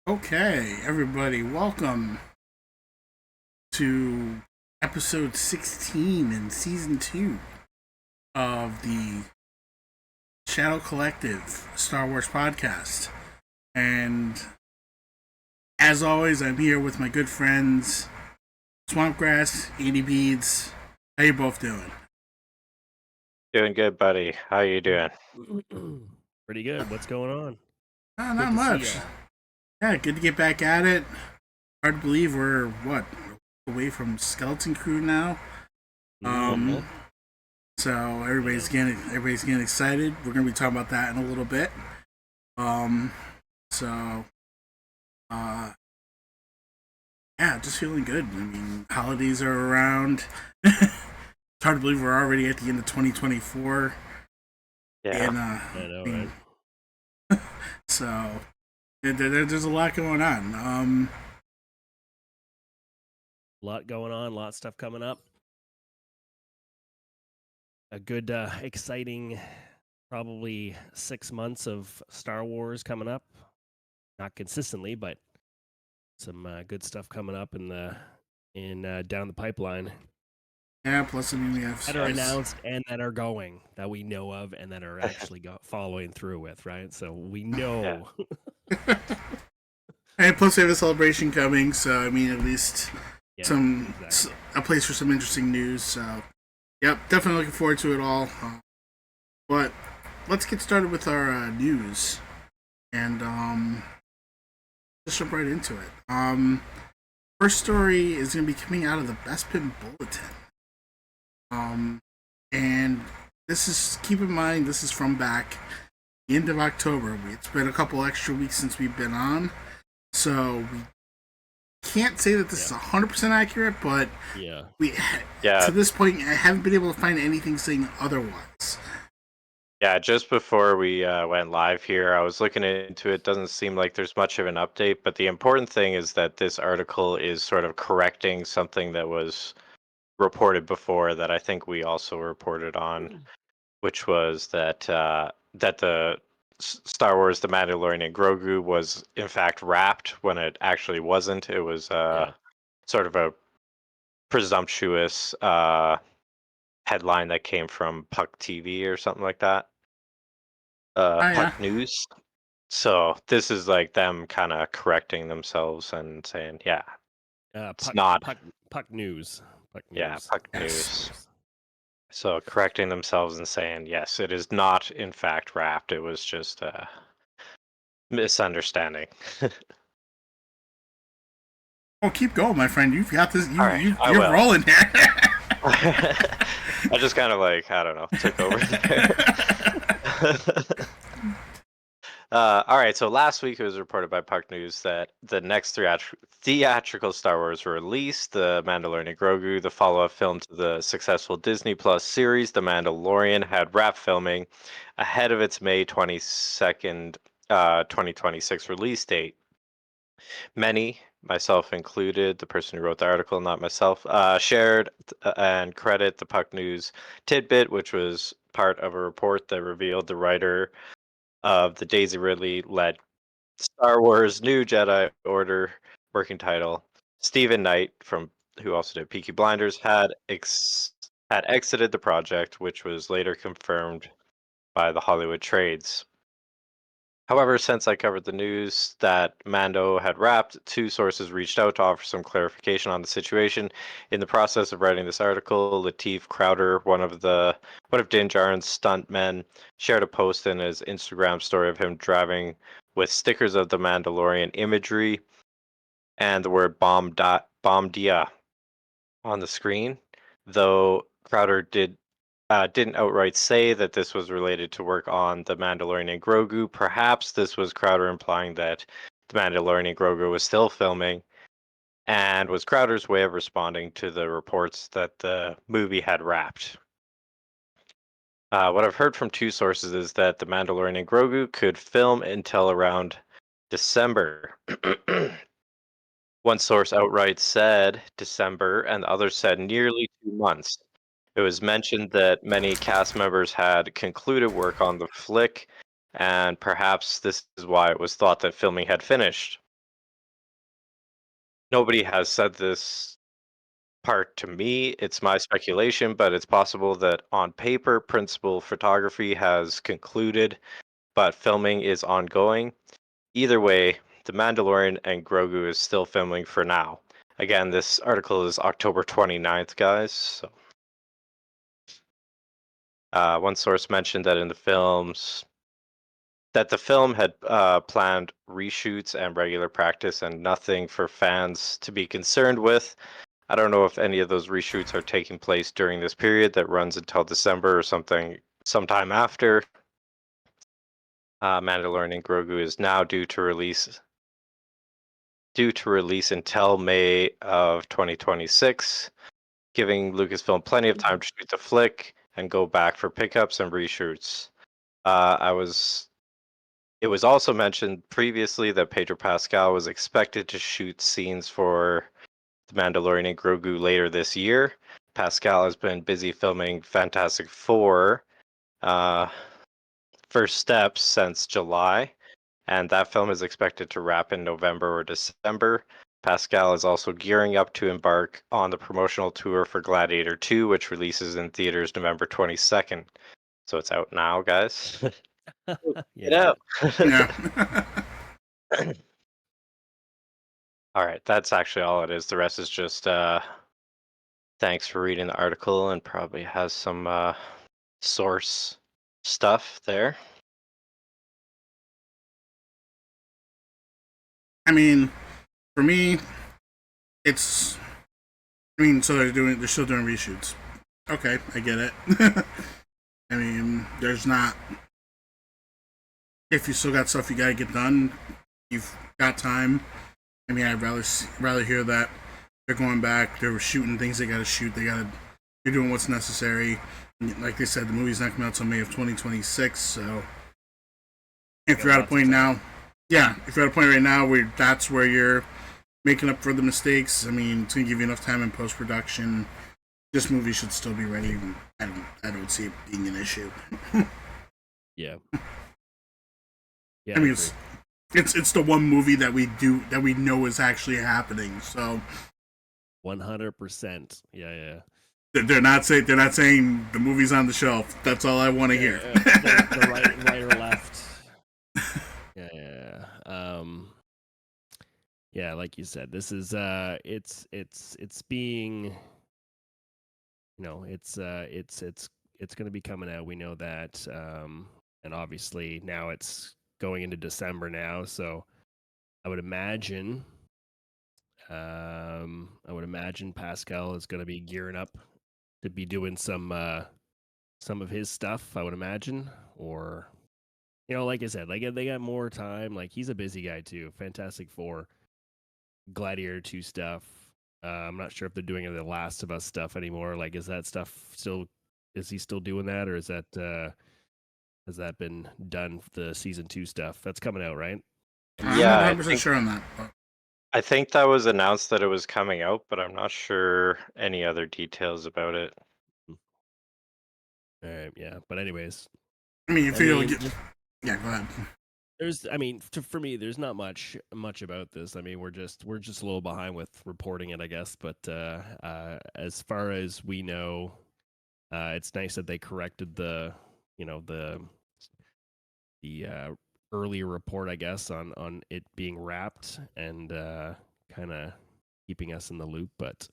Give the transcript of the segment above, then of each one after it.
Okay, everybody, welcome to episode 16 in season 2 of the Shadow Collective Star Wars podcast. And as always, I'm here with my good friends Swampgrass, Andy Beads. How you both doing? Doing good, buddy. How you doing? Pretty good. What's going on? Not Good to see much. ya. Yeah, good to get back at it. Hard to believe we're, away from Skeleton Crew now. Um, So everybody's getting excited. We're gonna be talking about that in a little bit. Um, so uh, yeah, just feeling good. I mean, holidays are around. It's hard to believe we're already at the end of 2024. Yeah. And I know, right? so there's a lot going on. A lot going on, a lot of stuff coming up. A good, exciting, probably 6 months of Star Wars coming up. Not consistently, but some good stuff coming up down the pipeline Yeah, plus I mean we have that are announced and that are going that we know of and that are actually following through with, right? So we know. and plus we have a celebration coming. So I mean, at least Yeah, exactly. a place for some interesting news. So yep, definitely looking forward to it all. But let's get started with our news and just jump right into it. First story is going to be coming out of the Bespin Bulletin. And this is, keep in mind, this is from back the end of October. It's been a couple extra weeks since we've been on, so we can't say that this is 100% accurate, but to this point, I haven't been able to find anything saying otherwise. Yeah, just before we went live here, I was looking into it. Doesn't seem like there's much of an update, but the important thing is that this article is sort of correcting something that was reported before that I think we also reported on, which was that that the Star Wars The Mandalorian and Grogu was in fact wrapped when it actually wasn't. It was sort of a presumptuous headline that came from Puck TV or something like that. Puck News. So this is like them kind of correcting themselves and saying, yeah, it's not Puck News. Puck News. Yeah, Puck News. So correcting themselves and saying, yes, it is not in fact wrapped. It was just a misunderstanding. Oh, keep going, my friend. You've got this. You're rolling here. I just kind of like, I don't know, took over there. All right, so last week it was reported by Puck News that the next theatrical Star Wars were released, The Mandalorian and Grogu, the follow-up film to the successful Disney Plus series, The Mandalorian, had wrapped filming ahead of its May 22nd, 2026 release date. Many, myself included, the person who wrote the article, not myself, shared and credit the Puck News tidbit, which was part of a report that revealed the writer of the Daisy Ridley-led Star Wars New Jedi Order working title, Stephen Knight, from who also did Peaky Blinders, had exited the project, which was later confirmed by the Hollywood Trades. However, since I covered the news that Mando had wrapped, two sources reached out to offer some clarification on the situation. In the process of writing this article, Lateef Crowder, one of Din Djarin's stuntmen, shared a post in his Instagram story of him driving with stickers of the Mandalorian imagery and the word Bomdia on the screen. Though Crowder didn't outright say that this was related to work on The Mandalorian and Grogu. Perhaps this was Crowder implying that The Mandalorian and Grogu was still filming, and was Crowder's way of responding to the reports that the movie had wrapped. What I've heard from two sources is that The Mandalorian and Grogu could film until around December. One source outright said December, and the other said nearly 2 months. It was mentioned that many cast members had concluded work on the flick, and perhaps this is why it was thought that filming had finished. nobody has said this part to me. It's my speculation, but it's possible that on paper, principal photography has concluded, but filming is ongoing. Either way, The Mandalorian and Grogu is still filming for now. Again, this article is October 29th, guys. So, one source mentioned that the film had planned reshoots and regular practice and nothing for fans to be concerned with. I don't know if any of those reshoots are taking place during this period that runs until December or sometime after. Mandalorian and Grogu is now due to release until May of 2026, giving Lucasfilm plenty of time to shoot the flick and go back for pickups and reshoots. It was also mentioned previously that Pedro Pascal was expected to shoot scenes for The Mandalorian and Grogu later this year. Pascal has been busy filming Fantastic Four First Steps since July, and that film is expected to wrap in November or December. Pascal is also gearing up to embark on the promotional tour for Gladiator 2, which releases in theaters November 22nd. So it's out now, guys. Get out. Yeah. All right, that's actually all it is. The rest is just thanks for reading the article, and probably has some source stuff there. I mean, for me, it's. I mean, so they're still doing reshoots. Okay, I get it. I mean, there's not. If you still got stuff you gotta get done, you've got time. I mean, I'd rather hear that they're going back. They're shooting things they gotta shoot. They're doing what's necessary. Like they said, the movie's not coming out until May of 2026. So, if you're at a point now, if you're at a point right now where that's where you're making up for the mistakes, I mean, it's gonna give you enough time in post production. This movie should still be ready. I don't see it being an issue. Yeah. I mean, it's the one movie that we know is actually happening. So 100%. Yeah. they're not saying the movie's on the shelf. That's all I want to hear. The right or left. Yeah. Yeah, like you said, this is it's being, it's going to be coming out. We know that, and obviously now it's going into December now, so I would imagine Pascal is going to be gearing up to be doing some of his stuff, I would imagine, or like I said, like they got more time. Like he's a busy guy too. Fantastic Four, Gladiator 2 stuff. I'm not sure if they're doing the Last of Us stuff anymore. Like, is that stuff still? Is he still doing that, or is that has that been done? The season 2 stuff that's coming out, right? I'm Yeah, not 100% sure on that. I think that was announced that it was coming out, but I'm not sure any other details about it. All right, yeah. But anyways, I mean, go ahead. For me, there's not much about this. I mean, we're just a little behind with reporting it, I guess. But as far as we know, it's nice that they corrected the earlier report, I guess, on it being wrapped and kind of keeping us in the loop. But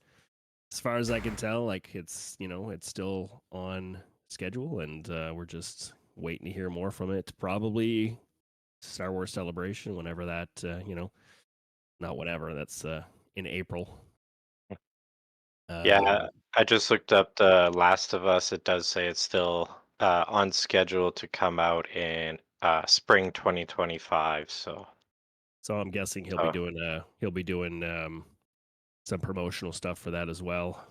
as far as I can tell, like it's still on schedule, and we're just waiting to hear more from it. Probably Star Wars Celebration, whenever that, not whenever, that's in April. Yeah, I just looked up The Last of Us. It does say it's still on schedule to come out in spring 2025. So I'm guessing he'll be doing some promotional stuff for that as well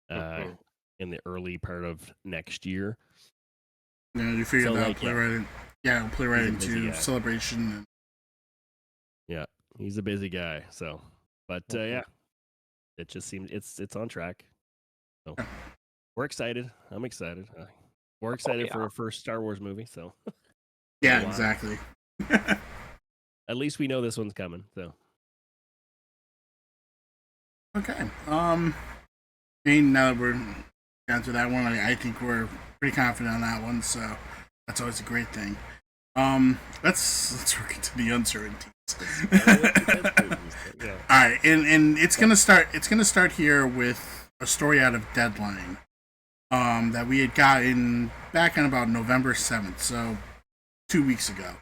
in the early part of next year. Yeah, you figure that play right in. Yeah, play right into Celebration. Yeah, he's a busy guy. So, but yeah, it just seems it's on track. So we're excited. I'm excited. We're excited for a first Star Wars movie. So yeah, exactly. At least we know this one's coming. So Okay. I mean, now that we're down to that one, I think we're pretty confident on that one, so that's always a great thing. Let's work into the uncertainties. Yeah. All right, and it's gonna start. It's gonna start here with a story out of Deadline, that we had gotten back on about November 7th, so 2 weeks ago.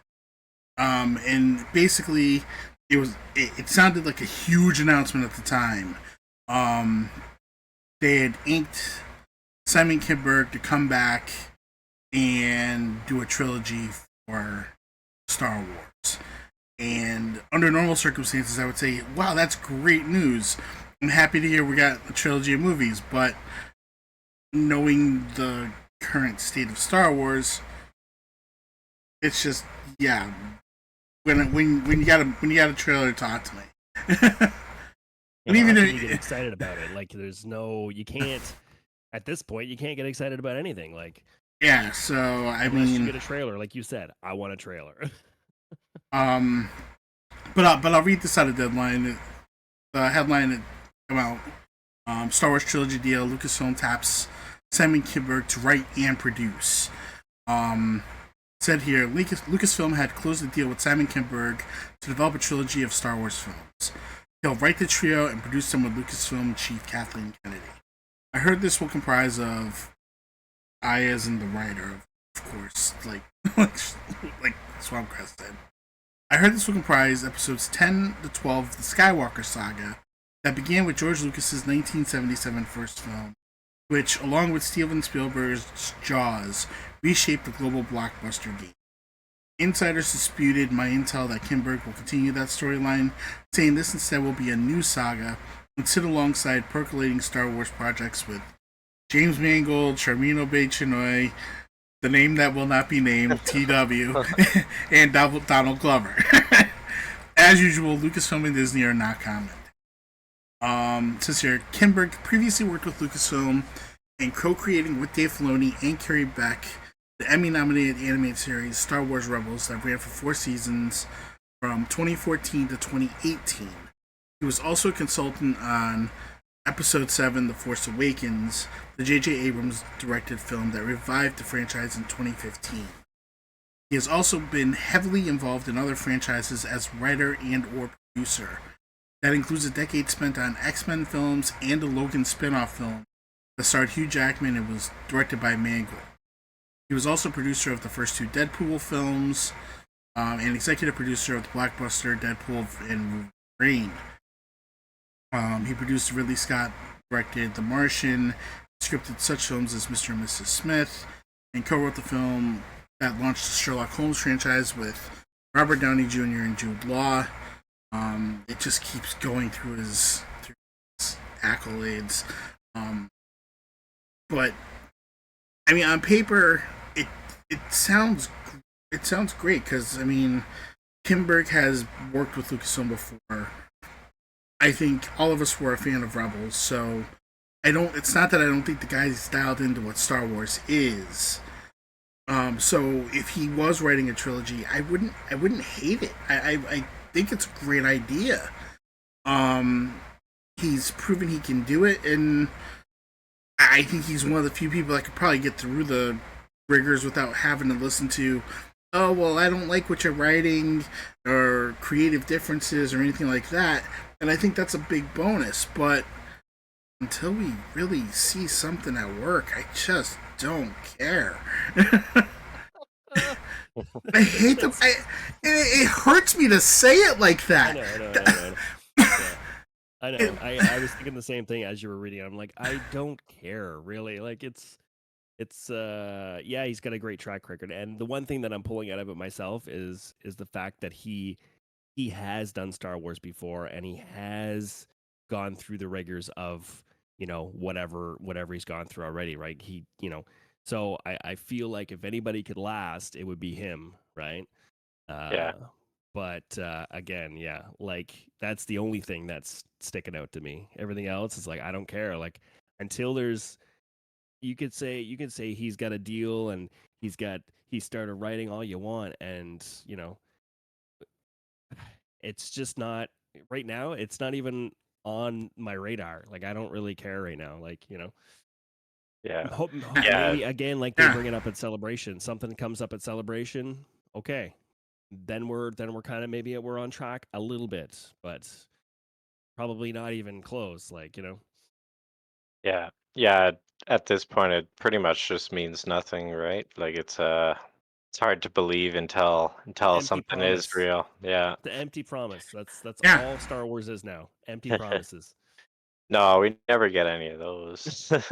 And basically, it sounded like a huge announcement at the time. Um, they had inked Simon Kinberg to come back and do a trilogy for Star Wars. And under normal circumstances, I would say, wow, that's great news. I'm happy to hear we got a trilogy of movies, but knowing the current state of Star Wars, it's just, yeah. When you got a trailer, talk to me. And even if you get excited about it, like you can't at this point you can't get excited about anything. Like yeah, so unless you get a trailer, like you said, I want a trailer. But I'll read this out of Deadline. The headline that came out: Star Wars trilogy deal. Lucasfilm taps Simon Kinberg to write and produce. Said here, Lucasfilm had closed the deal with Simon Kinberg to develop a trilogy of Star Wars films. He'll write the trio and produce them with Lucasfilm chief Kathleen Kennedy. I heard this will comprise of I, as in the writer, of course, like Swampcrest said. I heard this will comprise episodes 10 to 12 of the Skywalker saga that began with George Lucas's 1977 first film, which, along with Steven Spielberg's Jaws, reshaped the global blockbuster game. Insiders disputed my intel that Kinberg will continue that storyline, saying this instead will be a new saga and sit alongside percolating Star Wars projects with James Mangold, Charmin Obaid-Chinoy, the name that will not be named, TW, and Donald Glover. As usual, Lucasfilm and Disney are not commenting. Says here, Kinberg previously worked with Lucasfilm in co-creating with Dave Filoni and Carrie Beck the Emmy-nominated animated series Star Wars Rebels that ran for 4 seasons from 2014 to 2018. He was also a consultant on Episode 7, The Force Awakens, the J.J. Abrams directed film that revived the franchise in 2015. He has also been heavily involved in other franchises as writer and or producer. That includes a decade spent on X-Men films and a Logan spin-off film that starred Hugh Jackman and was directed by Mangold. He was also producer of the first 2 Deadpool films, and executive producer of the blockbuster Deadpool and Wolverine. He produced Ridley Scott directed The Martian, scripted such films as Mr. and Mrs. Smith, and co-wrote the film that launched the Sherlock Holmes franchise with Robert Downey Jr. and Jude Law. It just keeps going through his accolades. But I mean, on paper, it sounds great because I mean, Kinberg has worked with Lucasfilm before. I think all of us were a fan of Rebels, so it's not that I don't think the guy's dialed into what Star Wars is. So if he was writing a trilogy, I wouldn't hate it. I think it's a great idea. He's proven he can do it, and I think he's one of the few people that could probably get through the rigors without having to listen to, oh, well, I don't like what you're writing, or creative differences, or anything like that. And I think that's a big bonus, but until we really see something at work, I just don't care. I hate them. It hurts me to say it like that. I know. I was thinking the same thing as you were reading. I'm like, I don't care really. Like it's yeah, he's got a great track record, and the one thing that I'm pulling out of it myself is the fact that he has done Star Wars before, and he has gone through the rigors of whatever he's gone through already, right? So I feel like if anybody could last, it would be him, right? Yeah. But again, yeah, like that's the only thing that's sticking out to me. Everything else is like I don't care. Like until there's, you could say he's got a deal and he started writing all you want, and it's just not right now. It's not even on my radar. Like I don't really care right now. Like Yeah. Yeah. maybe again, like they Yeah. bring it up at Celebration. Something comes up at Celebration. Okay, then we're kind of maybe we're on track a little bit, but probably not even close. Like Yeah. Yeah. At this point, it pretty much just means nothing, right? Like it's hard to believe until an empty something is promise. real. Yeah. The empty promise. That's Yeah. all Star Wars is now. Empty promises. No, we never get any of those. It's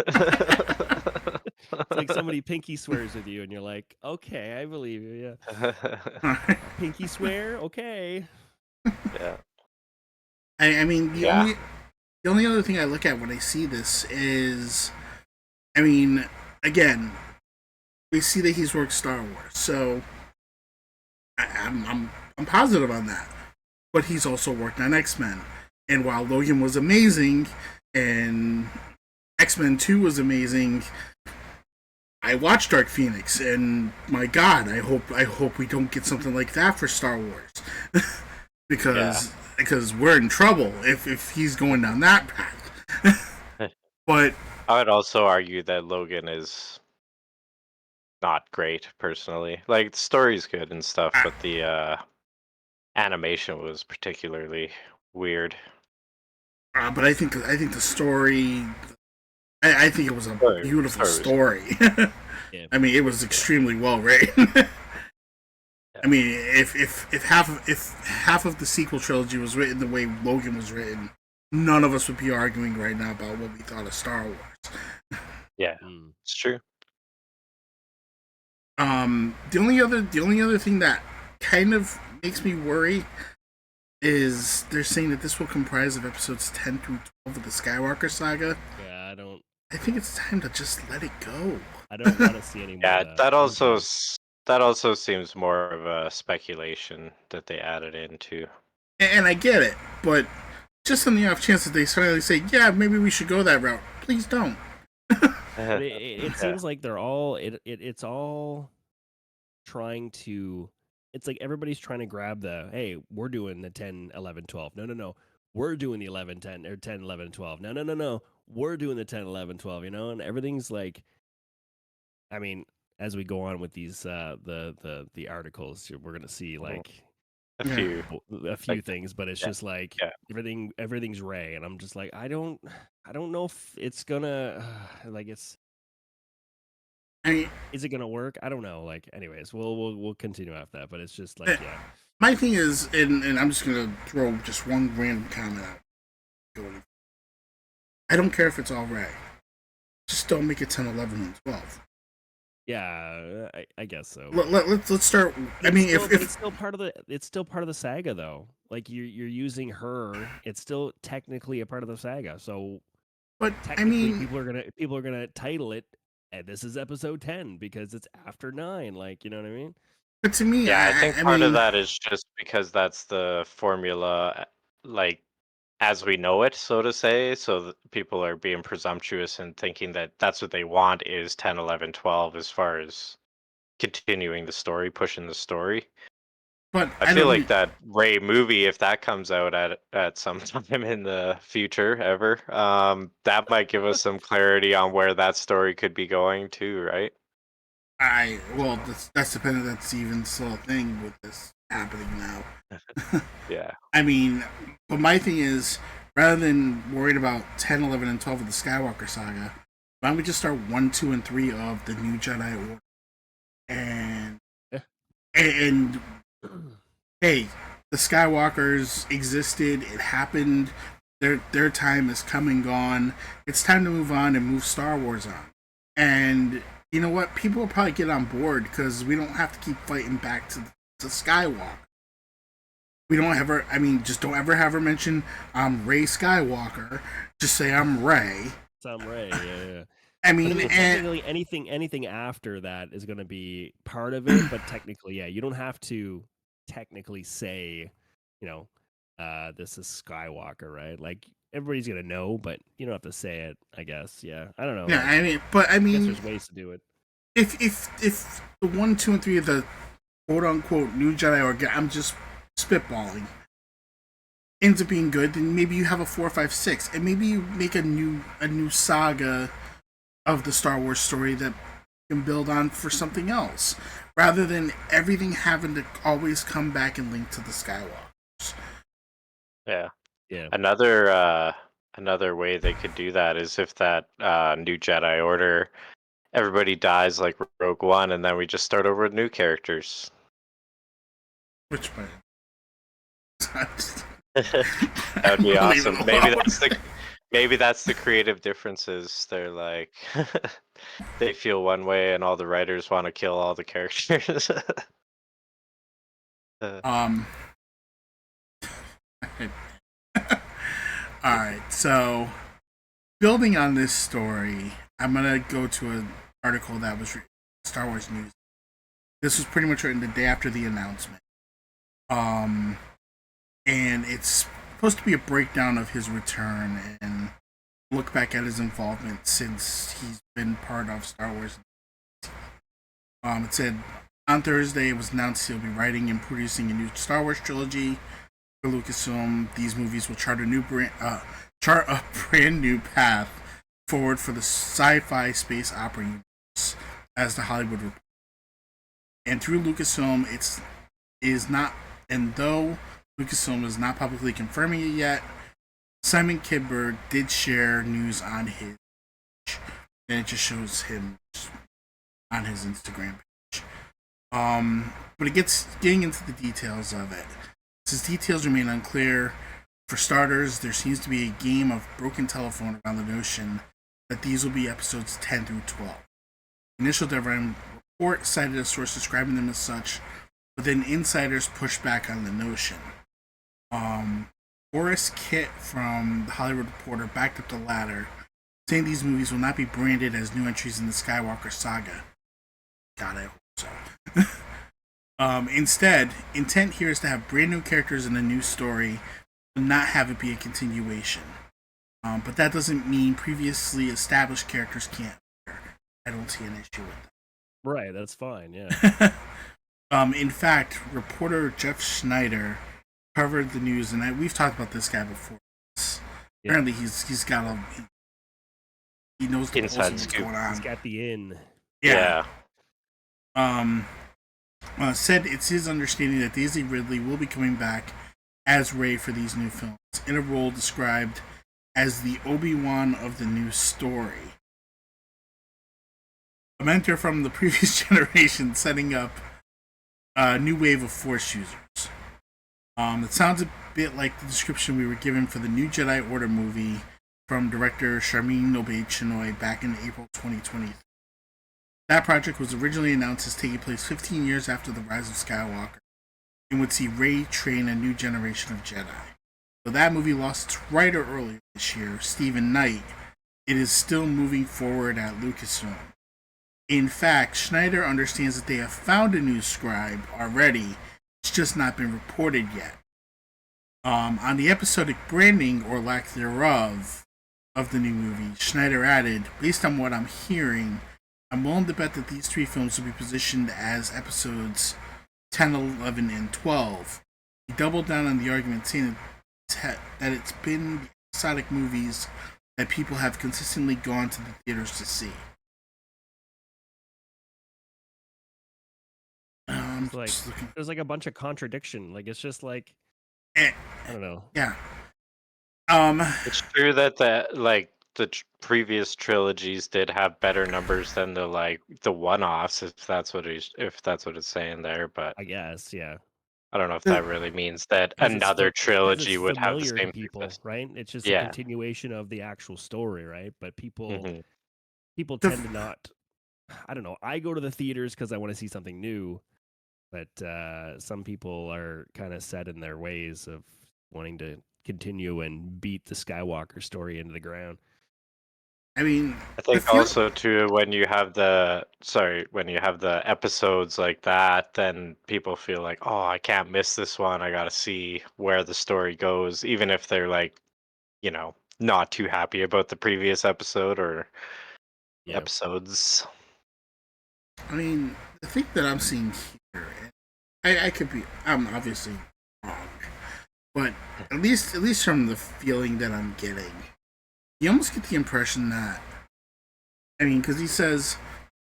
like somebody pinky swears with you, and you're like, okay, I believe you. Yeah, pinky swear. Okay. Yeah. I mean, Yeah. the only other thing I look at when I see this is, I mean, again, we see that he's worked Star Wars, so I'm positive on that. But he's also worked on X-Men, and while Logan was amazing, and X-Men 2 was amazing, I watched Dark Phoenix, and my God, I hope we don't get something like that for Star Wars, because we're in trouble if he's going down that path. But I would also argue that Logan is not great personally. Like the story's good and stuff, but the animation was particularly weird. but I think the story. I think it was a beautiful story. Yeah. I mean, it was extremely well written. I mean, if half of the sequel trilogy was written the way Logan was written, none of us would be arguing right now about what we thought of Star Wars. Yeah, it's true. The only other thing that kind of makes me worry is they're saying that this will comprise of episodes 10 through 12 of the Skywalker saga. Yeah, I think it's time to just let it go. I don't want to see any more. Yeah, that also seems more of a speculation that they added into. And I get it, but just on the off chance that they suddenly say, "Yeah, maybe we should go that route," please don't. But it seems like they're all it's all trying to. It's like everybody's trying to grab the, hey, we're doing the 10, 11, 12. No. We're doing the 11, 10, or 10, 11, 12. No. We're doing the 10, 11, 12, and everything's like, I mean, as we go on with these the articles, we're going to see like a few like, things, but it's just like everything's Ray, and I'm just like, I don't know if it's gonna like it's. I mean, is it gonna work? I don't know. Like, anyways, we'll continue after that, but it's just like, yeah. My thing is, and I'm just gonna throw just one random comment out. I don't care if it's all Ray. Just don't make it 10, 11, and 12. Yeah, I guess so. Let's start. I mean, if it's still part of the saga, though. Like you're using her, it's still technically a part of the saga. So, but I mean, people are gonna title it, and this is episode 10 because it's after 9. Like, you know what I mean? But to me, yeah, I think part of that is just because that's the formula, like as we know it, so to say. So people are being presumptuous and thinking that that's what they want is 10, 11, 12 as far as continuing the story, pushing the story. But I feel like that Ray movie, if that comes out at some time in the future ever, that might give us some clarity on where that story could be going too, right? Well, that's dependent. That's even still a thing with this happening now. Yeah. I mean, but my thing is, rather than worried about 10, 11, and 12 of the Skywalker saga, why don't we just start 1, 2, and 3 of the New Jedi Order? And hey, the Skywalkers existed. It happened. Their time is come and gone. It's time to move on and move Star Wars on. And you know what? People will probably get on board because we don't have to keep fighting back to Skywalker. We don't ever. I mean, just don't ever have her mention I'm Ray Skywalker. Just say I'm Ray. I'm Ray. Yeah. I mean, technically anything after that is going to be part of it, but technically, yeah, you don't have to technically say, this is Skywalker, right? Like everybody's gonna know, but you don't have to say it. I guess, yeah. I don't know. Yeah, I guess there's ways to do it. If the 1, 2, and 3 of the quote unquote New Jedi Order, I'm just spitballing. ends up being good, then maybe you have a 4, 5, 6, and maybe you make a new saga of the Star Wars story that can build on for something else, rather than everything having to always come back and link to the Skywalkers. Yeah. Yeah. Another way they could do that is if that new Jedi Order, everybody dies like Rogue One, and then we just start over with new characters. Which way? That would be awesome. Maybe that's the creative differences. They're like they feel one way, and all the writers want to kill all the characters. All right, so building on this story, I'm gonna go to an article that was Star Wars News. This was pretty much written the day after the announcement. And it's supposed to be a breakdown of his return and look back at his involvement since he's been part of Star Wars. It said on Thursday it was announced he'll be writing and producing a new Star Wars trilogy for Lucasfilm. These movies will chart a brand new path forward for the sci-fi space opera universe, as the Hollywood Reporter. And through Lucasfilm, though Lucasfilm is not publicly confirming it yet, Simon Kinberg did share news on his page, and it just shows him on his Instagram page. But it getting into the details of it. Since details remain unclear, for starters, there seems to be a game of broken telephone around the notion that these will be episodes 10 through 12. Initial Deadline report cited a source describing them as such, but then insiders pushed back on the notion. Boris Kitt from the Hollywood Reporter backed up the latter, saying these movies will not be branded as new entries in the Skywalker saga. God, I hope so. Instead, intent here is to have brand new characters in a new story, but not have it be a continuation. But that doesn't mean previously established characters can't appear. I don't see an issue with that. Right, that's fine, yeah. In fact, reporter Jeff Schneider covered the news, and we've talked about this guy before. Yeah. Apparently, he's got he knows the inside what's scoop. going on. He's got the in. Yeah. Said it's his understanding that Daisy Ridley will be coming back as Rey for these new films, in a role described as the Obi-Wan of the new story. A mentor from the previous generation, setting up a new wave of Force users. It sounds a bit like the description we were given for the new Jedi Order movie from director Sharmeen Obaid-Chinoy back in April 2020. That project was originally announced as taking place 15 years after the Rise of Skywalker, and would see Rey train a new generation of Jedi. Though that movie lost its writer earlier this year, Stephen Knight, it is still moving forward at Lucasfilm. In fact, Schneider understands that they have found a new scribe already. It's just not been reported yet. On the episodic branding, or lack thereof, of the new movie, Schneider added, based on what I'm hearing, I'm willing to bet that these 3 films will be positioned as episodes 10, 11, and 12. He doubled down on the argument, saying that it's been the episodic movies that people have consistently gone to the theaters to see. There's like a bunch of contradiction. Like, it's just like, I don't know. Yeah. It's true that the previous trilogies did have better numbers than the one-offs, if that's what it's saying there. But I guess, yeah. I don't know if that really means that another trilogy would have the same people, right? It's just a continuation of the actual story, right? But people mm-hmm. tend to not. I don't know. I go to the theaters because I want to see something new, but some people are kind of set in their ways of wanting to continue and beat the Skywalker story into the ground. I mean, I think also too when you have the episodes like that, then people feel like, oh, I can't miss this one. I gotta see where the story goes, even if they're not too happy about the previous episode or episodes. I mean, the thing that I'm seeing here, I'm obviously wrong, but at least from the feeling that I'm getting, you almost get the impression that, I mean, because he says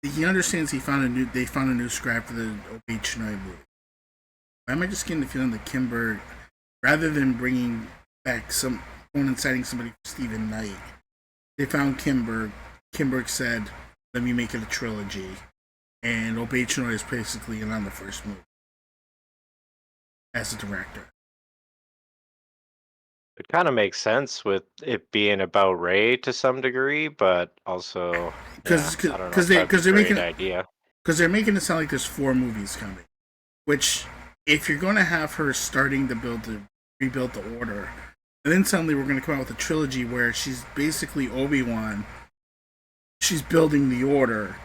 he understands they found a new script for the Obey Chinoy movie. Why am I just getting the feeling that Kimberg, rather than bringing back going and citing somebody for Stephen Knight, they found Kimberg. Kimberg said, "Let me make it a trilogy," and Obey Chinoy is basically in on the first movie as a director. It kind of makes sense with it being about Ray to some degree, but also, yeah, I don't know if that'd be a great idea. Because they're making it sound like there's 4 movies coming. Which, if you're going to have her starting to rebuild the order, and then suddenly we're going to come out with a trilogy where she's basically Obi-Wan, she's building the order.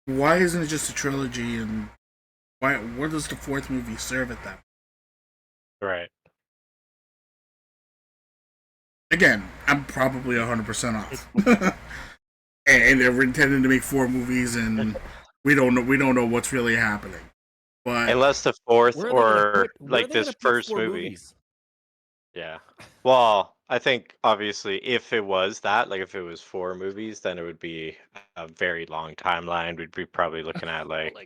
Why isn't it just a trilogy, and what does the 4th movie serve at that? Right. Again, I'm probably 100% off. And they're intending to make 4 movies, and we don't know what's really happening. But unless the 4th or like this first movie. Movies? Yeah. Well, I think obviously if it was that, like if it was 4 movies, then it would be a very long timeline. We'd be probably looking at like,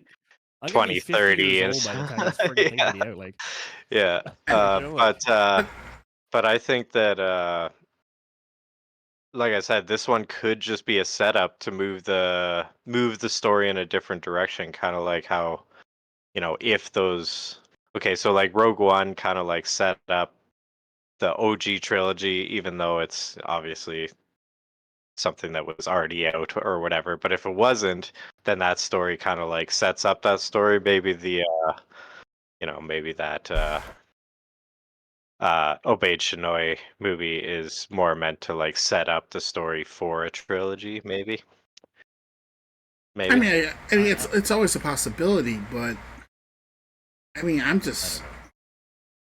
2030 and by the time this friggin' thing would be out. Like, yeah. But I think that like I said, this one could just be a setup to move the story in a different direction, kind of like how, if those, okay, so like Rogue One kind of like set up the OG trilogy, even though it's obviously something that was already out or whatever. But if it wasn't, then that story kind of like sets up that story. Maybe maybe that Obeyed Shinoy movie is more meant to like set up the story for a trilogy. Maybe. I mean, it's always a possibility, but I mean, I'm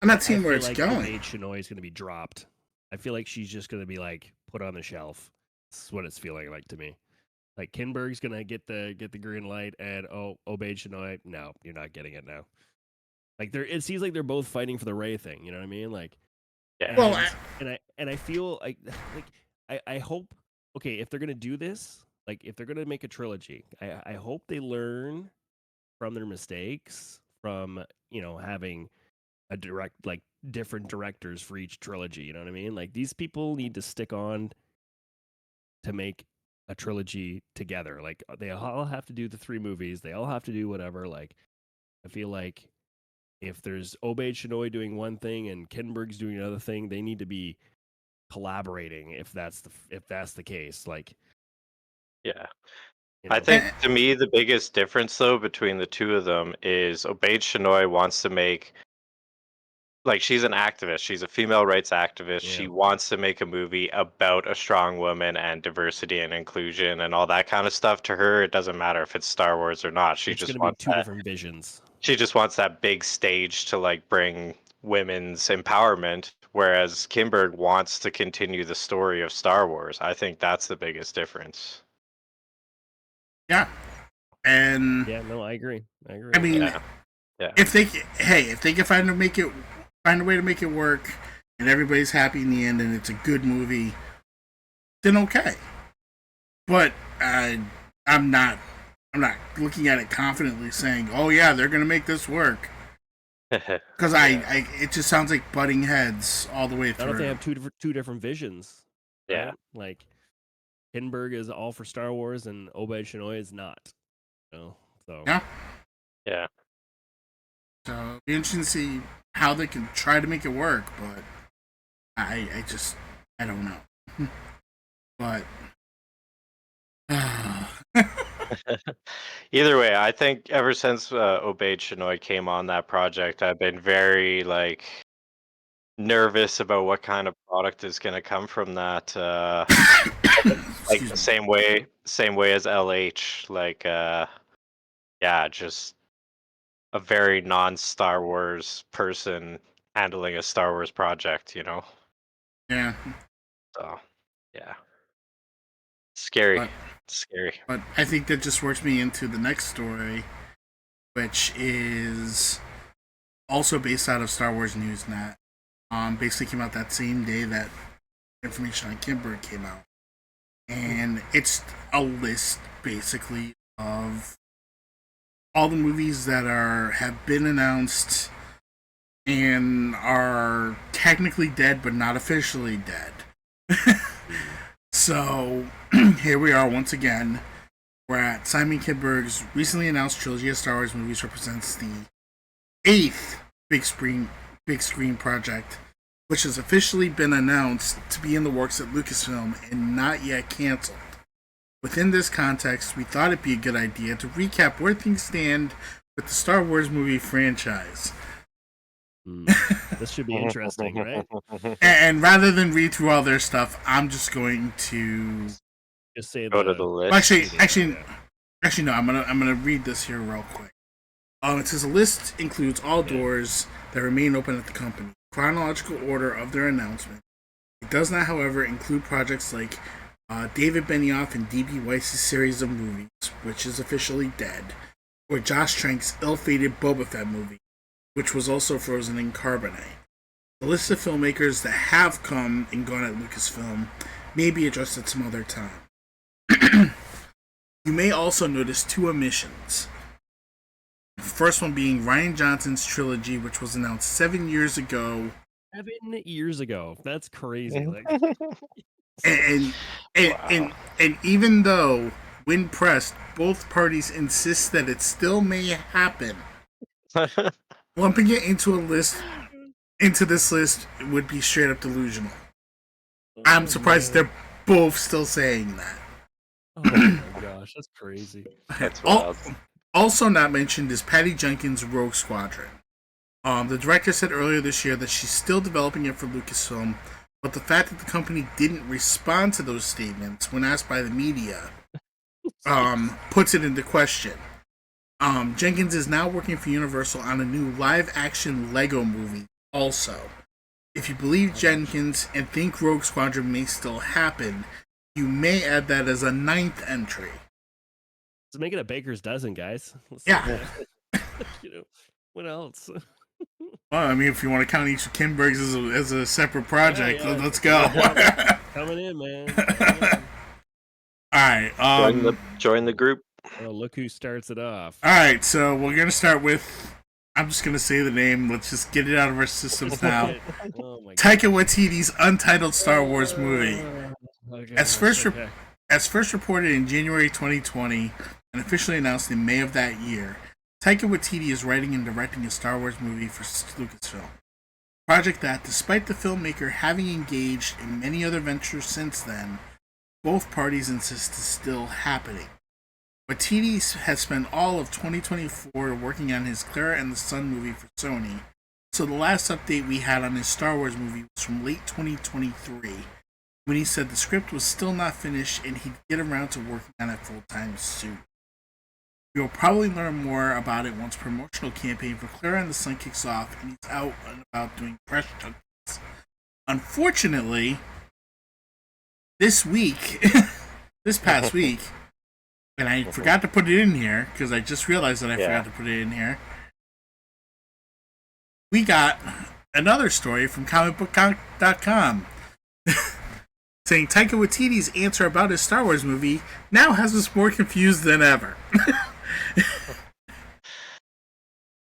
not seeing where it's going. Obeyed Shinoy is going to be dropped. I feel like she's just going to be like put on the shelf. That's what it's feeling like to me. Like Kinberg's going to get the green light, and Obeyed Shinoy, no, you're not getting it now. Like it seems like they're both fighting for the Ray thing. You know what I mean? Like, yeah. Well, I feel like I hope, okay, if they're gonna do this, like if they're gonna make a trilogy, I hope they learn from their mistakes, from having a different directors for each trilogy. You know what I mean? Like these people need to stick on to make a trilogy together. Like they all have to do the 3 movies. They all have to do whatever. Like I feel like if there's Obey Shinoy doing one thing and Kinberg's doing another thing, they need to be collaborating if that's the case. Like, yeah. I think to me the biggest difference though between the two of them is Obeyed Shinoy wants to make, like, she's an activist. She's a female rights activist. Yeah. She wants to make a movie about a strong woman and diversity and inclusion and all that kind of stuff. To her, it doesn't matter if it's Star Wars or not. It's just wants 2 different visions. She just wants that big stage to like bring women's empowerment, whereas Kimberg wants to continue the story of Star Wars. I think that's the biggest difference. Yeah. And yeah, no, I agree. I mean, yeah. If they can find a way to make it work, and everybody's happy in the end, and it's a good movie, then okay. But I'm not looking at it confidently, saying, "Oh yeah, they're gonna make this work." Because it just sounds like butting heads all the way through. I don't know if they have two different visions. Yeah. Right? Like Hindenburg is all for Star Wars and Obey Shinoy is not. So yeah. Yeah. So it'll be interesting to see how they can try to make it work, but I don't know. But either way, I think ever since Obeyed Shinoy came on that project, I've been very like nervous about what kind of product is going to come from that. Like the same way as LH. Like, yeah, just a very non-Star Wars person handling a Star Wars project, Yeah. So, yeah. Scary. Scary. But I think that just works me into the next story, which is also based out of Star Wars Newsnet. Basically came out that same day that information on Kimberg came out, and it's a list basically of all the movies that have been announced and are technically dead but not officially dead. So here we are once again. We're at Simon Kinberg's recently announced trilogy of Star Wars movies represents the 8th big screen project, which has officially been announced to be in the works at Lucasfilm and not yet canceled. Within this context, we thought it'd be a good idea to recap where things stand with the Star Wars movie franchise. This should be interesting, right? And rather than read through all their stuff, I'm just going to just say go to the list. Actually, no. I'm gonna read this here real quick. It says a list includes all doors that remain open at the company, chronological order of their announcement. It does not, however, include projects like David Benioff and D.B. Weiss's series of movies, which is officially dead, or Josh Trank's ill-fated Boba Fett movie, which was also frozen in carbonite. The list of filmmakers that have come and gone at Lucasfilm may be addressed at some other time. You may also notice 2 omissions. The first one being Rian Johnson's trilogy, which was announced 7 years ago. 7 years ago. That's crazy. Like, and even though, when pressed, both parties insist that it still may happen, lumping it into this list would be straight up delusional. I'm surprised they're both still saying that. Oh my gosh, that's crazy. That's wild. Also not mentioned is Patty Jenkins' Rogue Squadron. The director said earlier this year that she's still developing it for Lucasfilm, but the fact that the company didn't respond to those statements when asked by the media puts it into question. Jenkins is now working for Universal on a new live-action Lego movie also. If you believe Jenkins and think Rogue Squadron may still happen, you may add that as a 9th entry. Let's make it a baker's dozen, guys. Yeah. What else? Well, I mean, if you want to count each of Kinberg's as a separate project, let's go. Coming in, man. All right. Join the group. Well, look who starts it off. All right, so we're gonna start with. I'm just gonna say the name. Let's just get it out of our systems now. Oh my God. Taika Waititi's untitled Star Wars movie. Okay, As first reported in January 2020 and officially announced in May of that year, Taika Waititi is writing and directing a Star Wars movie for Lucasfilm. A project that, despite the filmmaker having engaged in many other ventures since then, both parties insist is still happening. Waititi has spent all of 2024 working on his Clara and the Sun movie for Sony, so the last update we had on his Star Wars movie was from late 2023, when he said the script was still not finished and he'd get around to working on it full-time soon. You'll probably learn more about it once promotional campaign for Clara and the Sun kicks off and he's out and about doing press junkets. Unfortunately, this past week, and I forgot to put it in here because I just realized that I forgot to put it in here, we got another story from comicbook.com saying Taika Waititi's answer about his Star Wars movie now has us more confused than ever.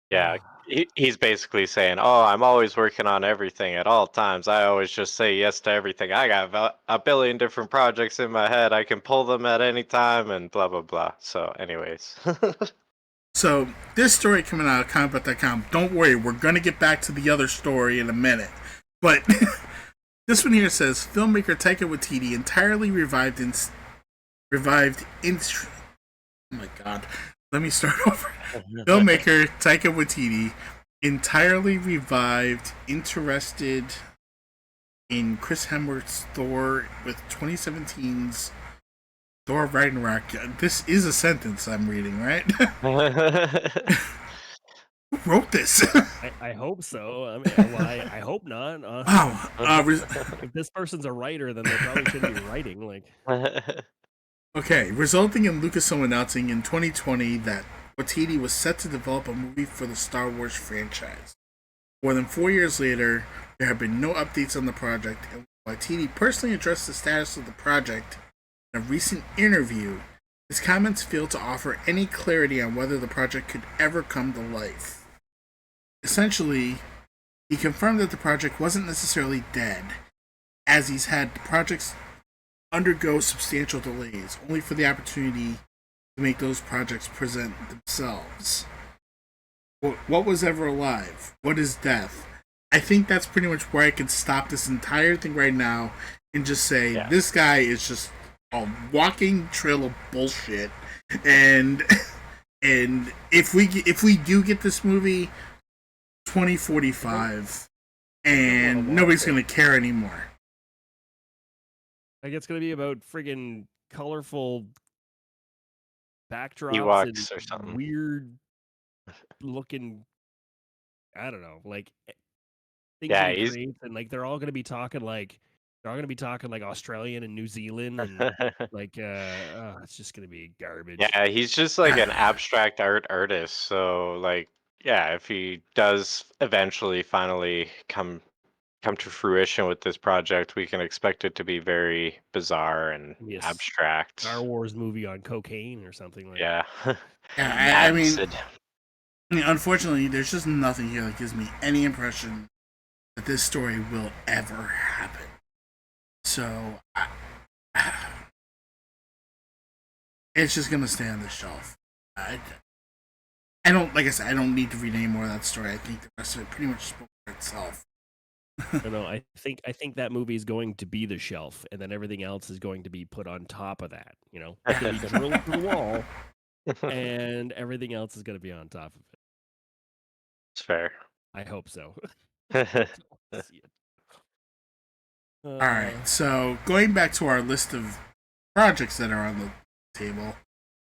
Yeah, he's basically saying, "Oh, I'm always working on everything at all times. I always just say yes to everything. I got a billion different projects in my head. I can pull them at any time and blah, blah, blah." So anyways. So this story coming out of comicbook.com, don't worry, we're going to get back to the other story in a minute. But this one here says, filmmaker Taika Waititi entirely revived oh my god. Let me start over. Filmmaker Taika Waititi entirely revived interested in Chris Hemsworth's Thor with 2017's Thor Ragnarok. This is a sentence I'm reading, right? Who wrote this? I hope so. I mean, well, I hope not. Wow. If this person's a writer, then they probably shouldn't be writing. Like, okay, resulting in Lucasfilm announcing in 2020 that Waititi was set to develop a movie for the Star Wars franchise. More than 4 years later, there have been no updates on the project, and Waititi personally addressed the status of the project in a recent interview. His comments failed to offer any clarity on whether the project could ever come to life. Essentially, he confirmed that the project wasn't necessarily dead, as he's had projects undergo substantial delays, only for the opportunity to make those projects present themselves. What was ever alive? What is death? I think that's pretty much where I could stop this entire thing right now and just say, this guy is just a walking trail of bullshit. And if we do get this movie, 2045, and nobody's gonna care anymore. Like, it's gonna be about friggin' colorful backdrops Ewoks and or something. weird looking, I don't know, like things Yeah, that he creates, and like they're all gonna be talking like Australian and New Zealand, and like it's just gonna be garbage. Yeah, he's just like an abstract artist. So like, yeah, if he does eventually finally come to fruition with this project, we can expect it to be very bizarre and Yes. abstract. Star Wars movie on cocaine or something like Yeah. I mean, unfortunately, there's just nothing here that gives me any impression that this story will ever happen. So, it's just gonna stay on the shelf. I don't, like I said, I don't need to read any more of that story. I think the rest of it pretty much spoke for itself. No, I think that movie is going to be the shelf, and then everything else is going to be put on top of that. You know, it's going to be drilled to the wall, and everything else is going to be on top of it. It's fair. I hope so. All right, so going back to our list of projects that are on the table,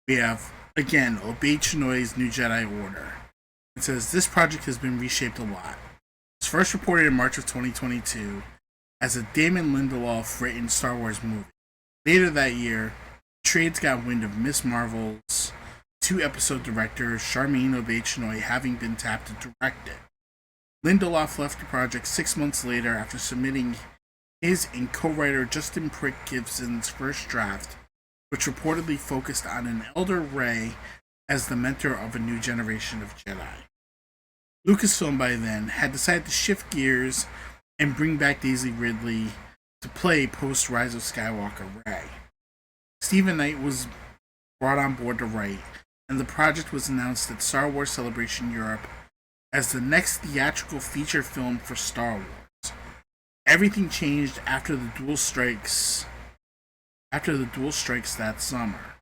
we have, again, Obey Chinoy's New Jedi Order. It says, this project has been reshaped a lot. It was first reported in March of 2022 as a Damon Lindelof written Star Wars movie. Later that year, trades got wind of Miss Marvel's 2-episode director, Charmaine Obey Chinoy, having been tapped to direct it. Lindelof left the project 6 months later after submitting his and co-writer Justin Prick Gibson's first draft, which reportedly focused on an elder Rey as the mentor of a new generation of Jedi. Lucasfilm by then had decided to shift gears and bring back Daisy Ridley to play post-Rise of Skywalker Rey. Stephen Knight was brought on board to write, and the project was announced at Star Wars Celebration Europe as the next theatrical feature film for Star Wars. Everything changed after the dual strikes that summer.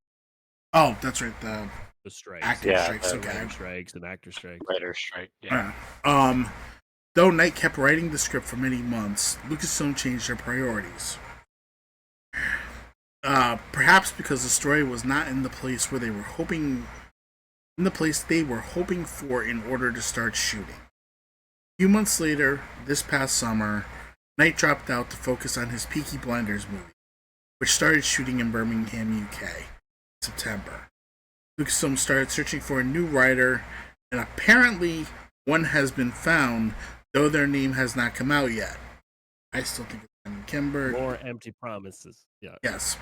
Oh, that's right, the strikes. Actor strikes, okay. Writer strikes and actor strikes. Writer strike, yeah. Though Knight kept writing the script for many months, Lucasfilm changed their priorities. Perhaps because the story was not in the place they were hoping for in order to start shooting. A few months later, this past summer, Knight dropped out to focus on his Peaky Blinders movie, which started shooting in Birmingham, UK, in September. Lucasfilm started searching for a new writer, and apparently one has been found, though their name has not come out yet. I still think it's Simon Kinberg. More empty promises. Yeah. Yes.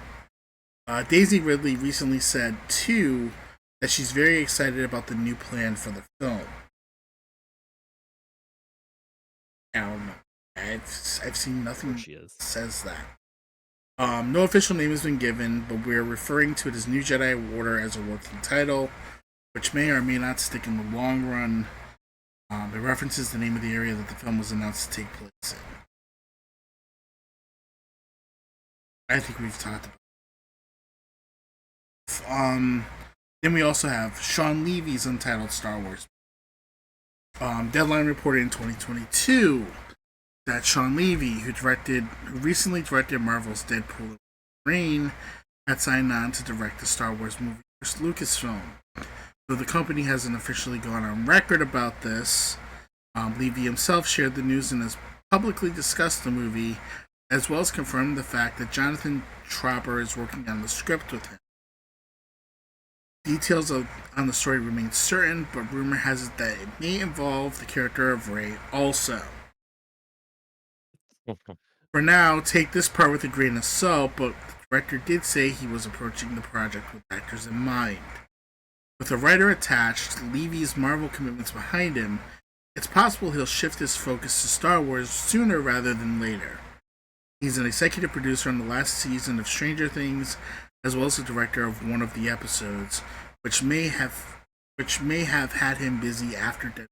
Daisy Ridley recently said, too, that she's very excited about the new plan for the film. I don't know. I've seen nothing that says that. No official name has been given, but we're referring to it as New Jedi Order as a working title, which may or may not stick in the long run. It references the name of the area that the film was announced to take place in. I think we've talked about. Then we also have Sean Levy's untitled Star Wars. Deadline reported in 2022 that Sean Levy, who recently directed Marvel's Deadpool and Wolverine, had signed on to direct the Star Wars movie for Lucasfilm. Though the company hasn't officially gone on record about this, Levy himself shared the news and has publicly discussed the movie, as well as confirmed the fact that Jonathan Tropper is working on the script with him. Details on the story remain certain, but rumor has it that it may involve the character of Rey also. For now, take this part with a grain of salt, but the director did say he was approaching the project with actors in mind. With a writer attached, Levy's Marvel commitments behind him, it's possible he'll shift his focus to Star Wars sooner rather than later. He's an executive producer on the last season of Stranger Things, as well as the director of one of the episodes, which may have had him busy after Dead.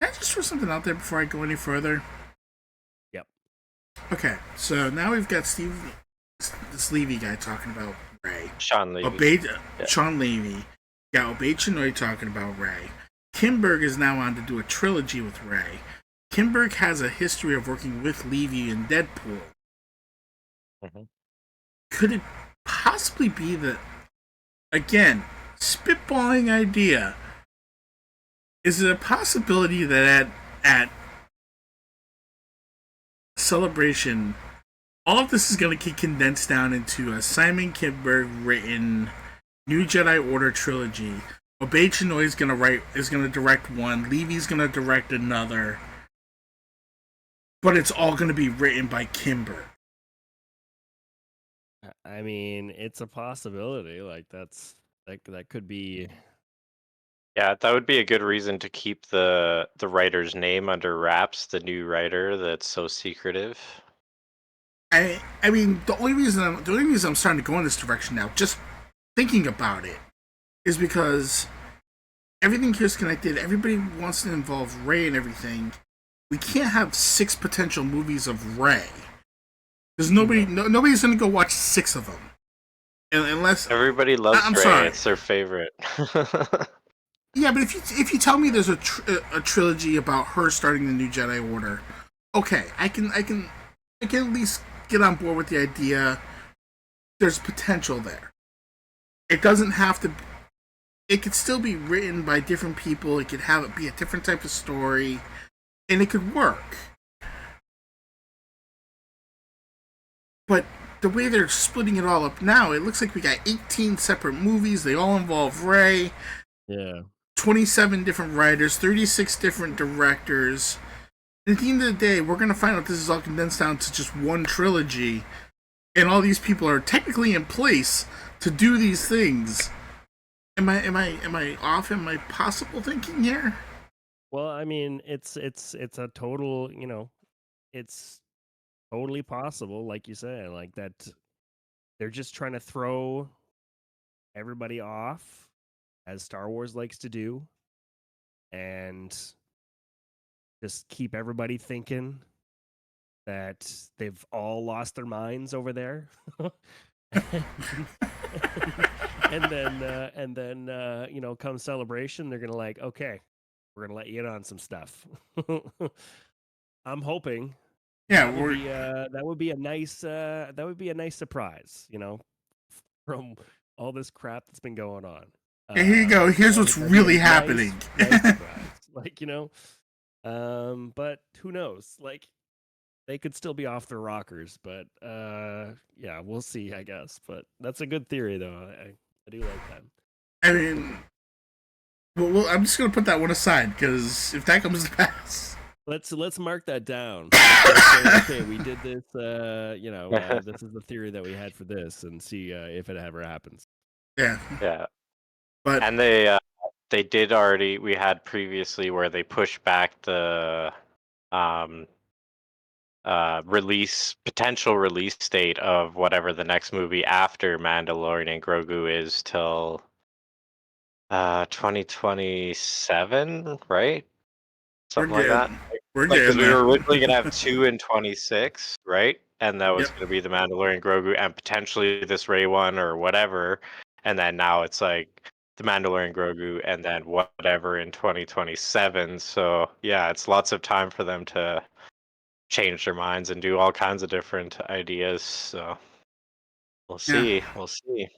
Can I just throw something out there before I go any further? Yep. Okay, so now we've got this Levy guy talking about Rey. Sean Levy. Sean Levy. Got Obey Chinoy talking about Rey. Kinberg is now on to do a trilogy with Rey. Kinberg has a history of working with Levy in Deadpool. Mm-hmm. Could it possibly be that, again, spitballing idea, is it a possibility that at Celebration, all of this is going to get condensed down into a Simon Kinberg written New Jedi Order trilogy? Obey Chinoy is going to direct one, Levy's going to direct another, but it's all going to be written by Kinberg. I mean, it's a possibility. Like that could be. Yeah, that would be a good reason to keep the writer's name under wraps. The new writer that's so secretive. I mean, the only reason I'm starting to go in this direction now, just thinking about it, is because everything here's connected. Everybody wants to involve Rey and everything. We can't have 6 potential movies of Rey. Because nobody's going to go watch 6 of them. Unless everybody loves Rey, sorry. It's their favorite. Yeah, but if you tell me there's a trilogy about her starting the New Jedi Order, okay, I can at least get on board with the idea. There's potential there. It doesn't have to. It could still be written by different people. It could have it be a different type of story, and it could work. But the way they're splitting it all up now, it looks like we got 18 separate movies. They all involve Rey. Yeah. 27 different writers, 36 different directors. And at the end of the day, we're going to find out this is all condensed down to just one trilogy. And all these people are technically in place to do these things. Am I off in my possible thinking here? Well, I mean, it's a total, it's totally possible, like you said, like that they're just trying to throw everybody off, as Star Wars likes to do, and just keep everybody thinking that they've all lost their minds over there. and then come Celebration, they're gonna like, okay, we're gonna let you in on some stuff. I'm hoping. Yeah, that would be a nice surprise, from all this crap that's been going on. Okay, here you go. Here's what's really happening. Nice surprise. But who knows? Like, they could still be off their rockers, but yeah, we'll see, I guess. But that's a good theory, though. I do like that. I mean, well, I'm just gonna put that one aside because if that comes to pass, let's mark that down. Okay, we did this. This is the theory that we had for this, and see if it ever happens. Yeah. Yeah. But and they did already. We had previously where they pushed back the potential release date of whatever the next movie after Mandalorian and Grogu is till 2027, right? Something like that. Because we were originally gonna have 2 in 26, right? And that was gonna be the Mandalorian, Grogu, and potentially this Rey one or whatever. And then now it's like the Mandalorian, Grogu, and then whatever in 2027. So yeah, it's lots of time for them to change their minds and do all kinds of different ideas. So we'll see. Yeah. We'll see.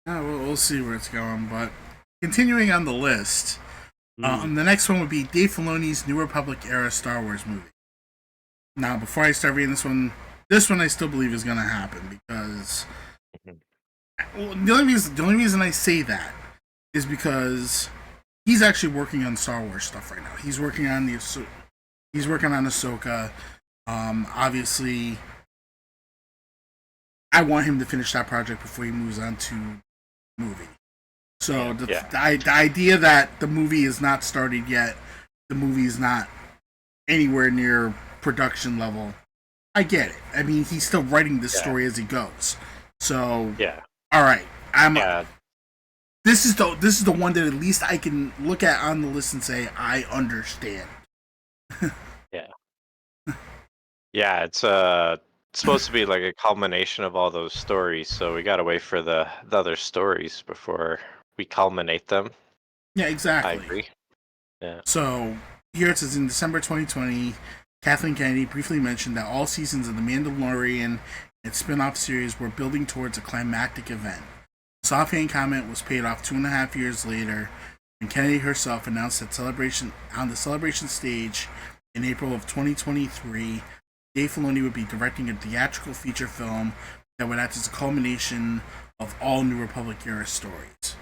We'll see where it's going. But continuing on the list, the next one would be Dave Filoni's New Republic era Star Wars movie. Now, before I start reading this one I still believe is going to happen because Well, the only reason I say that is because he's actually working on Star Wars stuff right now. He's working on Ahsoka. Obviously, I want him to finish that project before he moves on to movie. So the idea that the movie is not started yet, the movie is not anywhere near production level. I get it. I mean, he's still writing this story as he goes. So all right, This is the one that at least I can look at on the list and say I understand. Yeah, it's supposed to be like a culmination of all those stories, so we gotta wait for the other stories before we culminate them. Yeah, exactly. I agree. Yeah. So here it says in December 2020, Kathleen Kennedy briefly mentioned that all seasons of The Mandalorian and spin-off series were building towards a climactic event. The offhand comment was paid off 2.5 years later, when Kennedy herself announced that on the celebration stage in April of 2023, Dave Filoni would be directing a theatrical feature film that would act as a culmination of all New Republic era stories.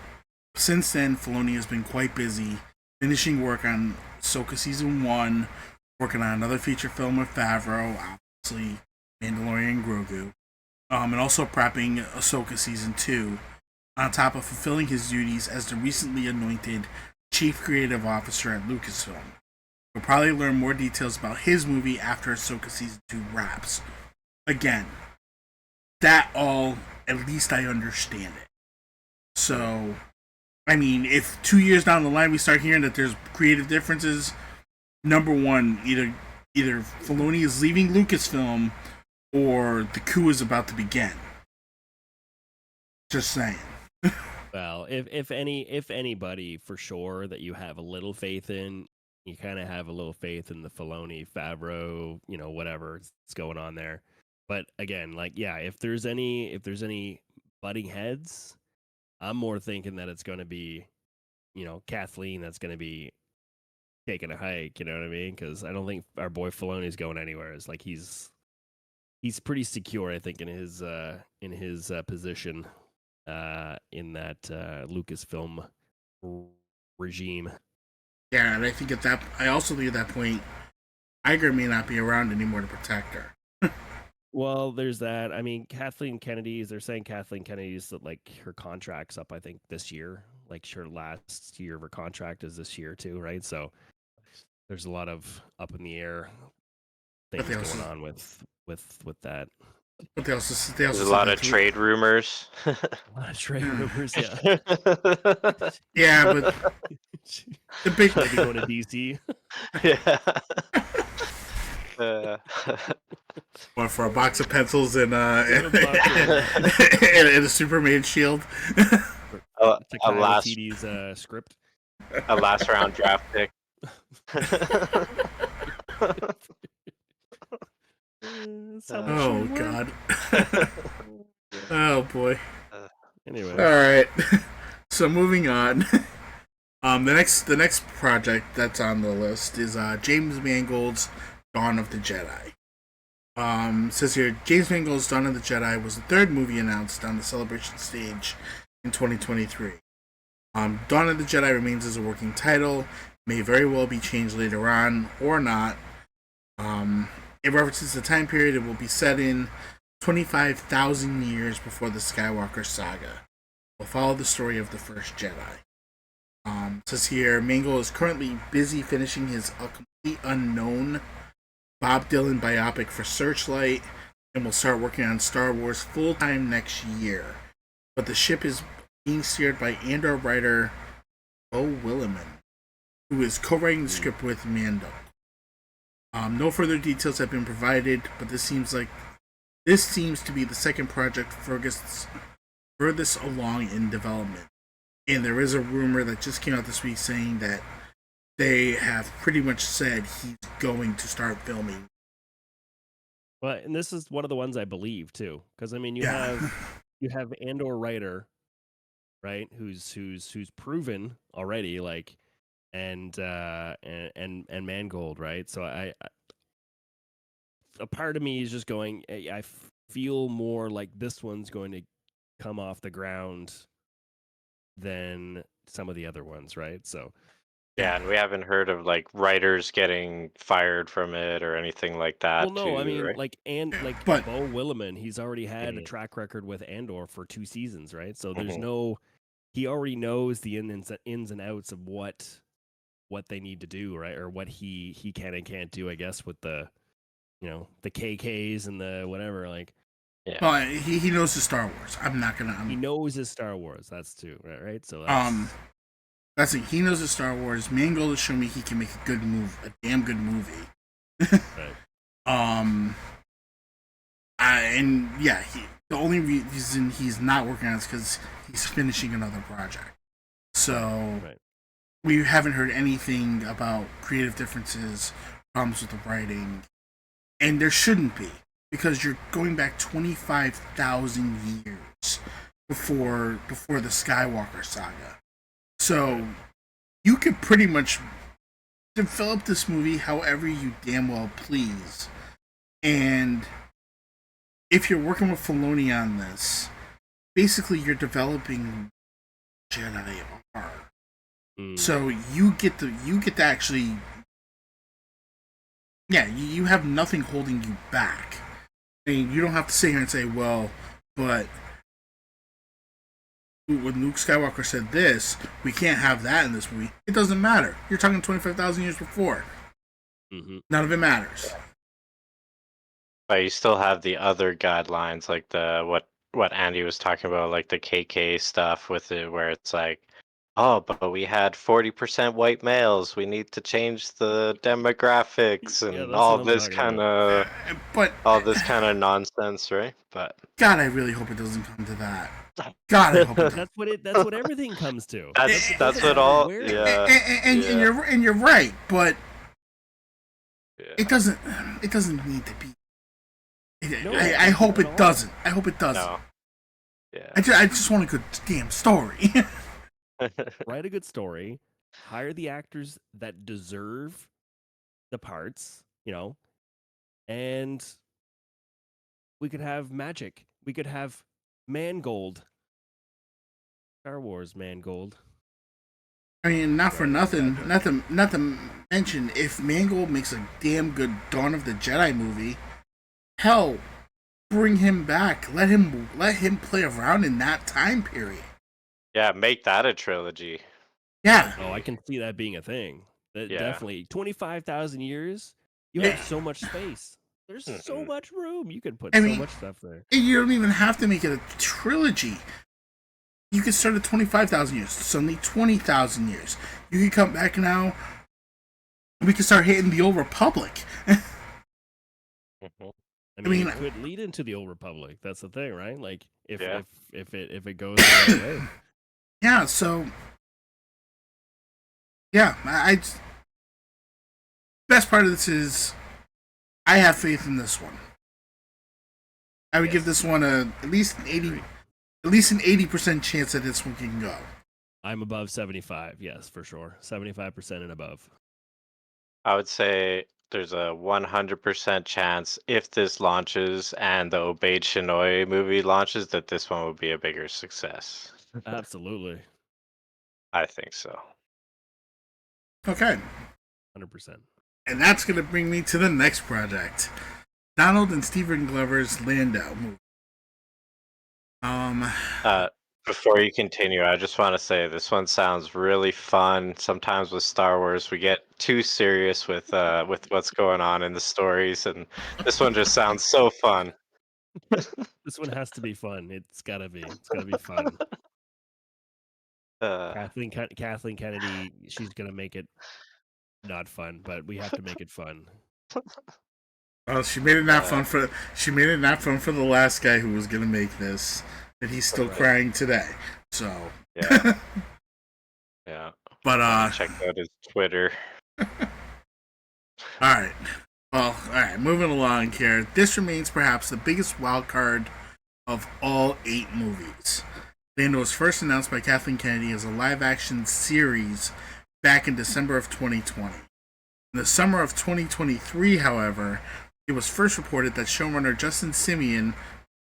Since then, Filoni has been quite busy finishing work on Ahsoka Season 1, working on another feature film with Favreau, obviously Mandalorian and Grogu, and also prepping Ahsoka Season 2, on top of fulfilling his duties as the recently anointed Chief Creative Officer at Lucasfilm. We'll probably learn more details about his movie after Ahsoka Season 2 wraps. Again, that all, at least I understand it. So, I mean, if 2 years down the line we start hearing that there's creative differences, number one, either Filoni is leaving Lucasfilm or the coup is about to begin. Just saying. Well, if anybody for sure that you have a little faith in, you kind of have a little faith in the Filoni, Favreau, whatever's going on there. But again, like, yeah, if there's any butting heads, I'm more thinking that it's going to be, Kathleen that's going to be taking a hike. You know what I mean? Because I don't think our boy Filoni's going anywhere. It's like he's pretty secure, I think, in his position in that Lucasfilm regime. Yeah, and I think I also think at that point, Iger may not be around anymore to protect her. Well, there's that. I mean, they're saying Kathleen Kennedy's that like her contract's up, I think, this year. Like her last year of her contract is this year too, right? So there's a lot of up in the air things going on with that. But they also There's a lot of trade rumors. A lot of trade rumors, yeah. Yeah, but the big maybe going to DC. Yeah. Or for a box of pencils and a Superman shield. A last TD's script. A last round draft pick. Oh God. Oh boy. Anyway. All right. So moving on. The next project that's on the list is James Mangold's Dawn of the Jedi. Says here, James Mangold's Dawn of the Jedi was the third movie announced on the celebration stage in 2023. Dawn of the Jedi remains as a working title, may very well be changed later on or not. It references the time period it will be set in 25,000 years before the Skywalker saga. Will follow the story of the first Jedi. Says here, Mangold is currently busy finishing his A Complete Unknown Bob Dylan biopic for Searchlight and will start working on Star Wars full-time next year. But the ship is being steered by Andor writer Bo Williman, who is co-writing the script with Mando. No further details have been provided, but this seems to be the second project furthest along in development. And there is a rumor that just came out this week saying that they have pretty much said he's going to start filming. Well, and this is one of the ones I believe too, because I mean you have Andor writer, right? Who's proven already, like, and Mangold, right? So I a part of me is just going, I feel more like this one's going to come off the ground than some of the other ones, right? So Yeah, and we haven't heard of like writers getting fired from it or anything like well, that no, I too, mean, right? like But Bo Willimon, he's already had a Mhm, track record with Andor for 2 seasons, right? So there's mhm. no, he already knows the ins and outs of what they need to do, right? Or what he can and can't do, I guess, with the the KKs and the whatever. Like Yeah. well, he knows the Star Wars. I'm not gonna. he knows his Star Wars. That's too right. So That's it. He knows the Star Wars. Main goal is show me he can make a good move, a damn good movie. right. And yeah, the only reason he's not working on it is because he's finishing another project. So Right. we haven't heard anything about creative differences, problems with the writing, and there shouldn't be because you're going back 25,000 years before the Skywalker saga. So you could pretty much develop this movie however you damn well please. And if you're working with Filoni on this, basically you're developing Jedi are. So you get to actually, yeah, you have nothing holding you back. I mean, you don't have to sit here and say, well, but when Luke Skywalker said this, we can't have that in this movie. It doesn't matter. You're talking 25,000 years before. None of it matters. But you still have the other guidelines, like the what Andy was talking about, like the KK stuff with it, where it's like, oh, but we had 40% white males. We need to change the demographics Yeah, and that's what I'm talking about. But all this kind of nonsense, right? But God, I really hope it doesn't come to that. God, I hope it doesn't. That's what everything comes to. that's what all Where- yeah. And you're right, but Yeah. it doesn't need to be. No, I hope not it at all. doesn't. I hope it doesn't. No. Yeah. I just want a good damn story. Write a good story, hire the actors that deserve the parts, and we could have magic. We could have Mangold. Star Wars Mangold. I mean, not for nothing. Not to mention, if Mangold makes a damn good Dawn of the Jedi movie, hell, bring him back. Let him play around in that time period. Yeah, make that a trilogy. Yeah. Oh, I can see that being a thing. That Yeah. definitely 25,000 years. You Yeah. have so much space. There's so Mhm. much room. You can put I so mean, much stuff there. You don't even have to make it a trilogy. You could start at 25,000 years, suddenly 20,000 years. You could come back now. We could start hitting the Old Republic. Mhm. I mean, mean, it could lead into the Old Republic. That's the thing, right? Like if Yeah. if it goes the right way. Yeah, so yeah, I best part of this is I have faith in this one. I would give this one at least an 80% chance that this one can go. I'm above 75. Yes, for sure. 75% and above. I would say there's a 100% chance if this launches and the Obeyed Shinoy movie launches that this one will be a bigger success. Absolutely. I think so. Okay, 100%. and that's gonna bring me to the next project, Donald and Stephen Glover's Lando movie. Before you continue, I just want to say this one sounds really fun. Sometimes with Star Wars, we get too serious with what's going on in the stories, and this one just sounds so fun. This one has to be fun. It's gotta be. It's gotta be fun. Kathleen Kennedy, she's gonna make it not fun, but we have to make it fun. Well, she made it not fun for the last guy who was gonna make this, and he's still Right. crying today. So Yeah. Yeah. but Check out his Twitter. all right. Well, all right. Moving along here. This remains perhaps the biggest wild card of all 8 movies. Lando was first announced by Kathleen Kennedy as a live-action series back in December of 2020. In the summer of 2023, however, it was first reported that showrunner Justin Simien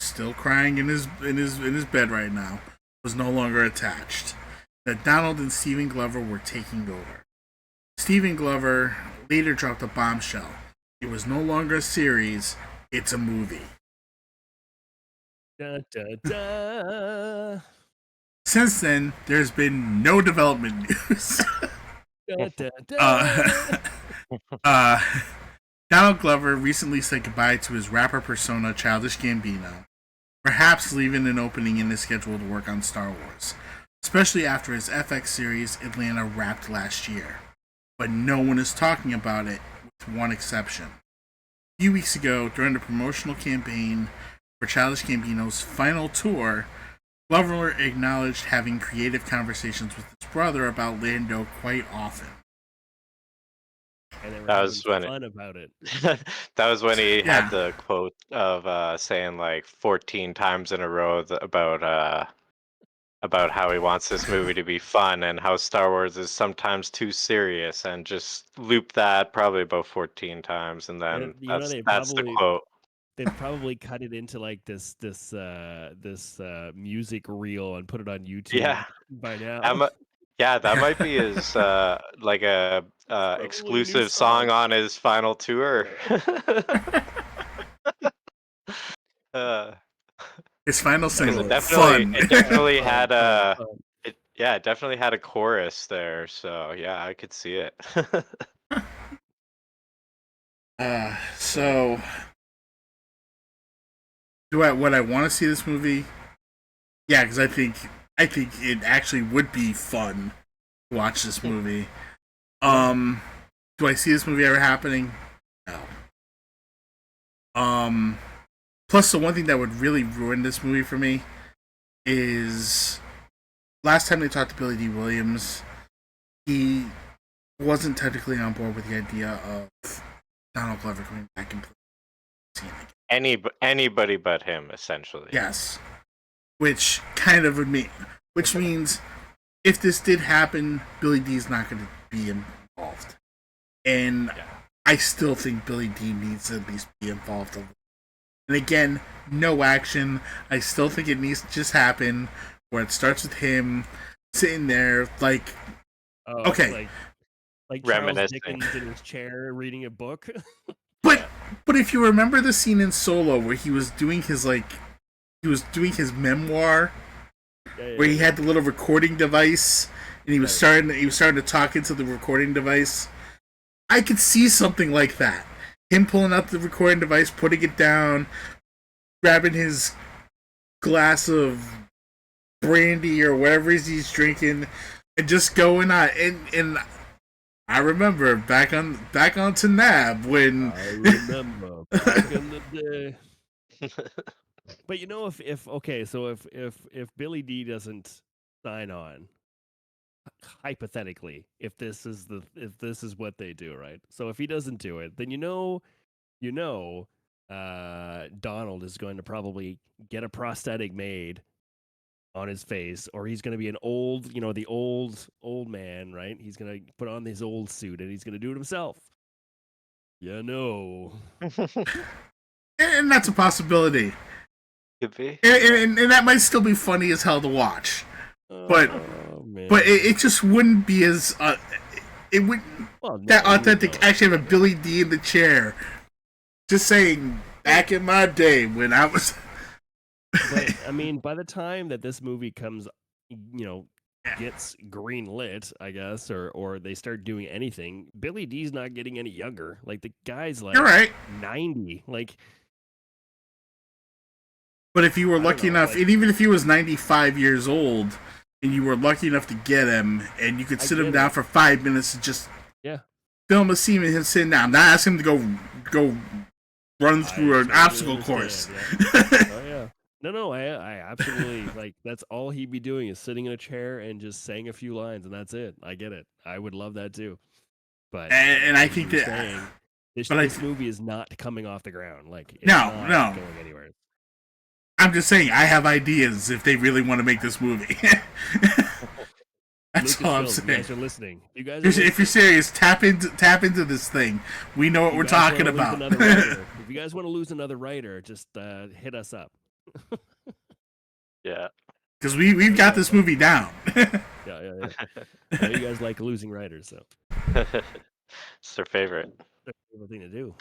still crying in his bed right now, was no longer attached. That Donald and Stephen Glover were taking over. Stephen Glover later dropped a bombshell. It was no longer a series, it's a movie. Da, da, da. Since then, there's been no development news. Da, da, da. Donald Glover recently said goodbye to his rapper persona, Childish Gambino, perhaps leaving an opening in his schedule to work on Star Wars, especially after his FX series Atlanta wrapped last year. But no one is talking about it, with one exception. A few weeks ago, during the promotional campaign for Childish Gambino's final tour, Glover acknowledged having creative conversations with his brother about Lando quite often. And they were That was having when fun about it. that was when he Yeah. had the quote of saying like 14 times in a row about how he wants this movie to be fun and how Star Wars is sometimes too serious, and just loop that probably about 14 times, and then You know, that's the quote. they've probably cut it into like this music reel and put it on YouTube Yeah, by now. that might be his like a Probably a new exclusive song on his final tour. His final single, it fun. definitely had a fun. it definitely had a chorus there, so yeah, I could see it. So would I want to see this movie? Yeah, because I think it actually would be fun to watch this movie. Do I see this movie ever happening? No. Plus, the one thing that would really ruin this movie for me is last time they talked to Billy D. Williams, he wasn't technically on board with the idea of Donald Glover coming back and playing Anybody but him, essentially. Yes. Which kind of would mean, which means if this did happen, Billy D's not going to be involved. And I still think Billy D needs to at least be involved. And again, no action. I still think it needs to just happen where it starts with him sitting there like, okay. Like Charles Reminiscing. Dickens in his chair reading a book. But if you remember the scene in Solo where he was doing his memoir, where he had the little recording device and he was starting to talk into the recording device, I could see something like that. Him pulling out the recording device, putting it down, grabbing his glass of brandy or whatever he's drinking, and just going on. And I remember back on Nab when I remember back in the day. But you know, if Billy D doesn't sign on, hypothetically, if this is what they do, right? So if he doesn't do it, then Donald is going to probably get a prosthetic made on his face, or he's going to be an old, the old man, right? He's going to put on his old suit and he's going to do it himself. And that's a possibility. Could be. And that might still be funny as hell to watch. But it just wouldn't be as that authentic. Actually, have a Billy D in the chair, just saying. Back in my day when I was. But I mean, by the time that this movie comes, gets green lit, I guess, or they start doing anything, Billy D's not getting any younger. Like the guy's like You're right. 90. Like. But if you were lucky enough, and even if he was 95 years old, and you were lucky enough to get him, and you could sit him down for 5 minutes and just film a scene with him sitting down, not ask him to go run through an obstacle course. Oh yeah. No, I absolutely like. That's all he'd be doing is sitting in a chair and just saying a few lines, and that's it. I get it. I would love that too. But and I think that this movie is not coming off the ground. Like it's not going anywhere. I'm just saying, I have ideas if they really want to make this movie. That's all I'm saying. You guys are listening. If you're serious, tap into this thing. We know what we're talking about. If you guys want to lose another writer, just hit us up. Yeah. Because we've got this movie down. Yeah. I know you guys like losing writers, so It's their favorite. that's a favorite thing to do.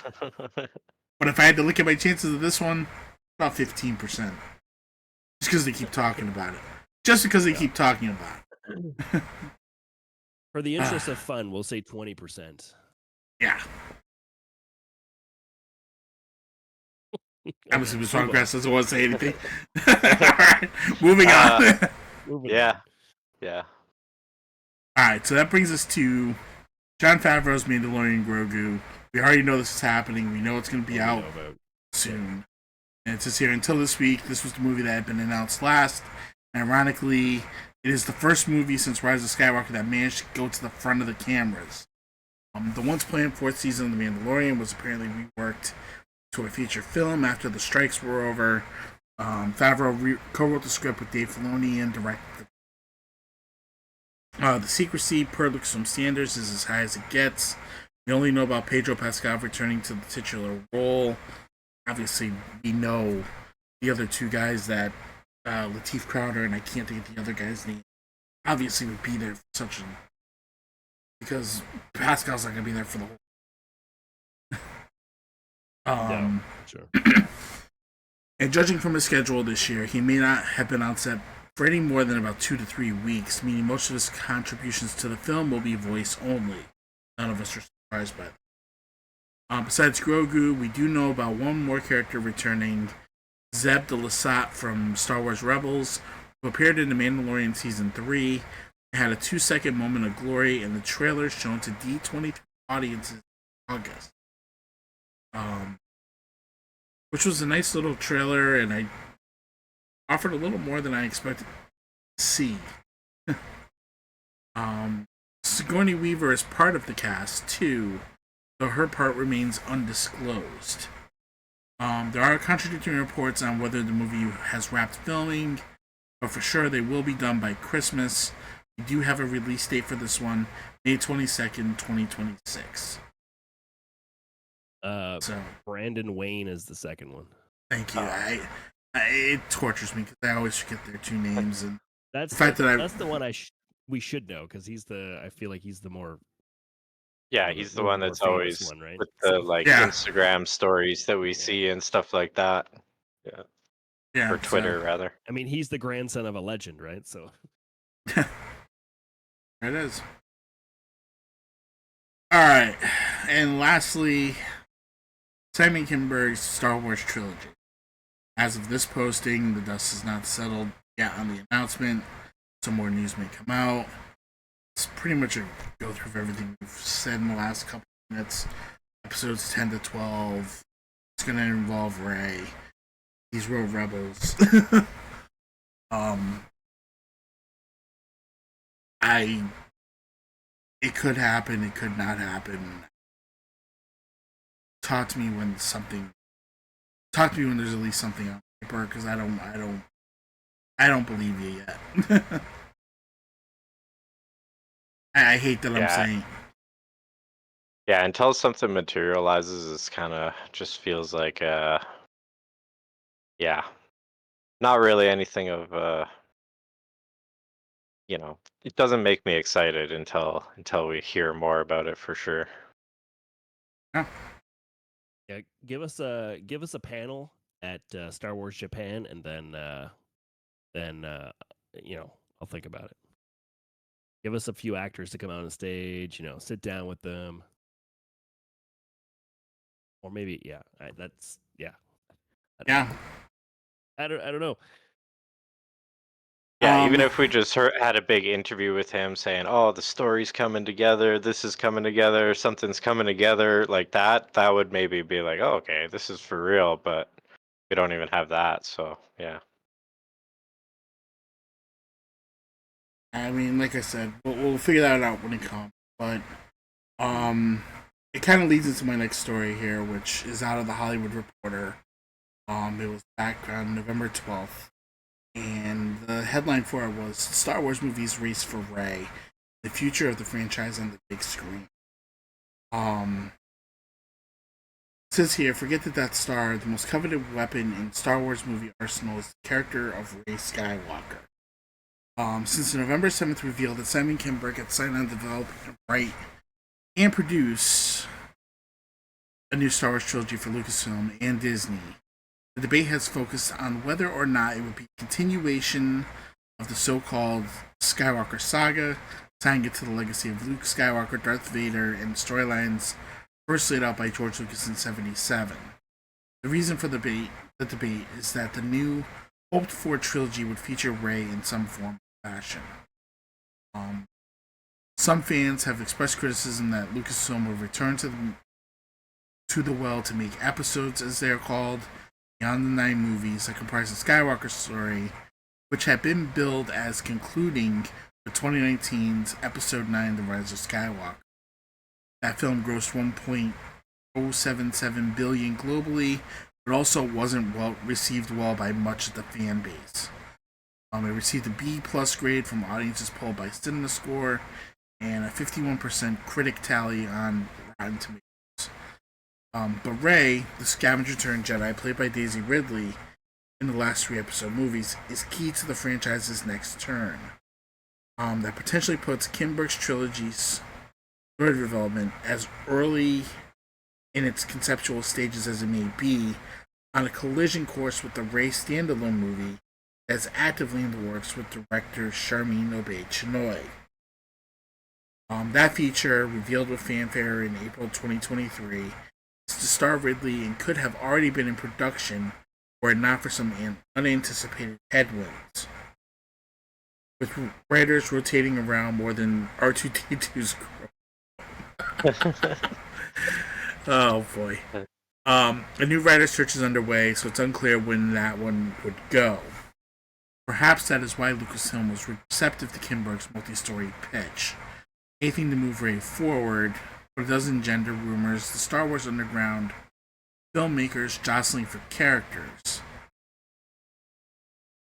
But if I had to look at my chances of this one, about 15%. Just because they keep talking about it. Just because they keep talking about it. For the interest of fun, we'll say 20%. Yeah. Obviously, Ms. Songgrass doesn't want to say anything. Alright, moving on. Yeah. Alright, so that brings us to Jon Favreau's Mandalorian Grogu. We already know this is happening. We know it's going to be out soon. And it says here, until this week, this was the movie that had been announced last. And ironically, it is the first movie since Rise of Skywalker that managed to go to the front of the cameras. The once planned fourth season of The Mandalorian was apparently reworked to a feature film after the strikes were over. Favreau co-wrote the script with Dave Filoni and directed the secrecy, per Lucasfilm standards, is as high as it gets. We only know about Pedro Pascal returning to the titular role. Obviously, we know the other two guys that Lateef Crowder and I can't think of the other guy's name. Obviously, would be there for such a because Pascal's not going to be there for the whole. Sure. And judging from his schedule this year, he may not have been on set for any more than about 2 to 3 weeks, meaning most of his contributions to the film will be voice only. None of us are surprised by that. Besides Grogu, we do know about one more character returning, Zeb the Lasat from Star Wars Rebels, who appeared in The Mandalorian Season 3, and had a 2-second moment of glory in the trailer shown to D23 audiences in August. Which was a nice little trailer, and I offered a little more than I expected to see. Sigourney Weaver is part of the cast, too, though her part remains undisclosed. There are contradicting reports on whether the movie has wrapped filming, but for sure they will be done by Christmas. We do have a release date for this one, May 22nd, 2026. So Brandon Wayne is the second one. Thank you. It tortures me because I always forget their two names, and that's the one we should know because I feel like he's the more. Yeah, he's the one that's always one, right? with the Instagram stories that we see and stuff like that. Yeah. Or Twitter, rather. I mean, he's the grandson of a legend, right? So. It is. All right, and lastly, Simon Kinberg's Star Wars trilogy. As of this posting, the dust has not settled yet on the announcement. Some more news may come out. It's pretty much a go through of everything we've said in the last couple of minutes. Episodes 10 to 12. It's going to involve Rey. These Road Rebels. It could happen. It could not happen. Talk to me when there's at least something on paper, because I don't believe you yet. I hate that I'm saying. Yeah, until something materializes, it's kind of just feels like, not really anything of, it doesn't make me excited until we hear more about it for sure. Yeah, give us a panel at Star Wars Japan, and then I'll think about it. Give us a few actors to come out on stage, sit down with them. Or maybe, I don't know. Yeah, even if we just had a big interview with him saying, "Oh, the story's coming together, this is coming together, something's coming together," like that would maybe be like, "Oh, okay, this is for real." But we don't even have that, so yeah. I mean, like I said, we'll figure that out when it comes. But it kind of leads into my next story here, which is out of the Hollywood Reporter. It was back on November 12th, and the headline for it was Star Wars movies race for Rey, the future of the franchise on the big screen. says here, forget the Death Star. The most coveted weapon in Star Wars movie arsenal is the character of Rey Skywalker. Since the November 7th reveal that Simon Kinberg had signed on to develop, write, and produce a new Star Wars trilogy for Lucasfilm and Disney, the debate has focused on whether or not it would be a continuation of the so-called Skywalker saga, tying it to the legacy of Luke Skywalker, Darth Vader, and storylines first laid out by George Lucas in '77. The reason for the debate is that the new hoped-for trilogy would feature Rey in some form or fashion. Some fans have expressed criticism that Lucasfilm will return to the well to make episodes, as they are called, beyond the 9 movies that comprise the Skywalker story, which had been billed as concluding with 2019's Episode 9, The Rise of Skywalker. That film grossed $1.077 billion globally, but also wasn't received well by much of the fan base. It received a B+ grade from audiences polled by CinemaScore and a 51% critic tally on Rotten Tomatoes. But Rey, the scavenger-turned-Jedi played by Daisy Ridley in the last 3 episode movies, is key to the franchise's next turn. That potentially puts Kinberg's trilogy's story development, as early in its conceptual stages as it may be, on a collision course with the Rey standalone movie that's actively in the works with director Sharmeen Obaid-Chinoy. That feature, revealed with fanfare in April 2023, is to star Ridley and could have already been in production were it not for some unanticipated headwinds, with writers rotating around more than R2-D2's growth. Oh boy. A new writer search is underway, so it's unclear when that one would go. Perhaps that is why Lucasfilm was receptive to Kinberg's multi-story pitch. Anything to move Rey forward, but it does engender rumors the Star Wars underground filmmakers jostling for characters.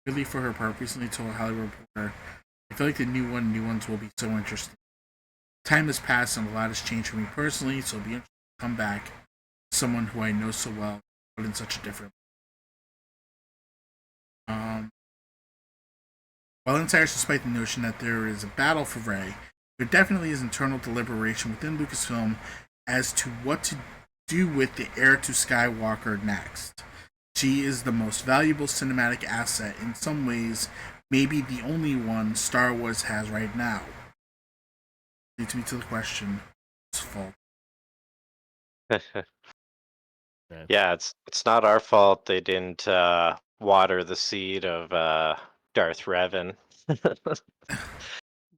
Really, for her part, recently told a Hollywood Reporter, I feel like the new ones will be so interesting. Time has passed and a lot has changed for me personally, so it'll be interesting to come back to someone who I know so well, but in such a different way. While insiders suspect the notion that there is a battle for Rey, there definitely is internal deliberation within Lucasfilm as to what to do with the heir to Skywalker next. She is the most valuable cinematic asset, in some ways, maybe the only one Star Wars has right now. Leads me to the question, whose fault? Yeah, it's not our fault they didn't water the seed of Darth Revan.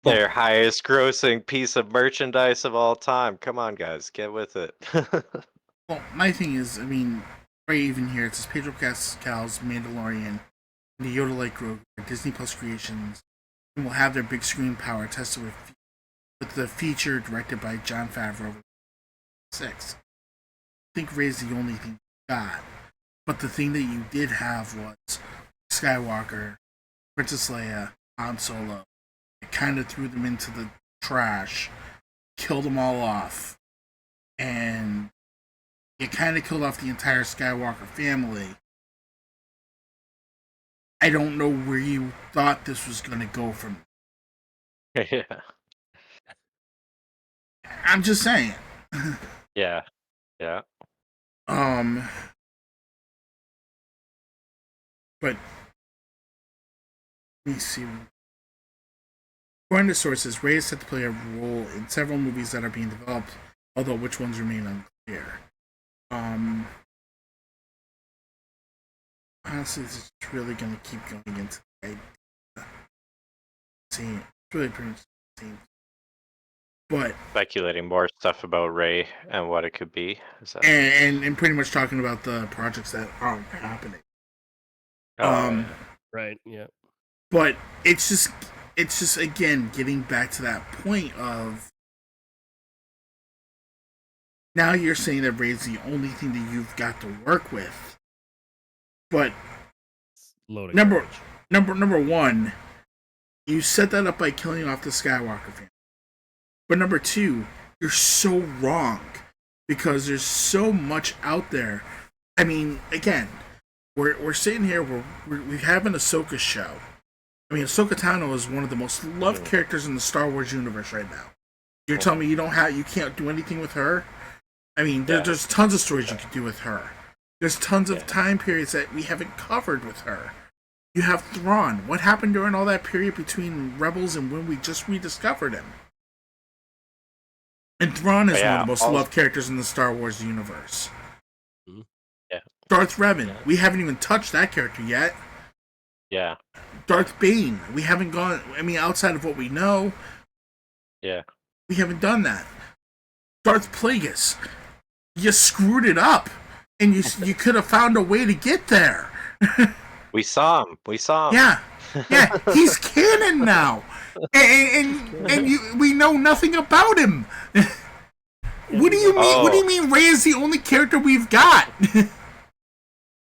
Their highest grossing piece of merchandise of all time. Come on, guys, get with it. Well, my thing is, I mean, right even here, it says Pedro Pascal's Mandalorian and the Yoda-like Grogu are Disney Plus creations and will have their big screen power tested with the feature directed by Jon Favreau. 6. I think Rey's the only thing you got. But the thing that you did have was Skywalker, Princess Leia, Han Solo. It kind of threw them into the trash, killed them all off, and it kind of killed off the entire Skywalker family. I don't know where you thought this was going to go from. Yeah. I'm just saying. Yeah. Yeah. But let me see. According to sources, Rey is set to play a role in several movies that are being developed, although which ones remain unclear. Honestly, this is really going to keep going into the idea. See, it's really pretty interesting. But Speculating more stuff about Rey and what it could be. Is that... and pretty much talking about the projects that aren't happening. Right, yeah. But it's just again getting back to that point of now you're saying that Rey's the only thing that you've got to work with. But number one, you set that up by killing off the Skywalker family. But number two, you're so wrong. because there's so much out there. I mean, again, we're sitting here, we have an Ahsoka show. I mean, Ahsoka Tano is one of the most loved characters in the Star Wars universe right now. You're telling me you can't do anything with her? I mean, there's tons of stories you could do with her. There's tons of time periods that we haven't covered with her. You have Thrawn. What happened during all that period between Rebels and when we just rediscovered him? And Thrawn is one of the most loved characters in the Star Wars universe. Yeah. Darth Revan. We haven't even touched that character yet. Yeah. Darth Bane. We haven't gone. I mean, outside of what we know. Yeah. We haven't done that. Darth Plagueis. You screwed it up, and you could have found a way to get there. We saw him. Yeah, he's canon now, and we know nothing about him. What do you mean? What do you mean? Rey is the only character we've got.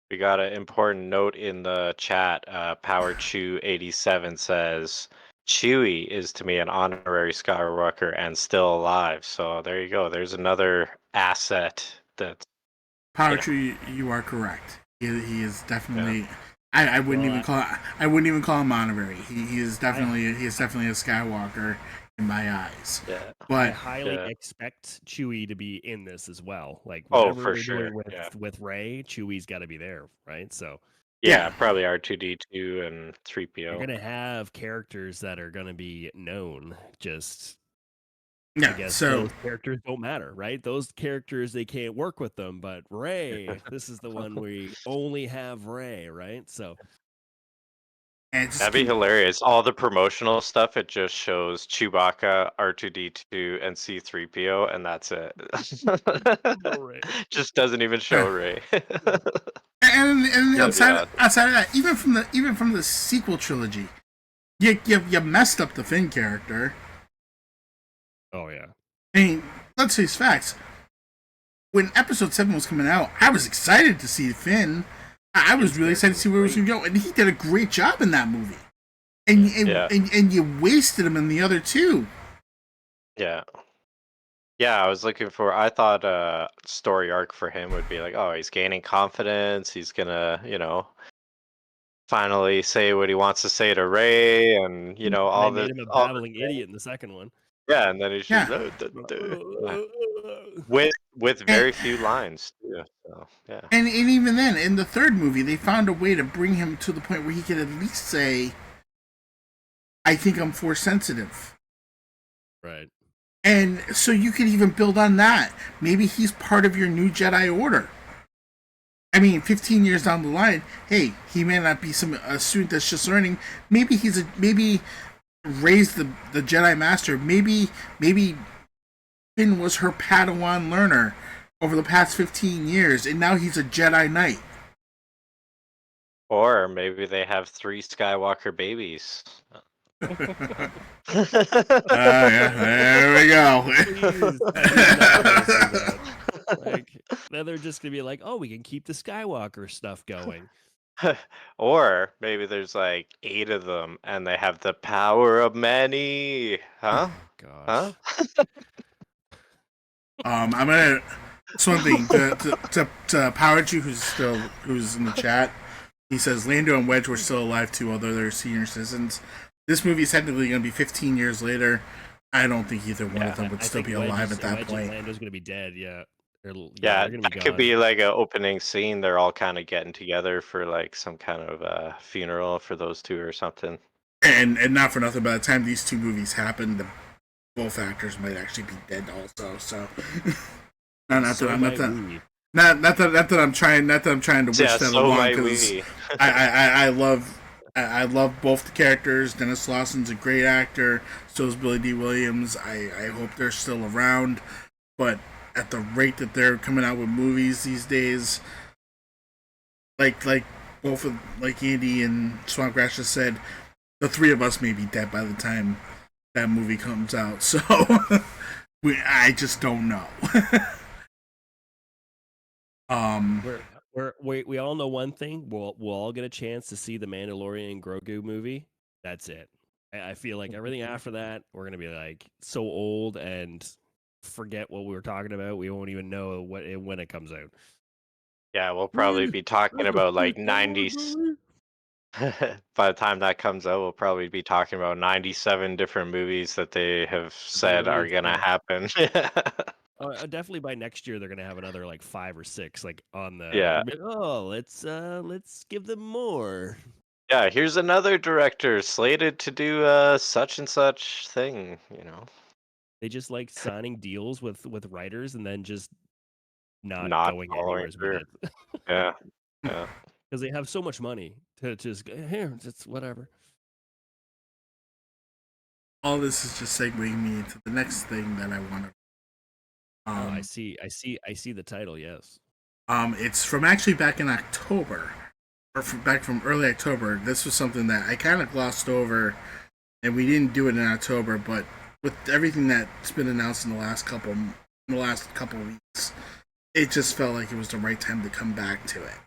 We got an important note in the chat. Power Chew 87 says Chewie is to me an honorary Skywalker and still alive. So there you go. There's another asset that. Power Chew, you are correct. He is definitely. Yeah. I wouldn't even call him honorary. He is definitely a Skywalker in my eyes. Yeah. But I highly expect Chewie to be in this as well. Like whatever for we're sure. doing with Rey, Chewie's got to be there, right? So probably R2D2 and 3PO. You're gonna have characters that are gonna be known. Just I guess those characters don't matter, right? Those characters, they can't work with them, but Rey, this is the one we only have Rey, right? So that'd be hilarious. All the promotional stuff, it just shows Chewbacca, R2D2, and C3PO, and that's it. Just doesn't even show Rey. and outside of that, even from the sequel trilogy, you messed up the Finn character. Oh yeah. I mean, let's face facts. When Episode 7 was coming out, I was excited to see Finn. I was really excited to see where it was going to go, and he did a great job in that movie. And you wasted him in the other two. Yeah. Yeah, I was looking for. I thought a story arc for him would be like, oh, he's gaining confidence. He's gonna, finally say what he wants to say to Rey, and all they this. made him a babbling idiot in the second one. Yeah, and then he's just with very few lines too. So yeah. And even then, in the third movie, they found a way to bring him to the point where he could at least say, "I think I'm Force sensitive." Right. And so you could even build on that. Maybe he's part of your new Jedi Order. I mean, 15 years down the line, hey, he may not be a student that's just learning. Maybe maybe Rey's the Jedi Master. Maybe Finn was her Padawan learner over the past 15 years, and now he's a Jedi Knight. Or maybe they have 3 Skywalker babies. Yeah, there we go. Then they're just gonna be like, oh, we can keep the Skywalker stuff going. Or maybe there's like 8 of them and they have the power of many. Huh? Gosh. Huh? I'm gonna something to Power Chew, who's in the chat. He says Lando and Wedge were still alive too, although they're senior citizens. This movie is technically going to be 15 years later. I don't think either one of them would still be alive at that point. Lando's going to be dead. Yeah. That could be like an opening scene. They're all kind of getting together for like some kind of funeral for those two or something. And not for nothing, by the time these two movies happen, both actors might actually be dead also. So, not that I'm trying to wish that along, because I love both the characters. Dennis Lawson's a great actor. So is Billy D. Williams. I hope they're still around, but at the rate that they're coming out with movies these days, like Andy and Swampgrass just said, the 3 of us may be dead by the time that movie comes out. So I just don't know. We all know one thing. We'll all get a chance to see the Mandalorian Grogu movie. That's it. I feel like everything after that, we're gonna be like so old, and forget what we were talking about. We won't even know when it comes out. Yeah, we'll probably be talking about like 90s. By the time that comes out, we'll probably be talking about 97 different movies that they have said are Released, gonna yeah. happen. Definitely by next year they're gonna have another like 5 or 6 like on the. Yeah. Oh, let's give them more. Yeah, here's another director slated to do such and such thing, you know. They just like signing deals with writers and then just not Not going following anywhere with through. it Yeah. Yeah. because they have so much money to just here. It's whatever. All this is just segueing me into the next thing that I want to. Oh, I see the title. Yes. It's from actually back in October, or back from early October. This was something that I kind of glossed over, and we didn't do it in October. But with everything that's been announced in the last couple weeks, it just felt like it was the right time to come back to it.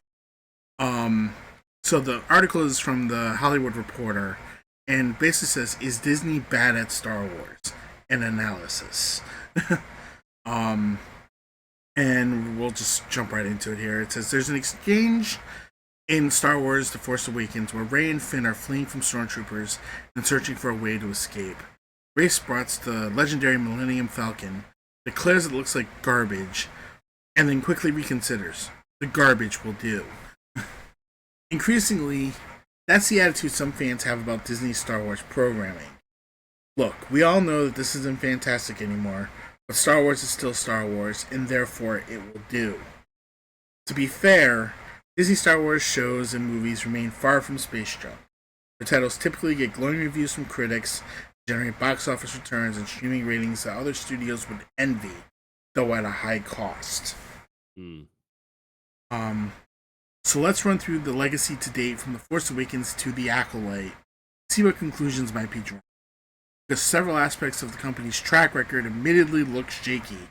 So the article is from the Hollywood Reporter, and basically says, "Is Disney bad at Star Wars?" An analysis. And we'll just jump right into it here. It says there's an exchange in Star Wars: The Force Awakens where Rey and Finn are fleeing from stormtroopers and searching for a way to escape. Rey spots the legendary Millennium Falcon, declares it looks like garbage, and then quickly reconsiders. The garbage will do. Increasingly, that's the attitude some fans have about Disney's Star Wars programming. Look, we all know that this isn't fantastic anymore, but Star Wars is still Star Wars, and therefore it will do. To be fair, Disney Star Wars shows and movies remain far from space junk. The titles typically get glowing reviews from critics, generate box office returns and streaming ratings that other studios would envy, though at a high cost. So let's run through the legacy to date from The Force Awakens to The Acolyte, see what conclusions might be drawn. Because several aspects of the company's track record admittedly look shaky.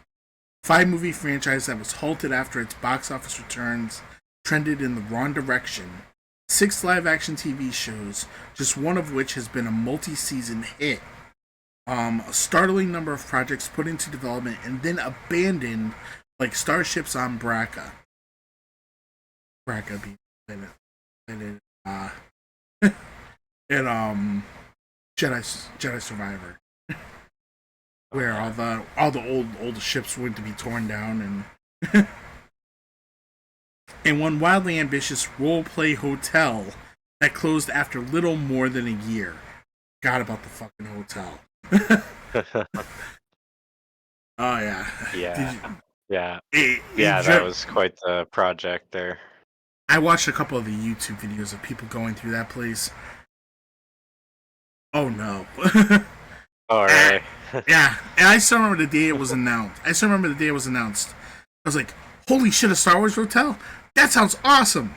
5-movie franchise that was halted after its box office returns trended in the wrong direction. 6 live-action TV shows, just one of which has been a multi-season hit. A startling number of projects put into development and then abandoned, like Starships on Braca. Braca being and Jedi Survivor, where all the old ships went to be torn down, and one wildly ambitious role-play hotel that closed after little more than a year. Forgot about the fucking hotel. Oh yeah. That was quite the project there. I watched a couple of the YouTube videos of people going through that place. Oh no. Oh really? Yeah, and I still remember the day it was announced. I was like, holy shit, a Star Wars hotel? That sounds awesome.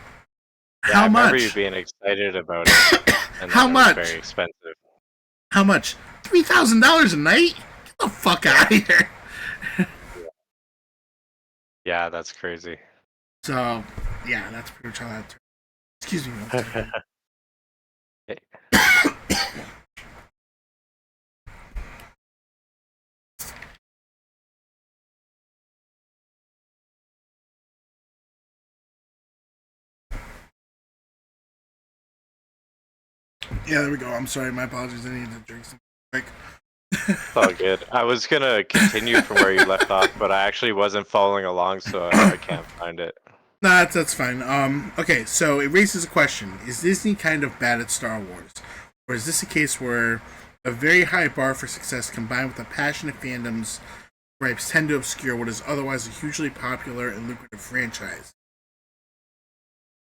Yeah, How I remember much? you being excited about it. And How much? Very expensive. How much? $3,000 a night? Get the fuck out of here. Yeah, that's crazy. So, yeah, that's pretty much how that turned. Excuse me. Yeah, there we go. I'm sorry. My apologies. I need to drink some quick. It's all good. I was gonna continue from where you left off, but I actually wasn't following along, so I can't find it. Nah, that's fine. Okay, so it raises a question. Is Disney kind of bad at Star Wars? Or is this a case where a very high bar for success combined with a passionate fandom's gripes tend to obscure what is otherwise a hugely popular and lucrative franchise?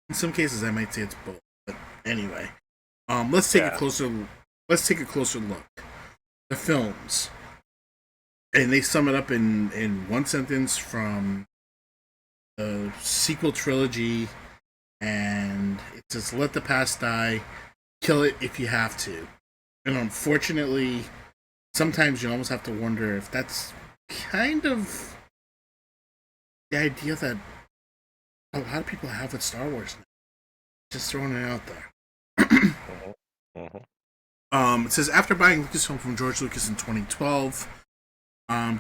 In some cases, I might say it's both. But anyway, let's take a closer look. The films, and they sum it up in one sentence from the sequel trilogy, and it says, "Let the past die, kill it if you have to." And unfortunately, sometimes you almost have to wonder if that's kind of the idea that a lot of people have with Star Wars now. Just throwing it out there. It says, after buying Lucasfilm from George Lucas in 2012,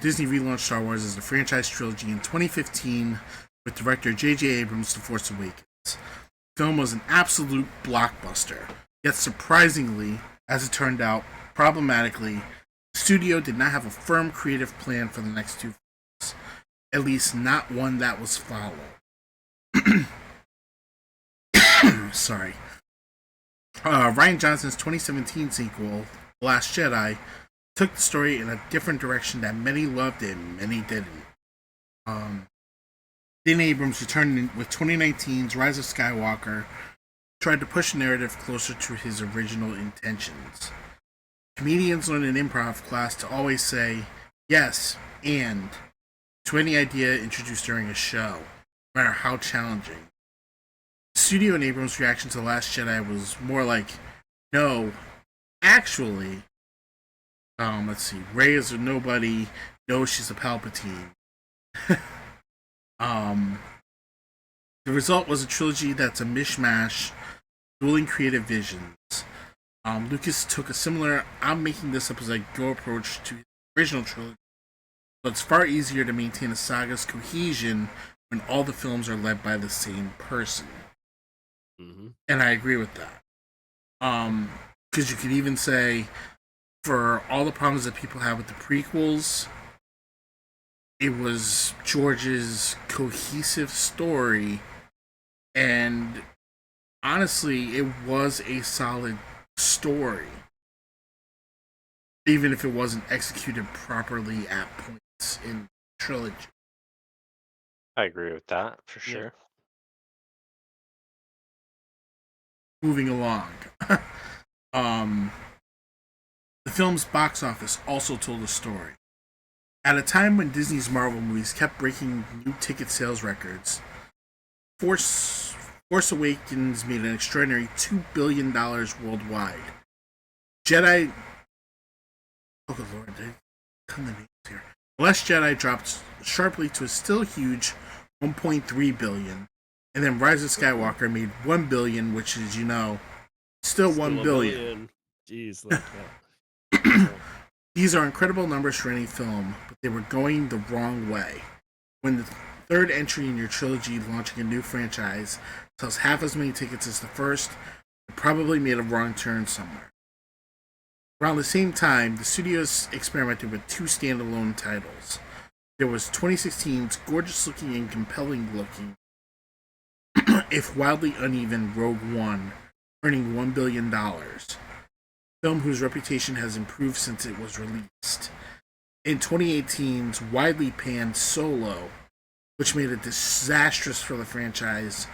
Disney relaunched Star Wars as a franchise trilogy in 2015 with director J.J. Abrams' The Force Awakens. The film was an absolute blockbuster, yet surprisingly, as it turned out, problematically, the studio did not have a firm creative plan for the next two films, at least not one that was followed. Sorry. Rian Johnson's 2017 sequel, The Last Jedi, took the story in a different direction that many loved and many didn't. Dan Abrams returned with 2019's Rise of Skywalker, tried to push the narrative closer to his original intentions. Comedians learn in improv class to always say yes and to any idea introduced during a show, no matter how challenging. The studio and Abrams' reaction to The Last Jedi was more like, no, actually, let's see, Rey is a nobody, no, she's a Palpatine. The result was a trilogy that's a mishmash, dueling creative visions. Lucas took a similar I'm making this up as I go approach to his original trilogy, but it's far easier to maintain a saga's cohesion when all the films are led by the same person. Mm-hmm. And I agree with that. Because you could even say, for all the problems that people have with the prequels, it was George's cohesive story, and honestly, it was a solid story, even if it wasn't executed properly at points in the trilogy. I agree with that for sure. Moving along. The film's box office also told a story. At a time when Disney's Marvel movies kept breaking new ticket sales records, Force Awakens made an extraordinary $2 billion worldwide. Jedi... Oh, good lord, they come the names here. The Last Jedi dropped sharply to a still huge $1.3 billion, and then Rise of Skywalker made $1 billion, which is, still $1 billion. Jeez, like that. These are incredible numbers for any film, but they were going the wrong way. When the third entry in your trilogy launching a new franchise sells half as many tickets as the first, it probably made a wrong turn somewhere. Around the same time, the studios experimented with two standalone titles. There was 2016's gorgeous-looking and compelling-looking, if wildly uneven, Rogue One, earning $1 billion. Film whose reputation has improved since it was released. In 2018's widely panned Solo, which made it disastrous for the franchise,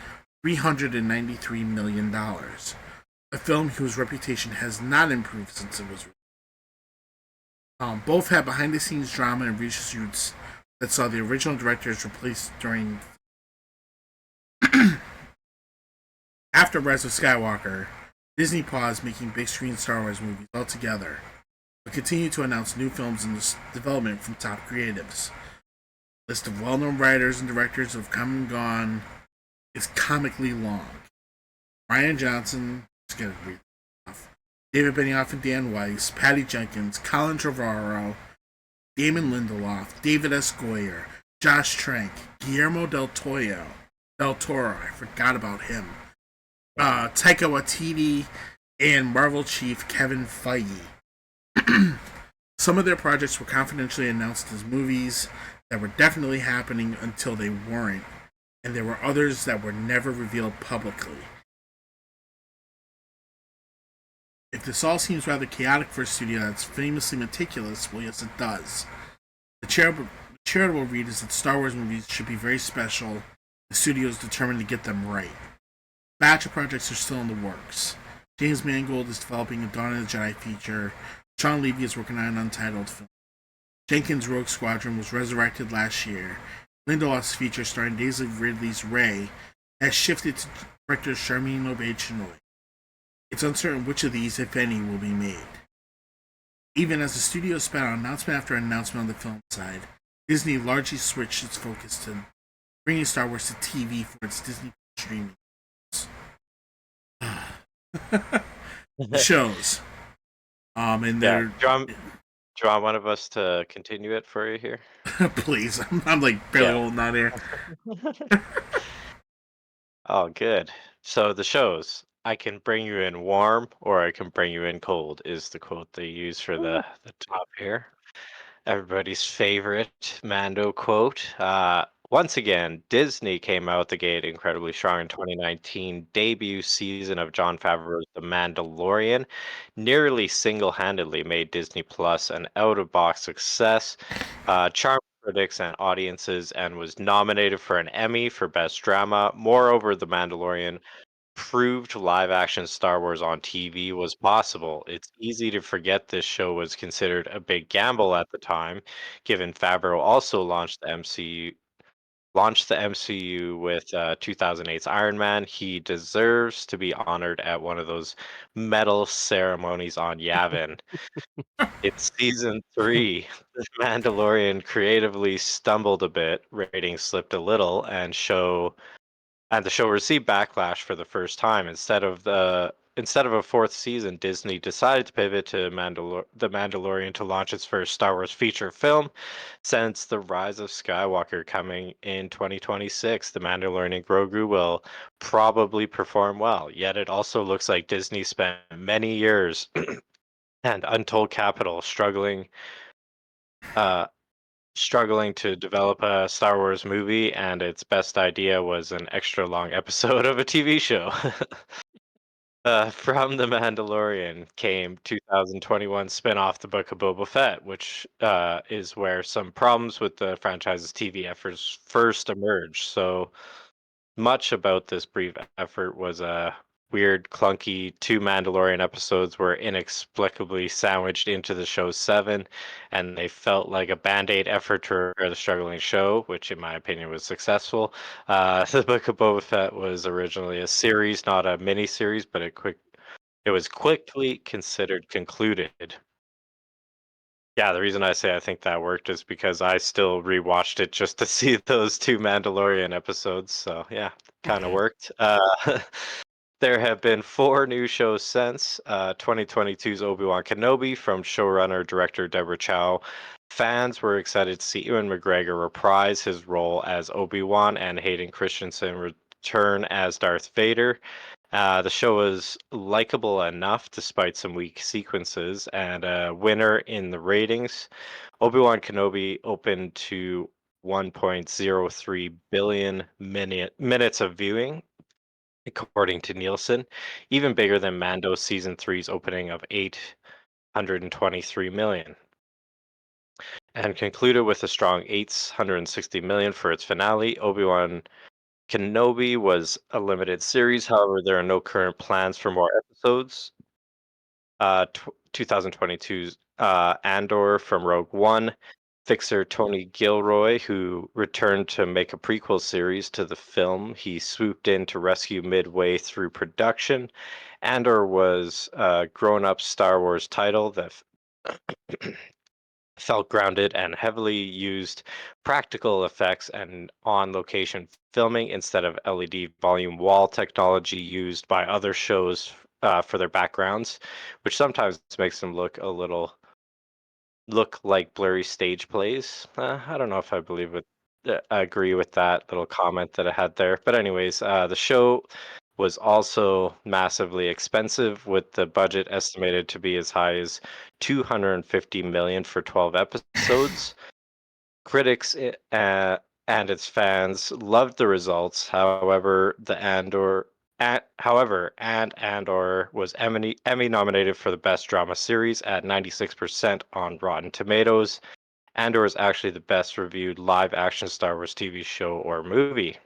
$393 million. A film whose reputation has not improved since it was released. Both had behind-the-scenes drama and reshoots that saw the original directors replaced during... After Rise of Skywalker, Disney paused making big-screen Star Wars movies altogether, but continued to announce new films in development from top creatives. The list of well-known writers and directors who have come and gone is comically long. Rian Johnson, just gonna read off, David Benioff and Dan Weiss, Patty Jenkins, Colin Trevorrow, Damon Lindelof, David S. Goyer, Josh Trank, Guillermo del Toro, I forgot about him, Taika Waititi, and Marvel chief Kevin Feige. Some of their projects were confidentially announced as movies that were definitely happening until they weren't, and there were others that were never revealed publicly. If this all seems rather chaotic for a studio that's famously meticulous, well, yes, it does. The charitable read is that Star Wars movies should be very special. The studio is determined to get them right. A batch of projects are still in the works. James Mangold is developing a Dawn of the Jedi feature. Sean Levy is working on an untitled film. Jenkins' Rogue Squadron was resurrected last year. Lindelof's feature starring Daisy Ridley's Rey has shifted to director Charmin Obaid-Chinoy. It's uncertain which of these, if any, will be made. Even as the studio spat out announcement after announcement on the film side, Disney largely switched its focus to bringing Star Wars to TV for its Disney streaming shows. And they're Do you want one of us to continue it for you here? Please, I'm like barely Yeah. holding on here. Oh, good. So the shows, I can bring you in warm or I can bring you in cold is the quote they use for the top here. Everybody's favorite Mando quote. Once again, Disney came out the gate incredibly strong in 2019 debut season of Jon Favreau's The Mandalorian. Nearly single-handedly made Disney Plus an out-of-box success, charmed critics and audiences, and was nominated for an Emmy for Best Drama. Moreover, The Mandalorian proved live action Star Wars on TV was possible. It's easy to forget this show was considered a big gamble at the time, given Favreau also launched the MCU with 2008's Iron Man. He deserves to be honored at one of those medal ceremonies on Yavin. It's season 3. The Mandalorian creatively stumbled a bit, ratings slipped a little, and the show received backlash for the first time. Instead of a fourth season, Disney decided to pivot to The Mandalorian to launch its first Star Wars feature film since The Rise of Skywalker coming in 2026. The Mandalorian and Grogu will probably perform well. Yet it also looks like Disney spent many years and untold capital uh, struggling to develop a Star Wars movie, and its best idea was an extra long episode of a TV show. From The Mandalorian came 2021 spin-off The Book of Boba Fett, which is where some problems with the franchise's TV efforts first emerged. So much about this brief effort was a weird, clunky 2 Mandalorian episodes were inexplicably sandwiched into the show's 7, and they felt like a band-aid effort to repair the struggling show, which in my opinion was successful. The Book of Boba Fett was originally a series, not a mini-series, but it was quickly considered concluded. Yeah, the reason I say I think that worked is because I still rewatched it just to see those 2 Mandalorian episodes. So yeah, kind of Okay. worked. There have been 4 new shows since 2022's Obi-Wan Kenobi from showrunner director Deborah Chow. Fans were excited to see Ewan McGregor reprise his role as Obi-Wan and Hayden Christensen return as Darth Vader. The show was likable enough despite some weak sequences, and a winner in the ratings. Obi-Wan Kenobi opened to 1.03 billion minutes of viewing, according to Nielsen, even bigger than Mando season three's opening of 823 million, and concluded with a strong 860 million for its finale. Obi-Wan Kenobi was a limited series, however, there are no current plans for more episodes. 2022's Andor from Rogue One. Fixer Tony Gilroy, who returned to make a prequel series to the film, he swooped in to rescue midway through production. Andor was a grown-up Star Wars title that felt grounded and heavily used practical effects and on-location filming instead of LED volume wall technology used by other shows for their backgrounds, which sometimes makes them look like blurry stage plays. I don't know if I agree with that little comment that I had there. But anyways, the show was also massively expensive, with the budget estimated to be as high as 250 million for 12 episodes. Critics and its fans loved the results. However, Andor was Emmy nominated for the Best Drama Series at 96% on Rotten Tomatoes. Andor is actually the best reviewed live action Star Wars TV show or movie.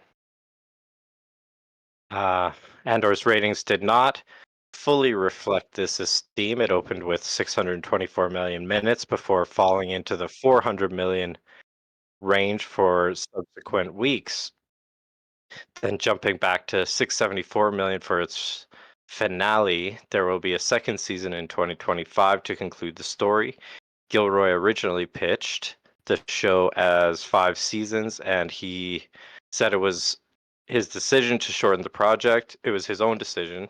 Uh, Andor's ratings did not fully reflect this esteem. It opened with 624 million minutes before falling into the 400 million range for subsequent weeks, then jumping back to 674 million for its finale. There will be a second season in 2025 to conclude the story. Gilroy originally pitched the show as 5 seasons, and he said it was his decision to shorten the project. It was his own decision.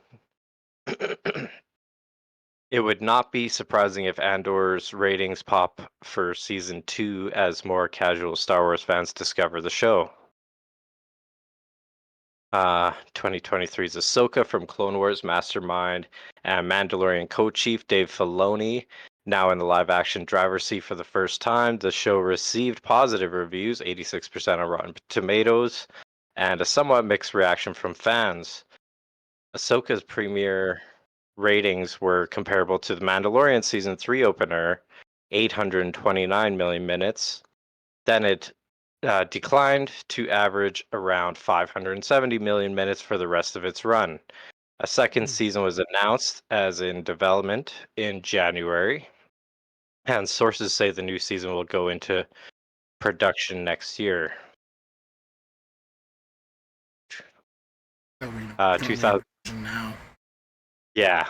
It would not be surprising if Andor's ratings pop for season 2 as more casual Star Wars fans discover the show. 2023's Ahsoka from Clone Wars mastermind and Mandalorian co-chief Dave Filoni, now in the live-action driver's seat for the first time. The show received positive reviews, 86% on Rotten Tomatoes, and a somewhat mixed reaction from fans. Ahsoka's premiere ratings were comparable to the Mandalorian season 3 opener, 829 million minutes. Then it declined to average around 570 million minutes for the rest of its run. A second season was announced as in development in January, and sources say the new season will go into production next year. Oh, we 2000. now. Yeah.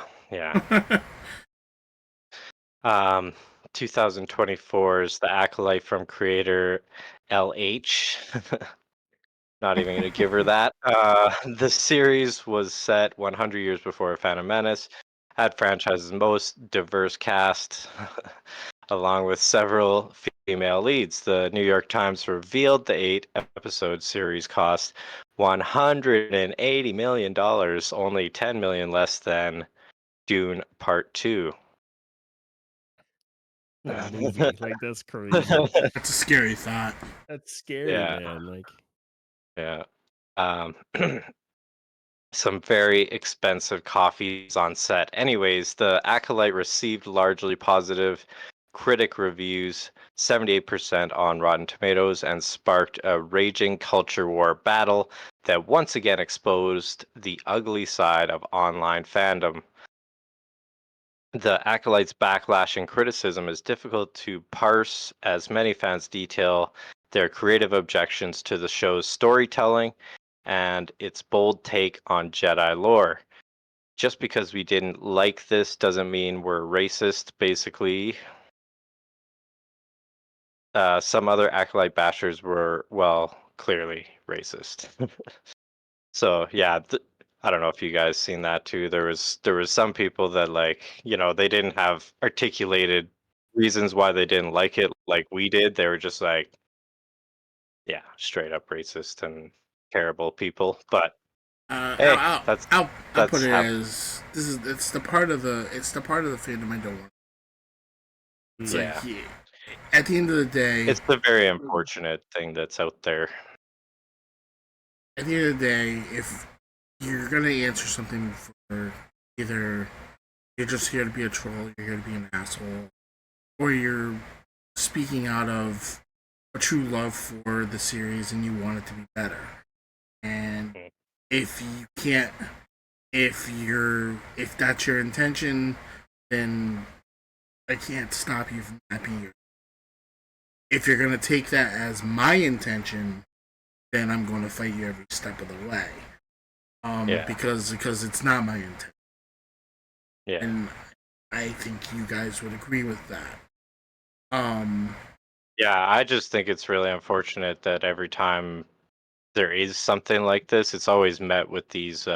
2024's The Acolyte from creator LH. Not even going to give her that. The series was set 100 years before Phantom Menace, had franchise's most diverse cast, along with several female leads. The New York Times revealed the 8-episode series cost $180 million, only $10 million less than Dune Part 2. What a movie. Like, that's crazy. That's a scary thought. That's scary, man. Like, yeah. Some very expensive coffees on set. Anyways, The Acolyte received largely positive critic reviews, 78% on Rotten Tomatoes, and sparked a raging culture war battle that once again exposed the ugly side of online fandom. The Acolyte's backlash and criticism is difficult to parse, as many fans detail their creative objections to the show's storytelling and its bold take on Jedi lore. Just because we didn't like this doesn't mean we're racist, basically. Some other Acolyte bashers were, well, clearly racist. So yeah, I don't know if you guys seen that too. There was some people that, like, they didn't have articulated reasons why they didn't like it like we did. They were just like, yeah, straight up racist and terrible people. But hey, I'll put that's it how. as it's the part of the fandom I don't want. It's Yeah, like, at the end of the day, it's a very unfortunate thing that's out there. at the end of the day, if you're gonna answer something for either you're just here to be a troll, you're here to be an asshole, or you're speaking out of a true love for the series and you want it to be better. And if you can't, if that's your intention, then I can't stop you from that being your. If you're gonna take that as my intention, then I'm going to fight you every step of the way. Because it's not my intent. Yeah. And I think you guys would agree with that. Yeah, I just think it's really unfortunate that every time there is something like this, it's always met with these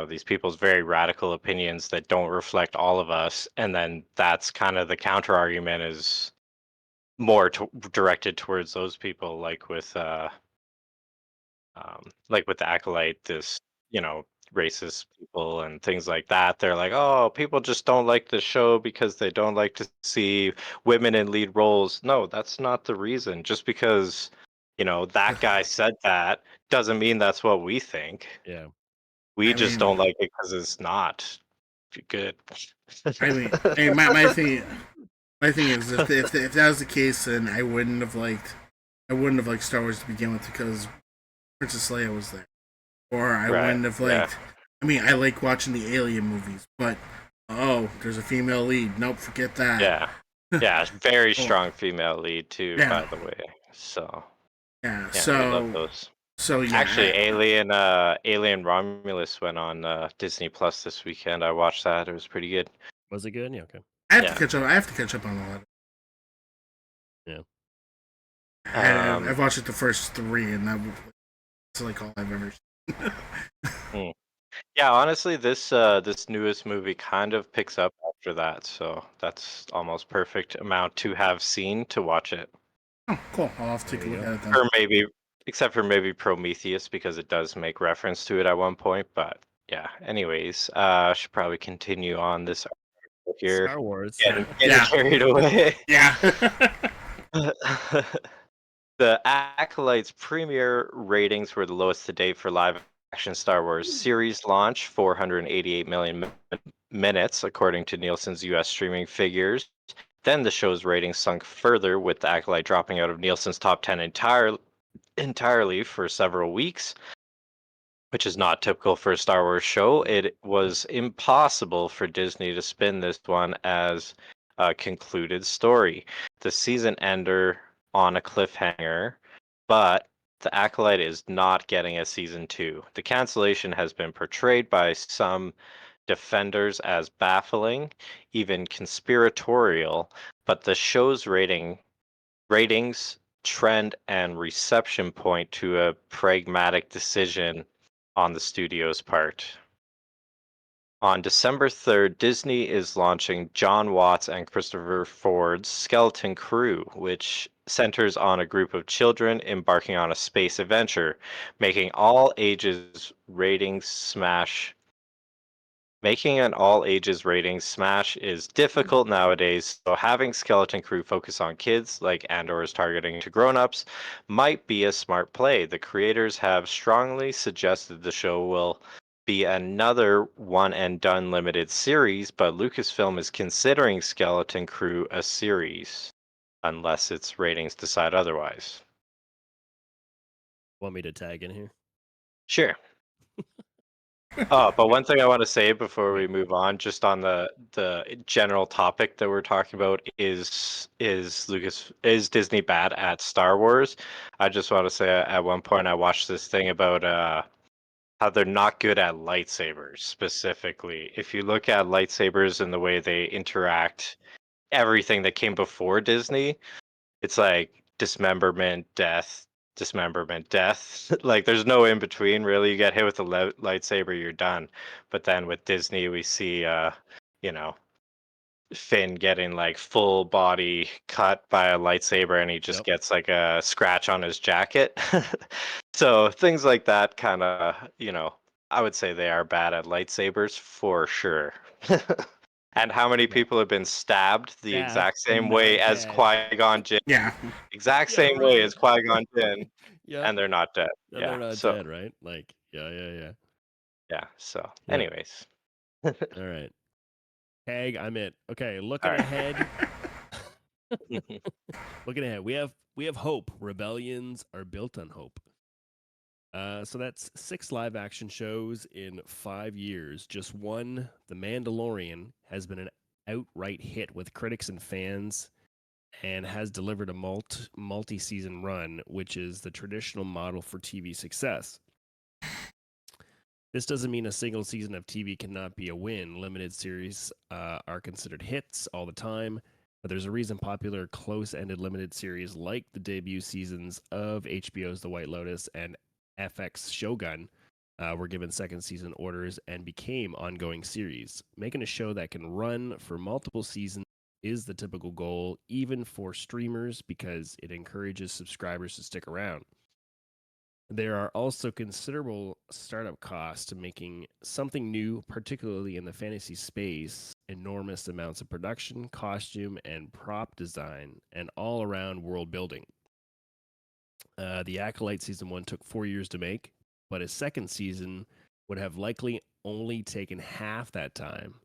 these people's very radical opinions that don't reflect all of us, and then that's kind of the counter argument is more directed towards those people, like with the Acolyte, this racist people and things like that. They're like, oh, people just don't like the show because they don't like to see women in lead roles. No, that's not the reason. Just because that guy said that doesn't mean that's what we think. yeah. We just don't like it because it's not good. my thing is, if that was the case, then I wouldn't have liked Star Wars to begin with, because Princess Leia was there, or I wouldn't have liked. Yeah. I mean, I like watching the Alien movies, but there's a female lead. Nope, forget that. Yeah, very strong female lead too. Yeah. By the way, so yeah, we love those. So yeah, actually, Alien Romulus went on Disney Plus this weekend. I watched that; it was pretty good. Was it good? Yeah, okay. I have to catch up on a lot. Yeah. I've watched it the first 3, and that's like all I've ever seen. Yeah, Yeah, honestly, this newest movie kind of picks up after that, so that's almost perfect amount to have seen to watch it. Oh, cool. I'll have to There take a you look go. at it then. Or maybe, except for maybe Prometheus, because it does make reference to it at one point. But yeah, anyways, I should probably continue on this article here. Star Wars. Getting Yeah. carried away. Yeah. The Acolyte's premiere ratings were the lowest to date for live action Star Wars series launch, 488 million minutes, according to Nielsen's US streaming figures. Then the show's ratings sunk further, with The Acolyte dropping out of Nielsen's top 10 entirely for several weeks, which is not typical for a Star Wars show. It was impossible for Disney to spin this one as a concluded story. The season ender on a cliffhanger, but The Acolyte is not getting a season 2. The cancellation has been portrayed by some defenders as baffling, even conspiratorial, but the show's ratings, trend, and reception point to a pragmatic decision on the studio's part. On December 3rd, Disney is launching John Watts and Christopher Ford's Skeleton Crew, which centers on a group of children embarking on a space adventure, making all ages ratings smash. Making an all ages rating smash is difficult nowadays, so having Skeleton Crew focus on kids, like Andor is targeting to grown-ups, might be a smart play. The creators have strongly suggested the show will be another one and done limited series, but Lucasfilm is considering Skeleton Crew a series, unless its ratings decide otherwise. Want me to tag in here? Sure. Oh, but one thing I want to say before we Okay. move on, just on the general topic that we're talking about, is Disney bad at Star Wars? I just want to say at one point I watched this thing about how they're not good at lightsabers specifically. If you look at lightsabers and the way they interact, everything that came before Disney, it's like dismemberment, death. Like there's no in between really. You get hit with a lightsaber, you're done. But then with Disney, we see, you know, Finn getting like full body cut by a lightsaber, and he just Yep. gets like a scratch on his jacket. So things like that, kind of, I would say they are bad at lightsabers for sure. And how many Yeah. people have been stabbed the Stabbed exact and same way not as dead. Qui-Gon Jinn? Yeah. Exact Yeah, same way as right. Qui-Gon Jinn, Yep. and they're not dead. And Yeah. they're not So dead, right? Like, yeah. yeah. So Yep. anyways. All right. Tag, I'm it. Okay, All looking right. ahead. Looking ahead. We have hope. Rebellions are built on hope. So that's 6 live action shows in 5 years. Just one, The Mandalorian, has been an outright hit with critics and fans and has delivered a multi-season run, which is the traditional model for TV success. This doesn't mean a single season of TV cannot be a win. Limited series are considered hits all the time, but there's a reason popular close-ended limited series like the debut seasons of HBO's The White Lotus and FX Shogun were given second season orders and became ongoing series. Making a show that can run for multiple seasons is the typical goal, even for streamers, because it encourages subscribers to stick around. There are also considerable startup costs to making something new, particularly in the fantasy space, enormous amounts of production, costume, and prop design, and all around world building. The Acolyte Season 1 took 4 years to make, but a second season would have likely only taken half that time.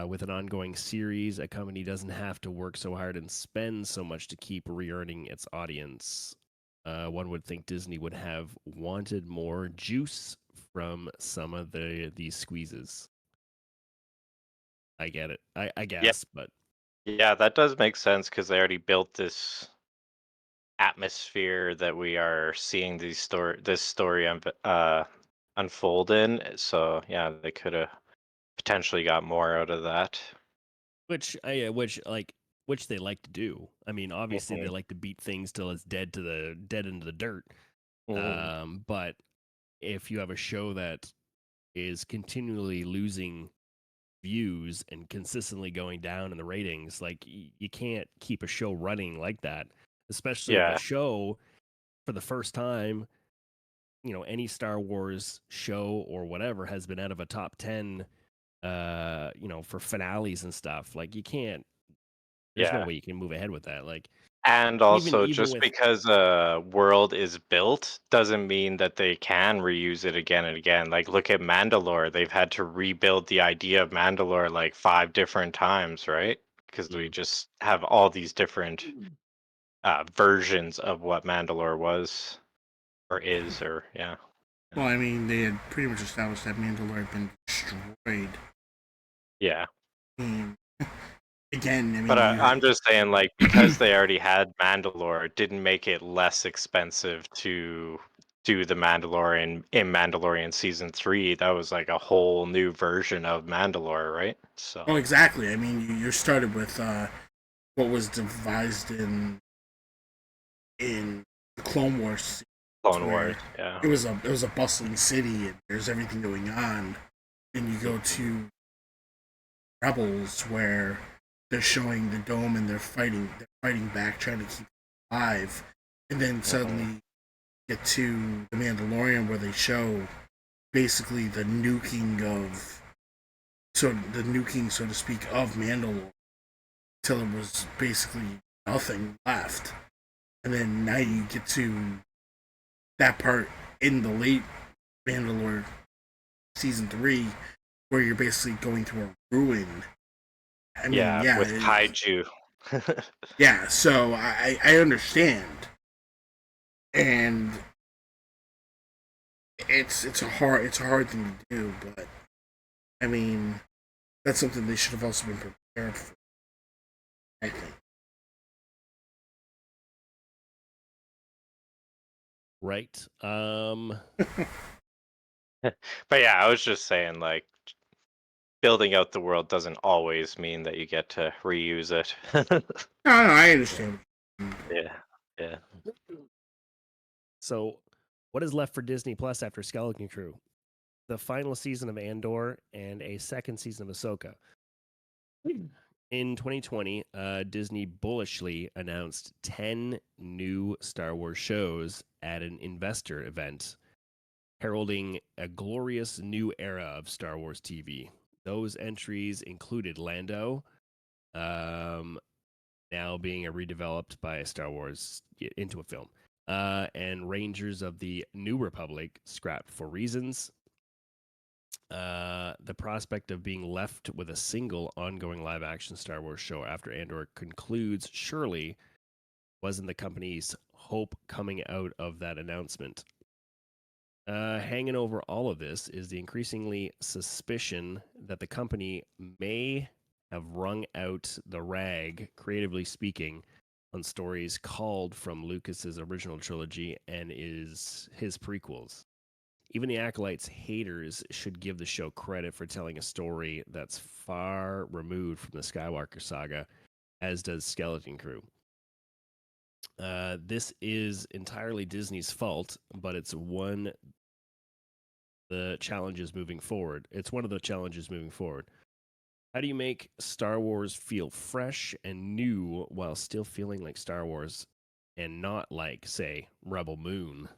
With an ongoing series, a company doesn't have to work so hard and spend so much to keep re-earning its audience. One would think Disney would have wanted more juice from some of these squeezes. I get it. I Yeah. guess, but Yeah, that does make sense because they already built this atmosphere that we are seeing this story unfold in. So yeah, they could have potentially got more out of that. which they like to do. I mean, obviously they Mhm. like to beat things till it's dead into the dirt. Mhm. But if you have a show that is continually losing views and consistently going down in the ratings. Like you can't keep a show running like that, especially if a Yeah. show for the first time, any Star Wars show or whatever has been out of a top 10, for finales and stuff. Like you can't, there's no Yeah. way you can move ahead with that. Like And even also, even just with because a world is built doesn't mean that they can reuse it again and again. Like, look at Mandalore. They've had to rebuild the idea of Mandalore like 5 different times, right? Because we just have all these different versions of what Mandalore was or is, or yeah. Well, I mean, they had pretty much established that Mandalore had been destroyed. Yeah. And again, I But mean, I'm just saying, like, because they already had Mandalore, it didn't make it less expensive to do the Mandalorian in Mandalorian season 3. That was like a whole new version of Mandalore, right? So oh, exactly. I mean, you started with what was devised in the Clone Wars, Clone Wars, where yeah. it was a bustling city and there's everything going on. Then you go to Rebels, where they're showing the dome and they're fighting back, trying to keep it alive, and then suddenly get to the Mandalorian, where they show basically the nuking of the nuking, so to speak, of Mandalore, till it was basically nothing left. And then now you get to that part in the late Mandalore season 3, where you're basically going through a ruin. I mean, Yeah, with kaiju. yeah. So I understand, and it's a hard thing to do, but I mean that's something they should have also been prepared for, I think. right. But yeah, I was just saying, like, building out the world doesn't always mean that you get to reuse it. No, I understand. Yeah, yeah. So, what is left for Disney Plus after Skeleton Crew? The final season of Andor and a second season of Ahsoka. In 2020, Disney bullishly announced 10 new Star Wars shows at an investor event, heralding a glorious new era of Star Wars TV. Those entries included Lando, now being redeveloped by Star Wars into a film, and Rangers of the New Republic, scrapped for reasons. The prospect of being left with a single ongoing live action Star Wars show after Andor concludes surely wasn't the company's hope coming out of that announcement. Hanging over all of this is the increasingly suspicion that the company may have wrung out the rag, creatively speaking, on stories called from Lucas's original trilogy and is his prequels. Even the Acolyte's haters should give the show credit for telling a story that's far removed from the Skywalker saga, as does Skeleton Crew. This is entirely Disney's fault, but it's one of the challenges moving forward. How do you make Star Wars feel fresh and new while still feeling like Star Wars and not like, say, Rebel Moon?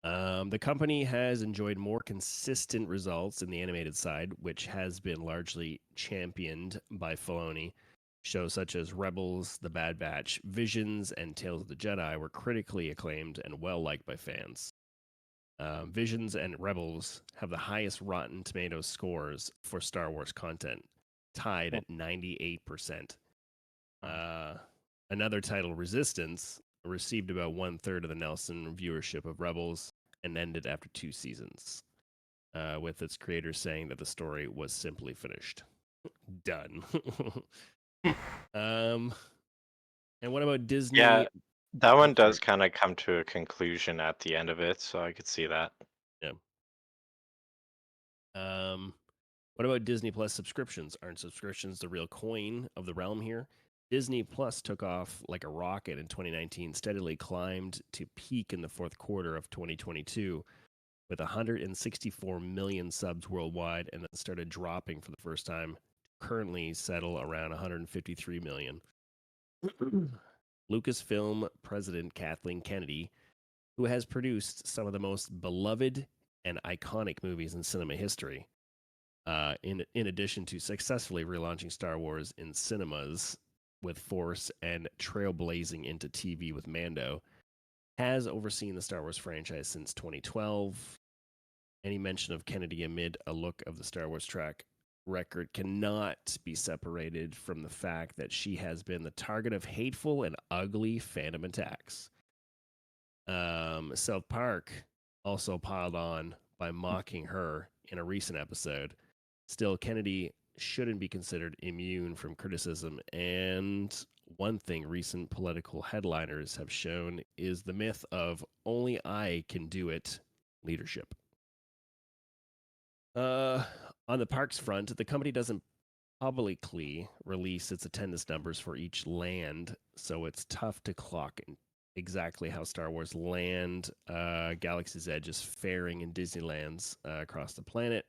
The company has enjoyed more consistent results in the animated side, which has been largely championed by Filoni. Shows such as Rebels, The Bad Batch, Visions, and Tales of the Jedi were critically acclaimed and well liked by fans. Visions and Rebels have the highest Rotten Tomatoes scores for Star Wars content, tied at 98%. Another title, Resistance, received about 1/3 of the Nelson viewership of Rebels and ended after 2 seasons, with its creators saying that the story was simply finished. Done. And what about Disney? Yeah, that one Sorry. does kind of come to a conclusion at the end of it, so I could see that. Yeah. What about Disney Plus subscriptions? Aren't subscriptions the real coin of the realm here? Disney Plus took off like a rocket in 2019, steadily climbed to peak in the fourth quarter of 2022, with 164 million subs worldwide, and then started dropping for the first time. Currently settle around 153 million. Lucasfilm president Kathleen Kennedy, who has produced some of the most beloved and iconic movies in cinema history, in addition to successfully relaunching Star Wars in cinemas with Force and trailblazing into TV with Mando, has overseen the Star Wars franchise since 2012. Any mention of Kennedy amid a look of the Star Wars track record cannot be separated from the fact that she has been the target of hateful and ugly fandom attacks. South Park also piled on by mocking her in a recent episode. Still, Kennedy shouldn't be considered immune from criticism, and one thing recent political headliners have shown is the myth of only I can do it leadership. On the parks front, the company doesn't publicly release its attendance numbers for each land, so it's tough to clock exactly how Star Wars Land, Galaxy's Edge is faring in Disneylands across the planet.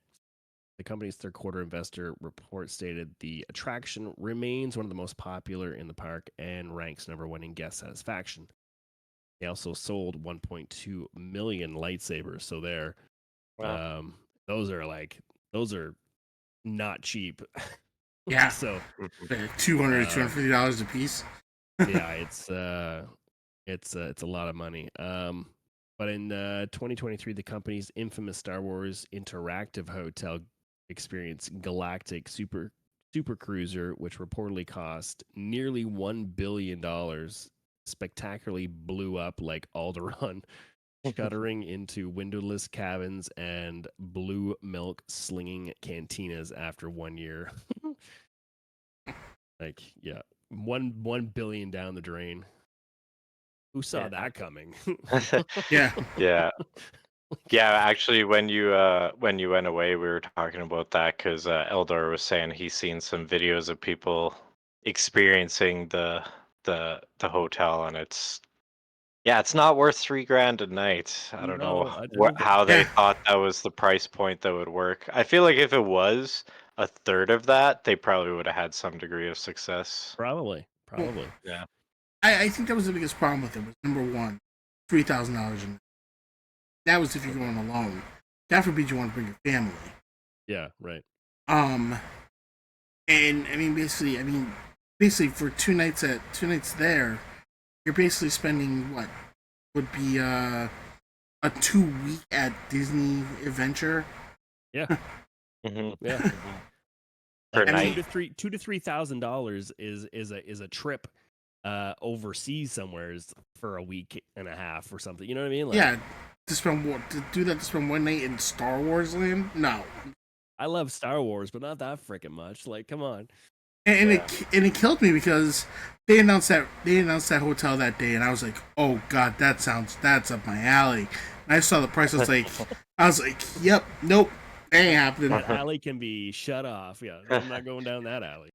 The company's third quarter investor report stated the attraction remains one of the most popular in the park and ranks number one in guest satisfaction. They also sold 1.2 million lightsabers, so there, Wow. those are not cheap. Yeah. So $200 to $250 a piece. yeah, it's a lot of money. But in 2023, the company's infamous Star Wars interactive hotel experience, Galactic Super Cruiser, which reportedly cost nearly $1 billion, spectacularly blew up like Alderaan, shuttering into windowless cabins and blue milk slinging cantinas after 1 year. Like, yeah, one billion down the drain. Who saw that coming? Yeah. Yeah. Yeah, actually, when you went away, we were talking about that because Eldor was saying he's seen some videos of people experiencing the hotel, and it's not worth $3,000 a night. I don't know No, I don't think how they Yeah. thought that was the price point that would work. I feel like if it was a third of that, they probably would have had some degree of success. probably. Yeah. I think that was the biggest problem with it. Was number one, $3,000 a night. That was if you're going alone. God forbid you want to bring your family. Yeah, right. And I mean, basically for two nights there, you're basically spending what would be a 2 week at Disney Adventure. Yeah, Mhm. yeah. Per Like night. $2,000 to $3,000 is a trip overseas somewhere for a week and a half or something. You know what I mean? Like, Yeah, to spend 1 night in Star Wars land? No. I love Star Wars, but not that freaking much. Like, come on. And Yeah. it killed me because they announced that hotel that day, and I was like, oh god, that's up my alley. And I saw the price, I was like, yep, nope, that ain't happening. That alley can be shut off. Yeah, I'm not going down that alley.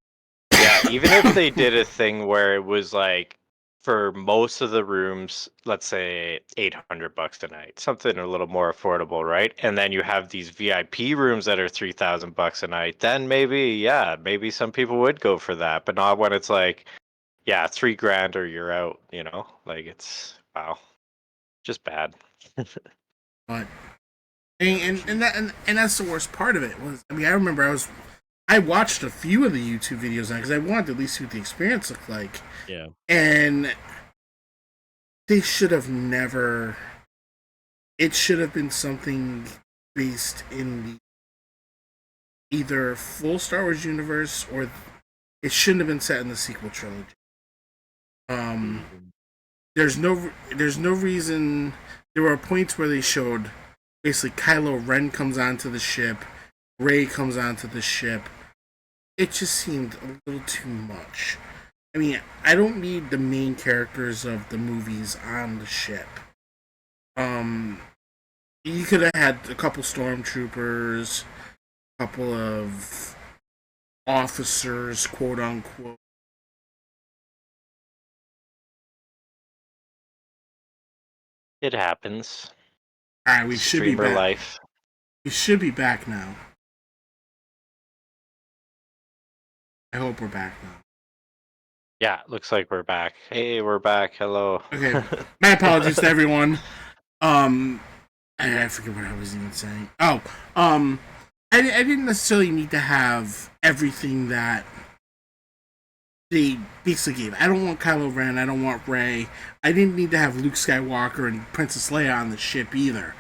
Yeah, even if they did a thing where it was like for most of the rooms, let's say $800 a night, something a little more affordable, right? And then you have these VIP rooms that are $3,000 a night, then maybe some people would go for that, but not when it's like, yeah, $3,000 or you're out, like it's wow, just bad. But and that's the worst part of it was. I mean, I remember I watched a few of the YouTube videos because I wanted to at least see what the experience looked like. Yeah. And they should have never. It should have been something based in the either full Star Wars universe, or it shouldn't have been set in the sequel trilogy. There's no reason. There were points where they showed basically Kylo Ren comes onto the ship, Rey comes onto the ship. It just seemed a little too much. I mean, I don't need the main characters of the movies on the ship. You could have had a couple stormtroopers, a couple of officers, quote unquote. It happens. All right, we should be Streamer back. life. We should be back now. I hope we're back now. Yeah, looks like we're back. Hey, we're back. Hello. Okay, my apologies to everyone. I forget what I was even saying. Oh, I didn't necessarily need to have everything that they basically gave. I don't want Kylo Ren. I don't want Rey. I didn't need to have Luke Skywalker and Princess Leia on the ship either.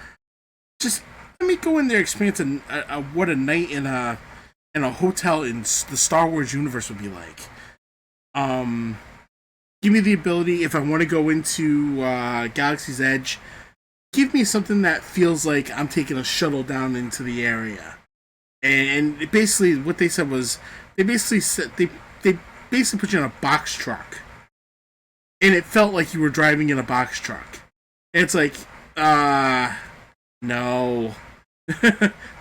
Just let me go in there, experience what a night in a hotel in the Star Wars universe would be like. Give me the ability, if I want to go into Galaxy's Edge, give me something that feels like I'm taking a shuttle down into the area. And basically, what they said was they basically put you in a box truck, and it felt like you were driving in a box truck. And it's like, no,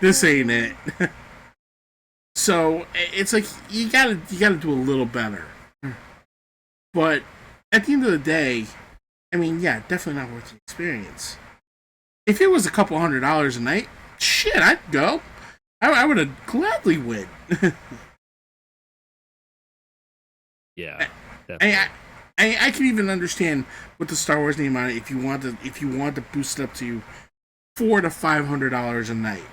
this ain't it. So it's like you gotta do a little better. But at the end of the day, I mean, yeah, definitely not worth the experience. If it was a couple $100 a night, shit, I'd go. I would have gladly went. Yeah, definitely. I can even understand with the Star Wars name on it if you want to boost it up to $400 to $500 a night.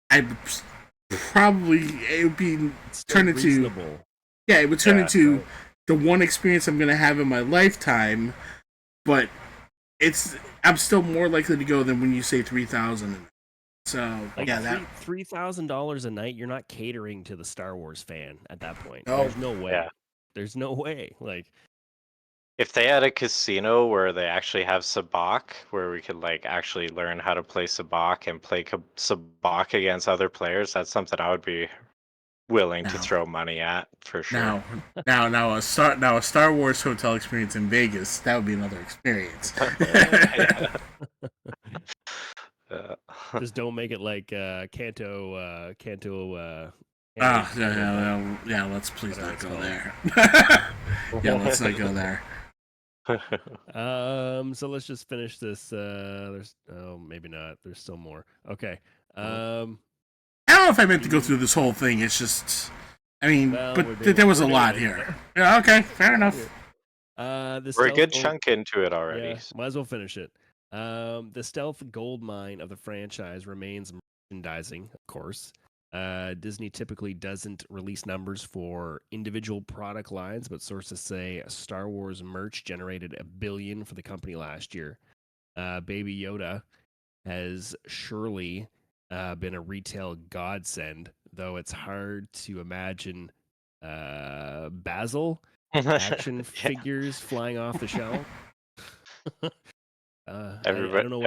I'd probably it would be turn into reasonable. Yeah, it would turn into the one experience I'm gonna have in my lifetime, but I'm still more likely to go than when you say 3,000. So Like yeah, that $3,000 a night, you're not catering to the Star Wars fan at that point. No. There's no way. Yeah. There's no way. Like, If they had a casino where they actually have sabacc, where we could like actually learn how to play sabacc and play sabacc against other players, that's something I would be willing to No. throw money at for sure. now a Star Wars hotel experience in Vegas, that would be another experience. just don't make it like Canto. Yeah, let's please Whatever not it's go called. there. Yeah, let's not go there. So let's just finish this. There's maybe not. There's still more. Okay. I don't know if I meant to go through this whole thing. It's just, I mean, there was a lot here. Yeah, okay, fair enough. We're a good chunk into it already. Yeah, might as well finish it. The stealth gold mine of the franchise remains merchandising, of course. Disney typically doesn't release numbers for individual product lines, but sources say Star Wars merch generated $1 billion for the company last year. Baby Yoda has surely been a retail godsend, though it's hard to imagine Basil action figures flying off the shelf. I don't know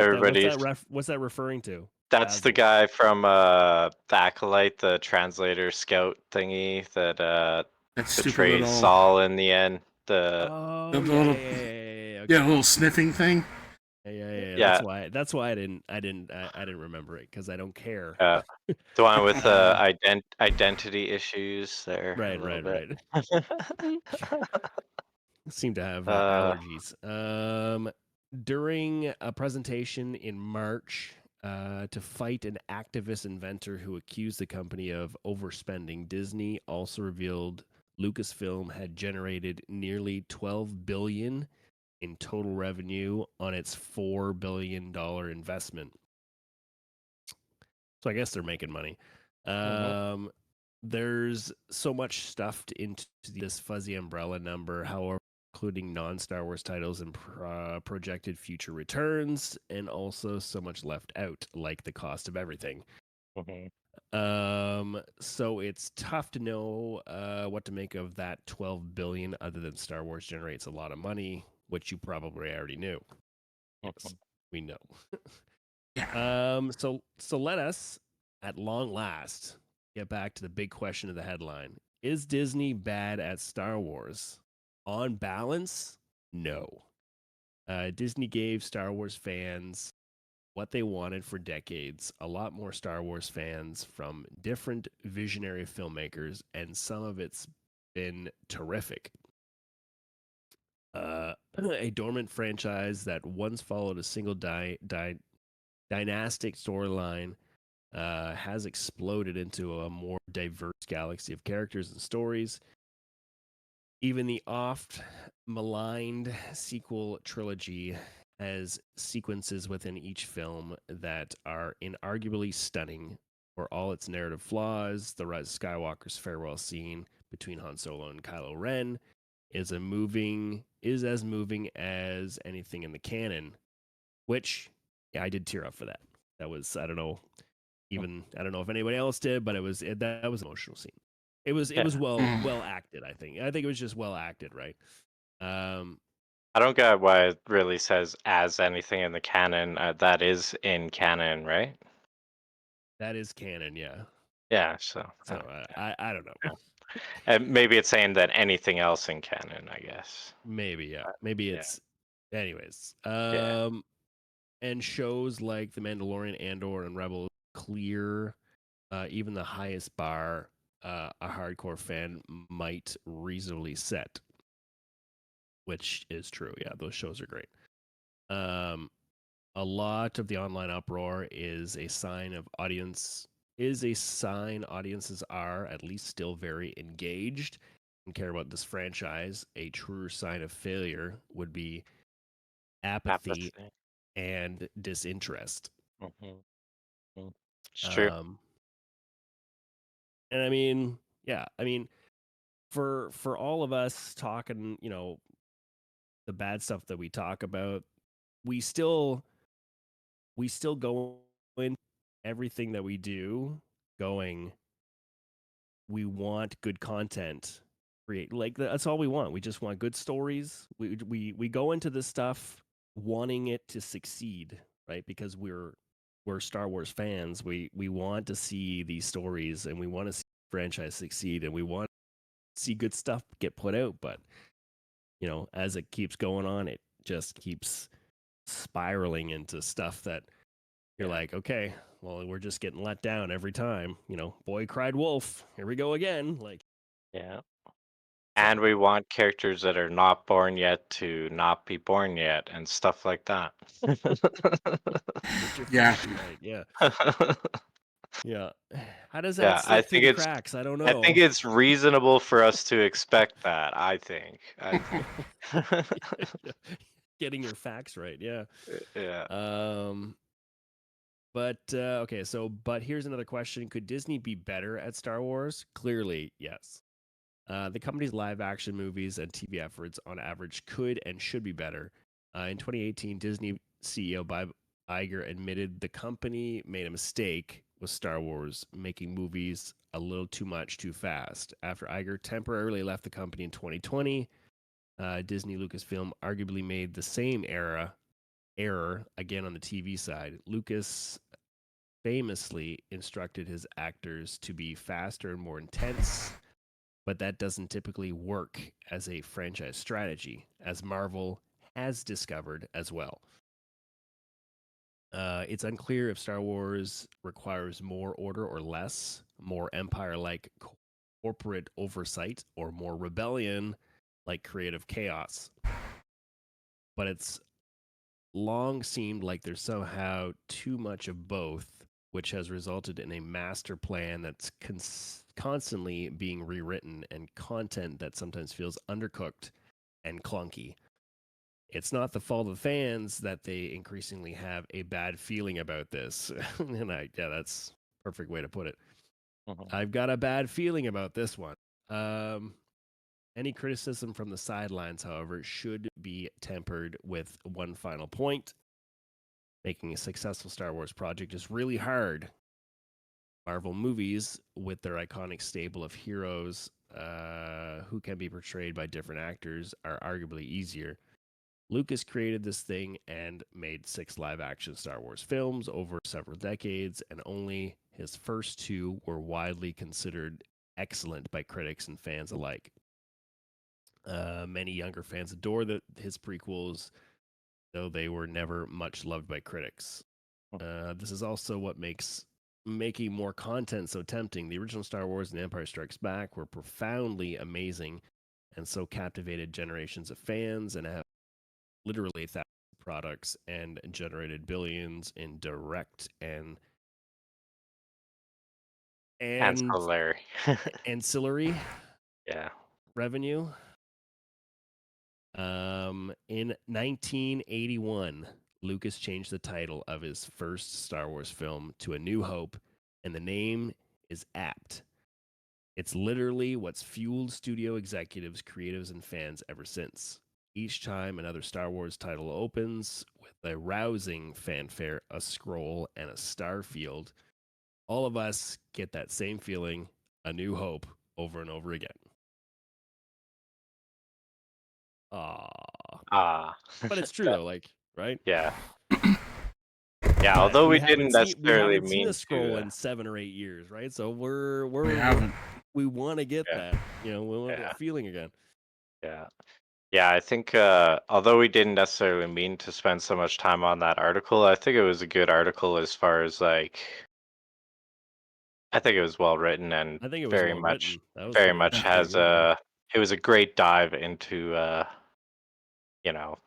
what's that referring to. That's the guy from the Acolyte, the translator scout thingy that betrays Saul in the end. The little sniffing thing. Yeah. That's why I didn't remember it, because I don't care. The one with identity issues there. Right. Seem to have allergies. During a presentation in March to fight an activist inventor who accused the company of overspending, Disney also revealed Lucasfilm had generated nearly $12 billion in total revenue on its $4 billion investment. So I guess they're making money. There's so much stuffed into this fuzzy umbrella number, however, including non-Star Wars titles and projected future returns, and also so much left out, like the cost of everything. So it's tough to know what to make of that 12 billion, other than Star Wars generates a lot of money, which you probably already knew. Yes, we know. So let us, at long last, get back to the big question of the headline. Is Disney bad at Star Wars? On balance, no. Disney gave Star Wars fans what they wanted for decades, a lot more Star Wars fans from different visionary filmmakers, and some of it's been terrific. A dormant franchise that once followed a single dynastic storyline has exploded into a more diverse galaxy of characters and stories. Even the oft maligned sequel trilogy has sequences within each film that are inarguably stunning for all its narrative flaws. The Rise of Skywalker's farewell scene between Han Solo and Kylo Ren is as moving as anything in the canon, which yeah, I did tear up for that. That was I don't know if anybody else did, but that was an emotional scene. It was Yeah. well acted. I think it was just well acted, right? I don't get why it really says as anything in the canon. That is in canon, right? That is canon, yeah. Yeah. So I don't know. yeah. And maybe it's saying that anything else in canon, I guess. Maybe yeah. Maybe Yeah. it's anyways. Yeah. And shows like The Mandalorian, Andor, and Rebels clear even the highest bar a hardcore fan might reasonably set, which is true. Yeah, those shows are great. A lot of the online uproar is a sign audiences are at least still very engaged and care about this franchise. A truer sign of failure would be apathy Apathy. and disinterest. Mm-hmm. It's true. Um, and I mean, yeah, I mean, for all of us talking, the bad stuff that we talk about, we still go in everything that we do going, we want good content, create, like that's all we want. We just want good stories. We go into this stuff wanting it to succeed, right? Because we're Star Wars fans. We want to see these stories, and we want to see the franchise succeed, and we want to see good stuff get put out. But as it keeps going on, it just keeps spiraling into stuff that you're like, okay, well, we're just getting let down every time. Boy cried wolf. Here we go again. Like, Yeah. so And we want characters that are not born yet to not be born yet and stuff like that. get your Yeah. facts right. Yeah. Yeah. How does that Yeah, I slip through think the it's cracks? I don't I think know. it's reasonable for us to expect that, I think. Getting your facts right. Yeah. Yeah. But okay, but here's another question. Could Disney be better at Star Wars? Clearly, yes. The company's live action movies and TV efforts on average could and should be better. In 2018, Disney CEO Bob Iger admitted the company made a mistake with Star Wars, making movies a little too much too fast. After Iger temporarily left the company in 2020, Disney Lucasfilm arguably made the same error again on the TV side. Lucas famously instructed his actors to be faster and more intense, but that doesn't typically work as a franchise strategy, as Marvel has discovered as well. It's unclear if Star Wars requires more order or less, more empire like corporate oversight, or more rebellion like creative chaos. But it's long seemed like there's somehow too much of both, which has resulted in a master plan that's constantly being rewritten and content that sometimes feels undercooked and clunky. It's not the fault of fans that they increasingly have a bad feeling about this. And that's a perfect way to put it. Mhm. I've got a bad feeling about this one. Any criticism from the sidelines, however, should be tempered with one final point. Making a successful Star Wars project is really hard. Marvel movies, with their iconic stable of heroes who can be portrayed by different actors, are arguably easier. Lucas created this thing and made 6 live action Star Wars films over several decades, and only his first 2 were widely considered excellent by critics and fans alike. Many younger fans adore his prequels, though they were never much loved by critics. This is also what makes making more content so tempting. The original Star Wars and Empire Strikes Back were profoundly amazing and so captivated generations of fans and have literally thousands of products and generated billions in direct and Ancillary. ancillary Yeah. revenue. In 1981, Lucas changed the title of his first Star Wars film to A New Hope, and the name is apt. It's literally what's fueled studio executives, creatives, and fans ever since. Each time another Star Wars title opens with a rousing fanfare, a scroll, and a star field, all of us get that same feeling, A New Hope, over and over again. Ah. But it's true though, like, right? Yeah. Yeah, But although we we haven't didn't seen necessarily a mean scroll to. in 7 or 8 years, right? So We haven't. we want to get Yeah. that, we want Yeah. that feeling again. Yeah. Yeah, I think although we didn't necessarily mean to spend so much time on that article, I think it was a good article as far as like I think it was well written and I think it was very well much written. That was very very, much very has good. Yeah. it was a great dive into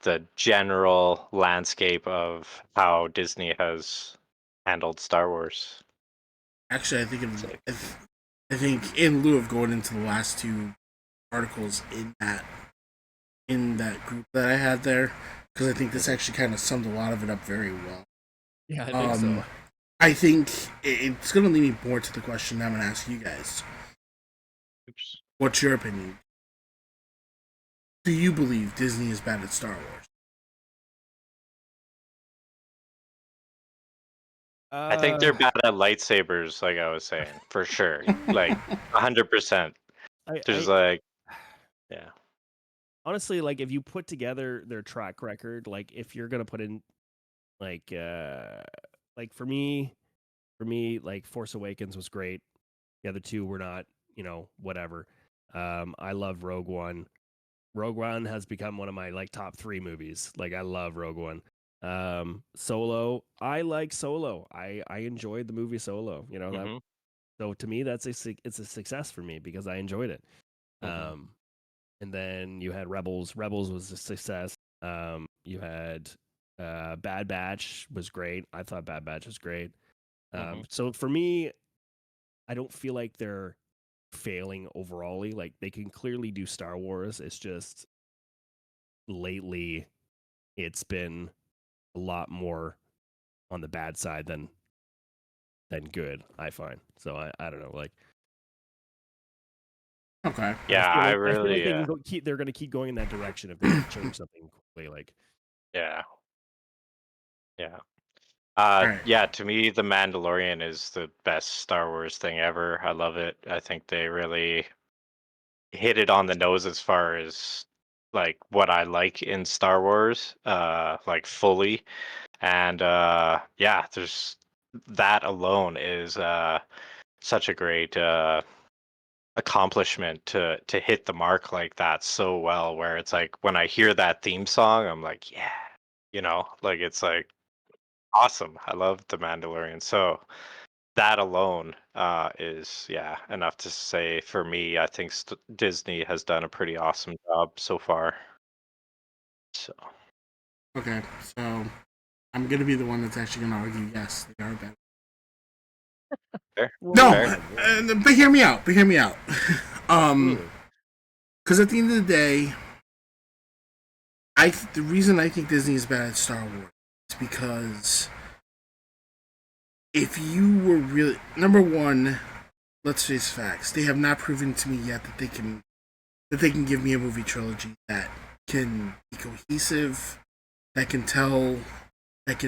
the general landscape of how Disney has handled Star Wars. Actually, Sick. I think in lieu of going into the last two articles in that group that I had there, because I think this actually kind of summed a lot of it up very well. Yeah, I think so. I think it's going to lead me more to the question I'm going to ask you guys. Oops. What's your opinion? Do you believe Disney is bad at Star Wars? I think they're bad at lightsabers, like I was saying, for sure. Like 100%. There's like, yeah. Honestly, like if you put together their track record, like if you're gonna put in like for me, like Force Awakens was great. The other two were not, whatever. I love Rogue One. Rogue One has become one of my like top 3 movies. Like I love Rogue One. Solo, I like Solo. I enjoyed the movie Solo. Mm-hmm. So to me it's a success for me because I enjoyed it. Mm-hmm. And then you had Rebels. Rebels was a success. You had Bad Batch was great. I thought Bad Batch was great. Mm-hmm. So for me, I don't feel like they're failing overall. Like they can clearly do Star Wars. It's just lately it's been a lot more on the bad side than good, I find. So I don't know, like Okay. Yeah, I feel like really, they're going to keep going in that direction if they don't change something quickly. Like yeah. Yeah. All right. Yeah, to me, The Mandalorian is the best Star Wars thing ever. I love it. I think they really hit it on the nose as far as like what I like in Star Wars, like fully. And yeah, there's that alone is such a great accomplishment to hit the mark like that so well, where it's like when I hear that theme song, I'm like, yeah, like it's like awesome. I love The Mandalorian. So that alone is enough to say for me. I think Disney has done a pretty awesome job so far. So Okay. So I'm going to be the one that's actually going to argue yes, they are bad. fair, No, fair. but hear me out. But hear me out. absolutely. Because at the end of the day, the reason I think Disney is bad at Star Wars is because if you were really number one, let's face facts, they have not proven to me yet that they can give me a movie trilogy that can be cohesive, that can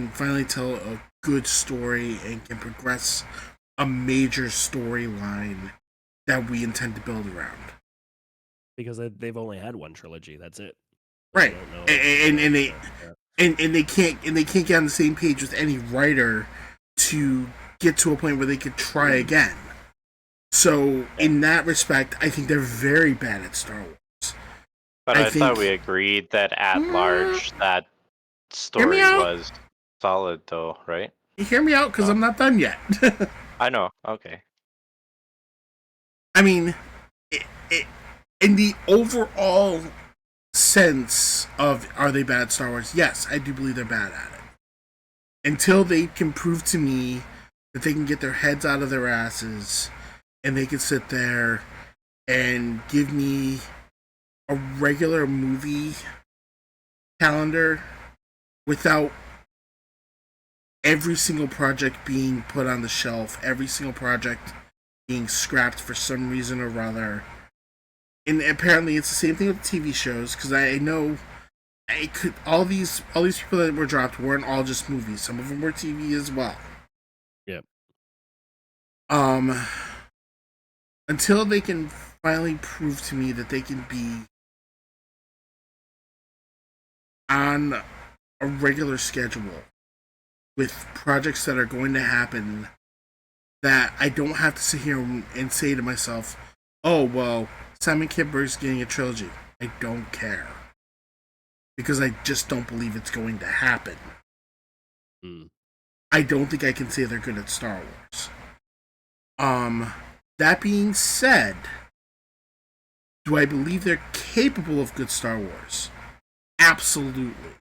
finally tell a good story and can progress a major storyline that we intend to build around. Because they've only had one trilogy. That's it. Right. And they can't get on the same page with any writer to get to a point where they could try again. So in that respect, I think they're very bad at Star Wars. But I thought we agreed that at large that story was solid, though, right? You hear me out because I'm not done yet. I know. Okay. I mean, in the overall sense of are they bad Star Wars? Yes, I do believe they're bad at it. Until they can prove to me that they can get their heads out of their asses and they can sit there and give me a regular movie calendar without every single project being put on the shelf, every single project being scrapped for some reason or other. And apparently it's the same thing with TV shows, because I know all these people that were dropped weren't all just movies. Some of them were TV as well. Yep. Until they can finally prove to me that they can be on a regular schedule with projects that are going to happen, that I don't have to sit here and say to myself, oh, well, Simon Kinberg's getting a trilogy. I don't care. Because I just don't believe it's going to happen. I don't think I can say they're good at Star Wars. That being said, do I believe they're capable of good Star Wars? Absolutely.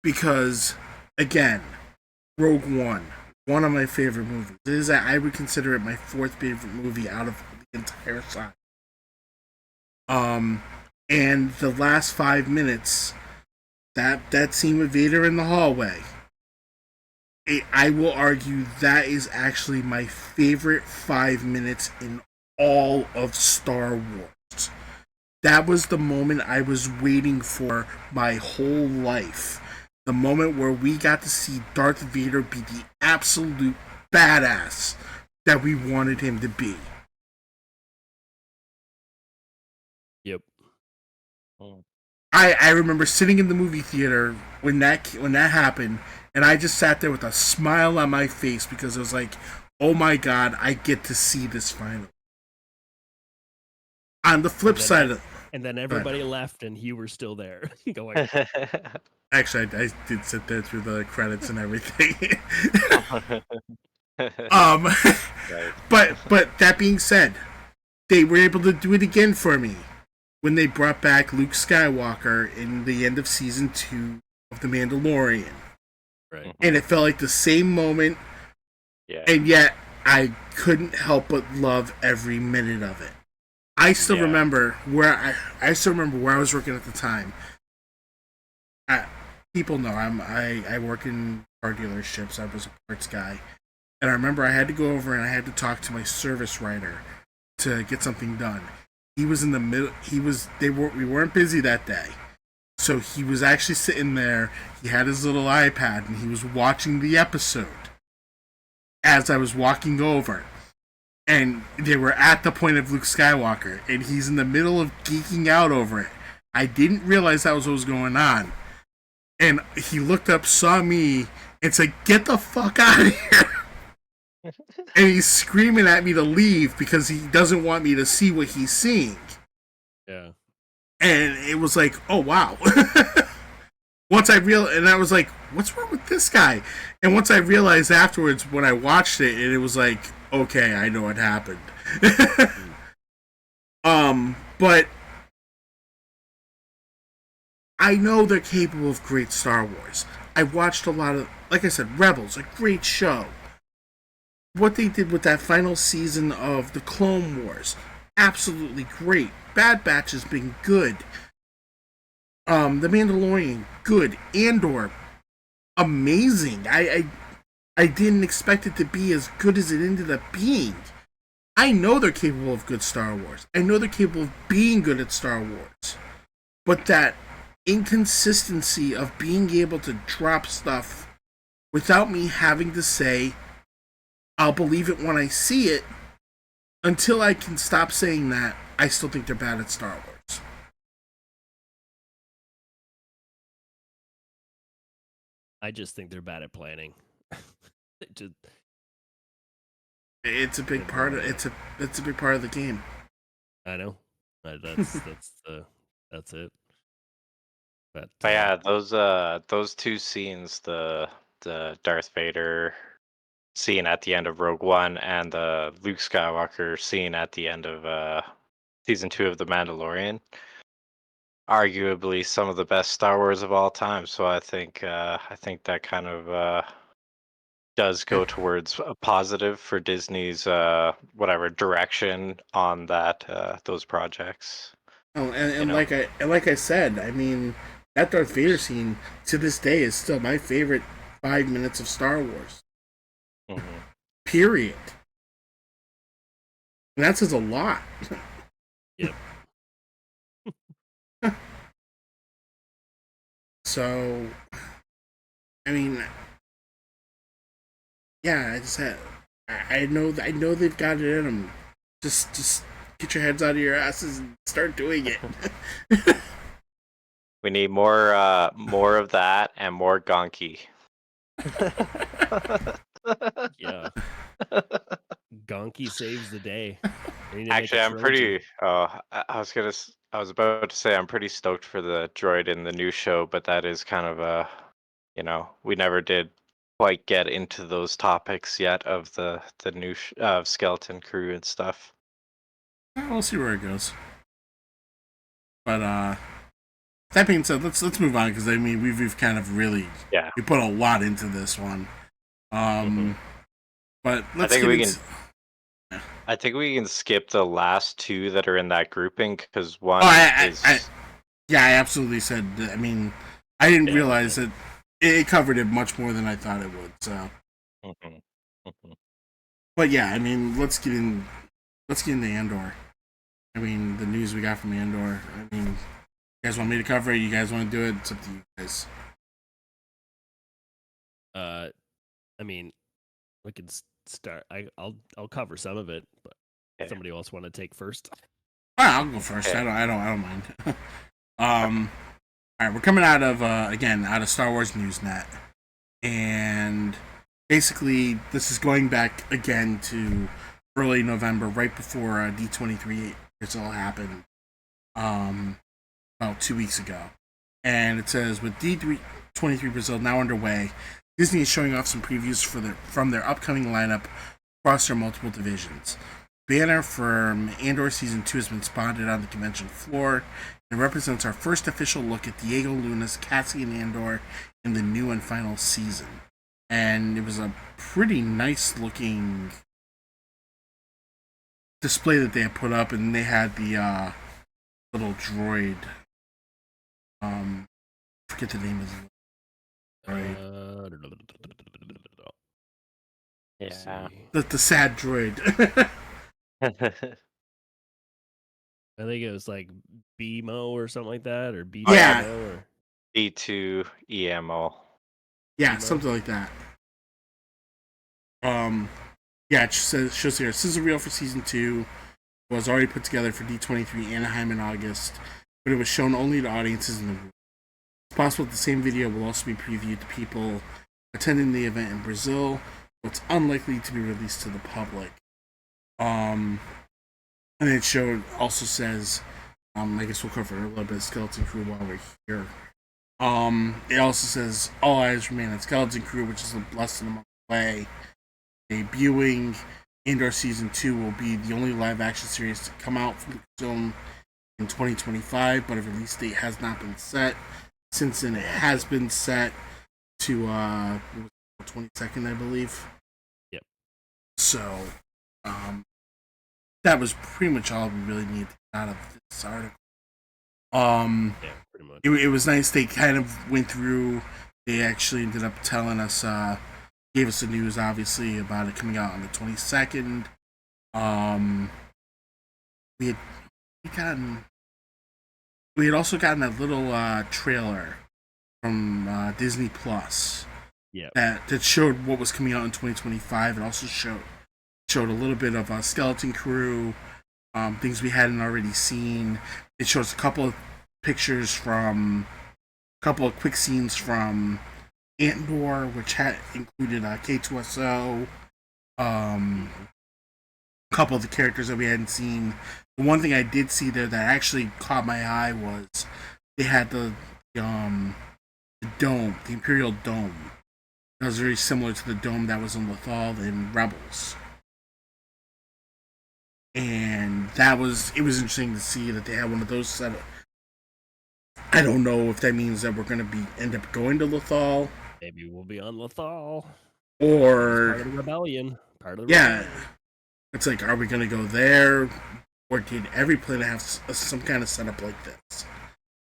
Because, again, Rogue one of my favorite movies. It is, I would consider it my fourth favorite movie out of the entire saga. And the last 5 minutes, that scene with Vader in the hallway, I will argue that is actually my favorite 5 minutes in all of Star Wars. That was the moment I was waiting for my whole life. The moment where we got to see Darth Vader be the absolute badass that we wanted him to be. Yep. I remember sitting in the movie theater when that happened, and I just sat there with a smile on my face because it was like, oh my god, I get to see this finally. On the flip side of, and then everybody left, and you were still there. Going. Actually, I did sit there through the credits and everything. Right. But that being said, they were able to do it again for me when they brought back Luke Skywalker in the end of season 2 of The Mandalorian. Right. And it felt like the same moment. Yeah. And yet I couldn't help but love every minute of it. I still remember where I still remember where I was working at the time. People know I work in car dealerships. I was a parts guy. And I remember I had to go over and I had to talk to my service writer to get something done. He was in the middle. We weren't busy that day. So he was actually sitting there. He had his little iPad and he was watching the episode as I was walking over. And they were at the point of Luke Skywalker, and he's in the middle of geeking out over it. I didn't realize that was what was going on. And he looked up, saw me, and said, "Get the fuck out of here!" And he's screaming at me to leave because he doesn't want me to see what he's seeing. Yeah. And it was like, oh wow. Once I realized, and I was like, what's wrong with this guy? And once I realized afterwards when I watched it, and it was like, okay, I know what happened. But I know they're capable of great Star Wars. I watched a lot of, like I said, Rebels, a great show. What they did with that final season of the Clone Wars, absolutely great. Bad Batch has been good. The Mandalorian, good. Andor, amazing. I didn't expect it to be as good as it ended up being. I know they're capable of good Star Wars. I know they're capable of being good at Star Wars. But that inconsistency of being able to drop stuff without me having to say, I'll believe it when I see it, until I can stop saying that, I still think they're bad at Star Wars. I just think they're bad at planning. It's a big part of it's a big part of the game. I know. That's it. But yeah, those two scenes, the Darth Vader scene at the end of Rogue One and the Luke Skywalker scene at the end of season 2 of The Mandalorian. Arguably some of the best Star Wars of all time. So I think that kind of does go towards a positive for Disney's whatever direction on those projects. Oh, You and know. like I said, I mean, that Darth Vader scene to this day is still my favorite 5 minutes of Star Wars. Mhm. Period. And that says a lot. Yep. So, I mean, yeah, I just had, I know they've got it in them. Just get your heads out of your asses and start doing it. We need more of that and more Gonki. Yeah. Gonki saves the day. They need to make Actually, a I'm trilogy. pretty. I was about to say I'm pretty stoked for the droid in the new show, but that is kind of we never did quite get into those topics yet of the new skeleton crew and stuff. We'll see where it goes. But that being said, let's move on because I mean we've kind of really we put a lot into this one. But let's get into. I think we can skip the last two that are in that grouping because one is. Yeah, I absolutely said. I mean, I didn't realize that it covered it much more than I thought it would. So, but yeah, I mean, let's get into Andor. I mean, the news we got from Andor. I mean, you guys want me to cover it? You guys want to do it? It's up to you guys. I mean, we can start. I'll cover some of it, but somebody else want to take first? I'll go first. Okay. I don't mind. All right, we're coming out of out of Star Wars Newsnet, and basically this is going back again to early November, right before D23 it's all happened, about 2 weeks ago, and it says with D23 Brazil now underway, Disney is showing off some previews from their upcoming lineup across their multiple divisions. Banner from Andor Season 2 has been spotted on the convention floor. It represents our first official look at Diego Luna's Cassian Andor in the new and final season. And it was a pretty nice looking display that they had put up, and they had the little droid. Forget the name of the droid. Yeah. The sad droid. I think it was like BMO or something like that, or B2EMO. Yeah. Or B2EMO. Yeah, BMO? something like that. Yeah, it shows here sizzle reel for season 2 was already put together for D23 Anaheim in August, but it was shown only to audiences in the room. It's possible that the same video will also be previewed to people attending the event in Brazil, but it's unlikely to be released to the public. And it also says, I guess we'll cover a little bit of Skeleton Crew while we're here. It also says all eyes remain on Skeleton Crew, which is less than a month away. Debuting Andor Season 2 will be the only live action series to come out from Lucasfilm in 2025, but a release date has not been set. Since then, it has been set to 22nd, I believe. Yep. So, that was pretty much all we really needed to get out of this article. Yeah, pretty much. It was nice. They kind of went through. They actually ended up telling us, gave us the news, obviously, about it coming out on the 22nd. We had also gotten that little trailer from Disney Plus. Yeah. That showed what was coming out in 2025. It also showed a little bit of Skeleton Crew, things we hadn't already seen. It shows a couple of pictures from, a couple of quick scenes from Andor, which had included K2SO, a couple of the characters that we hadn't seen. The one thing I did see there that actually caught my eye was they had the dome, the Imperial Dome. That was very similar to the dome that was in Lothal in Rebels. and it was interesting to see that they had one of those set up. I don't know if that means that we're going to end up going to Lothal. Maybe we'll be on Lothal. Or part of the rebellion. Rebellion. It's like, are we going to go there, or did every planet have some kind of setup like this,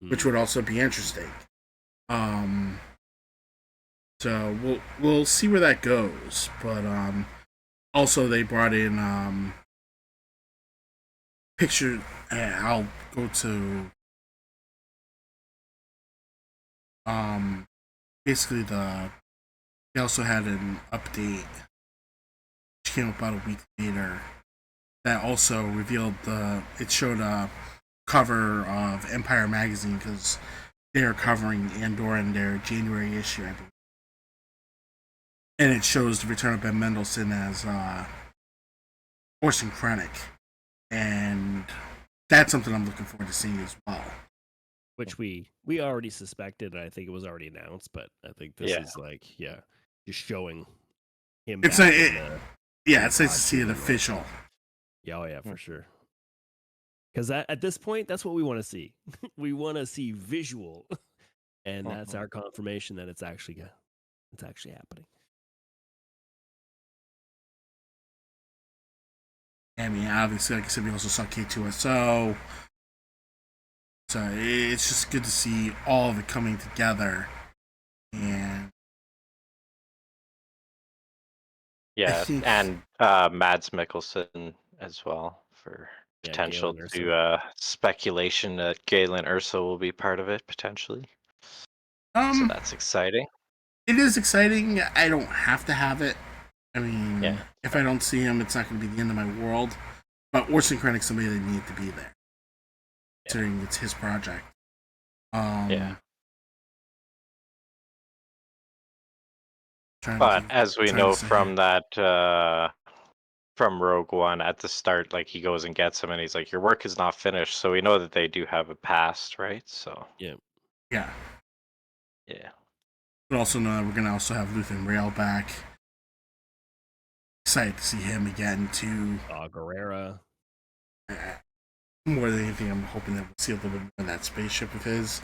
which would also be interesting. So we'll see where that goes. But also they brought in picture. I'll go to basically they also had an update which came about a week later that also revealed it showed a cover of Empire magazine because they are covering Andor in their January issue, I believe. And it shows the return of Ben Mendelsohn as Orson Krennic, and that's something I'm looking forward to seeing as well. Which we already suspected, and I think it was already announced. But I think this is just showing him. It's it's nice to see it official. Yeah, for sure. Because at this point, that's what we want to see. We want to see visual, and that's our confirmation that it's actually happening. I mean, obviously, like I said, we also saw K2SO. So it's just good to see all of it coming together. And and Mads Mikkelsen as well for potential to speculation that Galen Erso will be part of it potentially. So that's exciting. It is exciting. I don't have to have it. I mean, if I don't see him, it's not going to be the end of my world. But Orson Krennic's somebody that needed to be there, considering it's his project. But as we know from that, from Rogue One at the start, like he goes and gets him, and he's like, "Your work is not finished." So we know that they do have a past, right? So yeah. But also know that we're gonna also have Luthen Rail back. Excited to see him again too. Guerrera. More than anything, I'm hoping that we'll see a little bit more of that spaceship of his.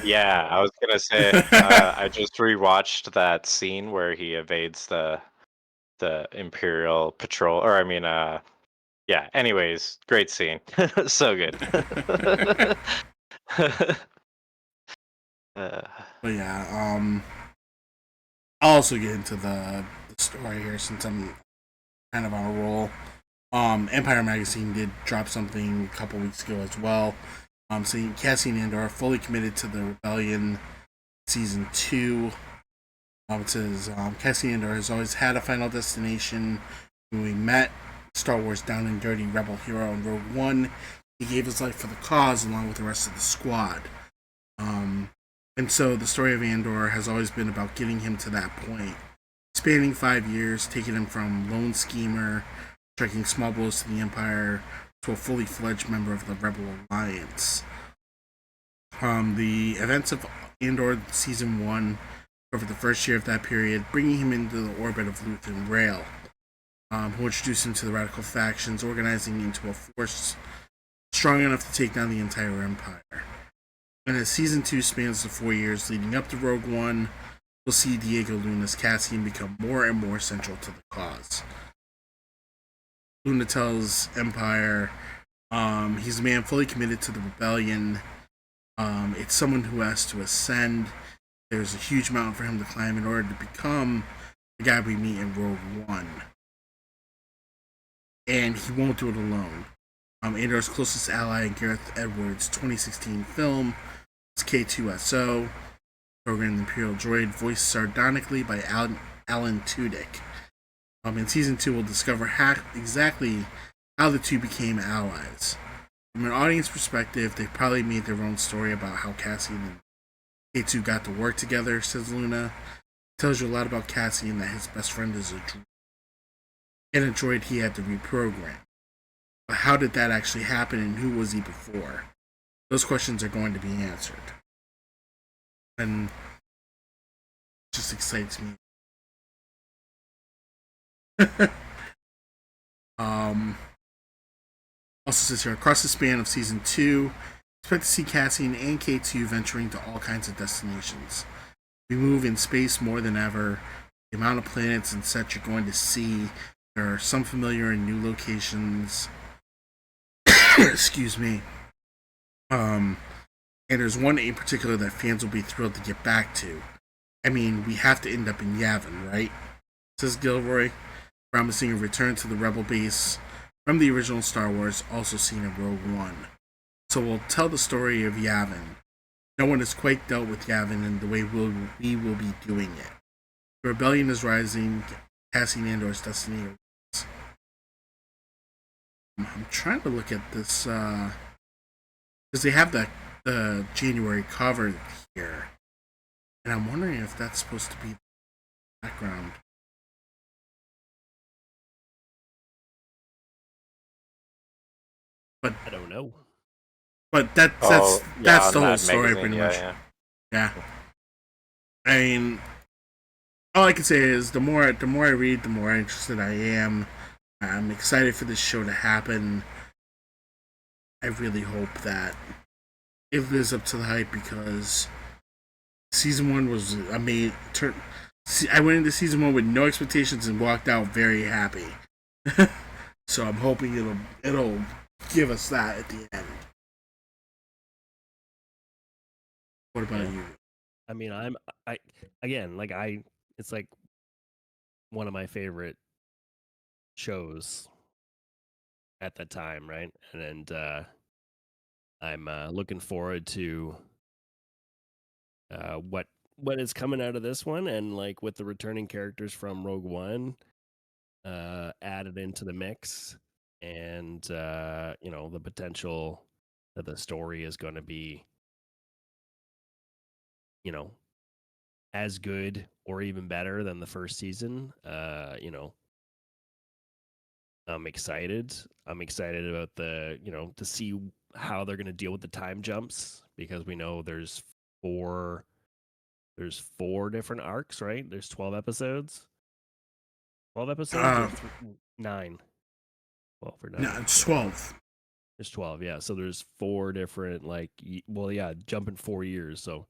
Yeah, I was gonna say I just rewatched that scene where he evades the Imperial patrol, or I mean, anyways, great scene. So good. But yeah, I'll also get into the story here since I'm kind of on a roll. Empire Magazine did drop something a couple weeks ago as well. Saying Cassian Andor are fully committed to the Rebellion Season 2. It says Cassian Andor has always had a final destination. When we met Star Wars down and dirty rebel hero in Rogue One, he gave his life for the cause along with the rest of the squad. And so the story of Andor has always been about getting him to that point, spanning 5 years, taking him from lone schemer, striking small blows to the Empire, to a fully fledged member of the Rebel Alliance. The events of Andor Season 1 over the first year of that period, bringing him into the orbit of Luthen Rail, who introduced him to the radical factions, organizing into a force strong enough to take down the entire Empire. And as Season 2 spans the 4 years leading up to Rogue One, we'll see Diego Luna's Cassian become more and more central to the cause. Luna tells Empire he's a man fully committed to the rebellion. It's someone who has to ascend. There's a huge mountain for him to climb in order to become the guy we meet in Rogue One. And he won't do it alone. Andor's closest ally in Gareth Edwards' 2016 film is K2SO, programmed Imperial droid voiced sardonically by Alan Tudyk. In Season 2, we'll discover exactly how the two became allies. From an audience perspective, they probably made their own story about how Cassian and K2 got to work together, says Luna. It tells you a lot about Cassian that his best friend is a droid, and a droid he had to reprogram. But how did that actually happen, and who was he before? Those questions are going to be answered. And it just excites me. Also says here, across the span of season 2, expect to see Cassian and K2 venturing to all kinds of destinations. We move in space more than ever. The amount of planets and sets you're going to see, there are some familiar and new locations. Excuse me. And there's one in particular that fans will be thrilled to get back to. I mean, we have to end up in Yavin, right? Says Gilroy, promising a return to the Rebel base from the original Star Wars, also seen in Rogue One. So we'll tell the story of Yavin. No one has quite dealt with Yavin in the way we will be doing it. The rebellion is rising, Cassian Andor's destiny. I'm trying to look at this, because they have the January cover here. And I'm wondering if that's supposed to be the background. But I don't know. But that's the whole story, magazine, pretty much. Yeah. I mean, all I can say is the more I read, the more interested I am. I'm excited for this show to happen. I really hope that it lives up to the hype, because season 1 was amazing. I went into season 1 with no expectations and walked out very happy. So I'm hoping it'll give us that at the end. What about you? I mean, it's like one of my favorite shows at that time, right? And I'm looking forward to what is coming out of this one, and like with the returning characters from Rogue One added into the mix, and the potential that the story is going to be as good or even better than the first season. I'm excited. I'm excited about to see how they're going to deal with the time jumps, because we know there's four different arcs, right? There's 12 episodes. 12 episodes or 9? 12 or 9? No, it's 12. There's 12, yeah. So there's 4 different, jumping 4 years. So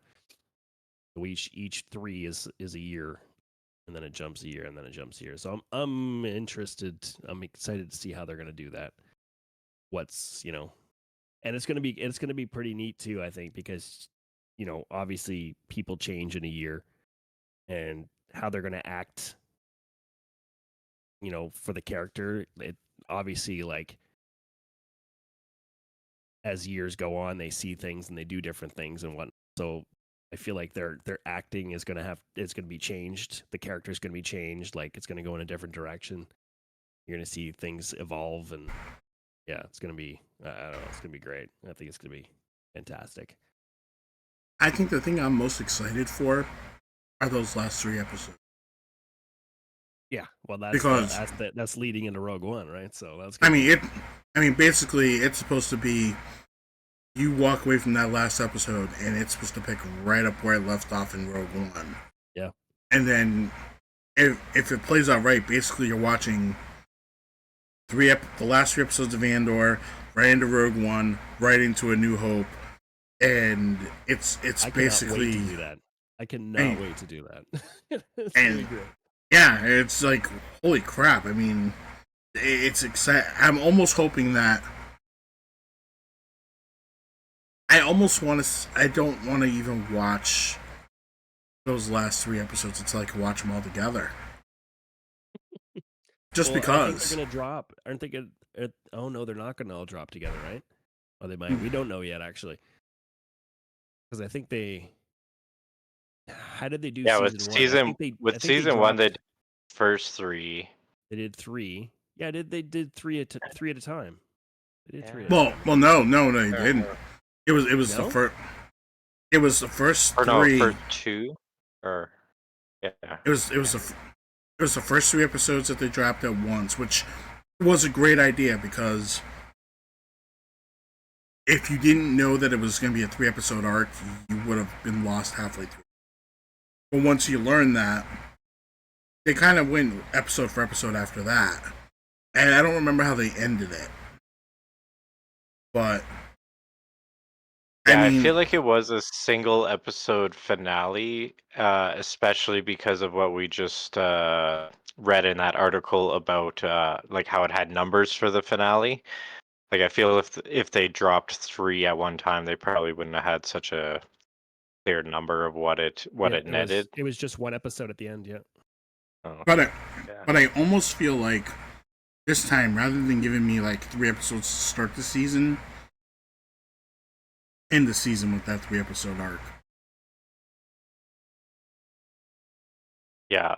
each 3 is a year, and then it jumps a year, and then it jumps a year. So I'm interested. I'm excited to see how they're going to do that. And it's going to be pretty neat too, I think, because obviously people change in a year, and how they're going to act for the character. It obviously, like, as years go on, they see things and they do different things and what. So I feel like their acting is going to be changed. The character is going to be changed. Like, it's going to go in a different direction. You're going to see things evolve, and yeah, it's going to be, I don't know, it's going to be great. I think it's going to be fantastic. I think the thing I'm most excited for are those last 3 episodes. Yeah, well, that's leading into Rogue One, right? So that's. Basically, it's supposed to be, you walk away from that last episode, and it's supposed to pick right up where it left off in Rogue One. Yeah. And then, if it plays out right, basically you're watching the last 3 episodes of Andor, right into Rogue One, right into A New Hope, and it's basically. I cannot wait to do that. I cannot wait to do that. It's really great. Yeah, it's like, holy crap. I mean, it's exciting. I'm almost hoping that. I don't want to even watch those last 3 episodes until I can watch them all together. Just because. I think they're going to drop. Aren't they going to. Oh, no, they're not going to all drop together, right? Or they might. We don't know yet, actually. Because I think they. How did they do season 1? With season 1, they did first 3. They did 3. Yeah, they did 3 at a time. They did 3 at a time. Well, no, they didn't. It was the first. It was the first 3. No, first 2, or yeah. It was the first 3 episodes that they dropped at once, which was a great idea, because if you didn't know that it was going to be a 3-episode arc, you would have been lost halfway through. But once you learn that, they kind of went episode for episode after that. And I don't remember how they ended it. But Yeah, I mean, feel like it was a single episode finale, especially because of what we just read in that article about like how it had numbers for the finale. Like I feel if they dropped 3 at one time, they probably wouldn't have had such a clear number of what it netted. It was just one episode at the end. Yeah. Oh, but yeah. I almost feel like this time, rather than giving me like 3 episodes to start the season, end the season with that 3-episode arc. Yeah,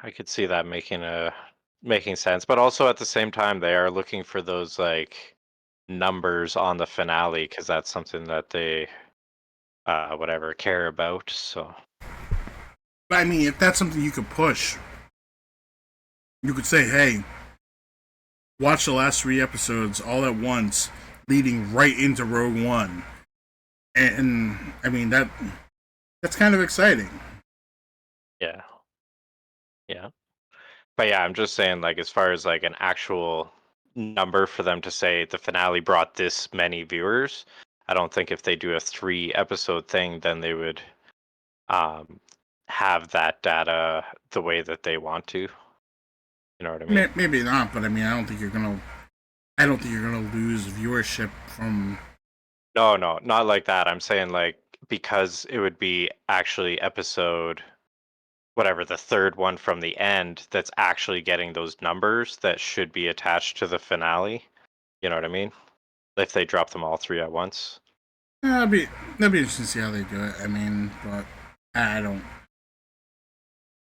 I could see that making sense. But also at the same time, they are looking for those like numbers on the finale because that's something that they whatever care about. So But I mean, if that's something you could push, you could say, "Hey, watch the last 3 episodes all at once, leading right into Rogue One," and I mean that's kind of exciting. yeah, yeah. But yeah, I'm just saying like as far as like an actual number for them to say the finale brought this many viewers, I don't think if they do a 3-episode thing, then they would um, have that data the way that they want to. You know what I mean? Maybe not, but I mean, I don't think you're gonna. I don't think you're gonna lose viewership from. No, not like that. I'm saying like because it would be actually episode whatever the third one from the end that's actually getting those numbers that should be attached to the finale. You know what I mean? If they drop them all 3 at once. That'd be interesting to see how they do it. I mean, but I don't.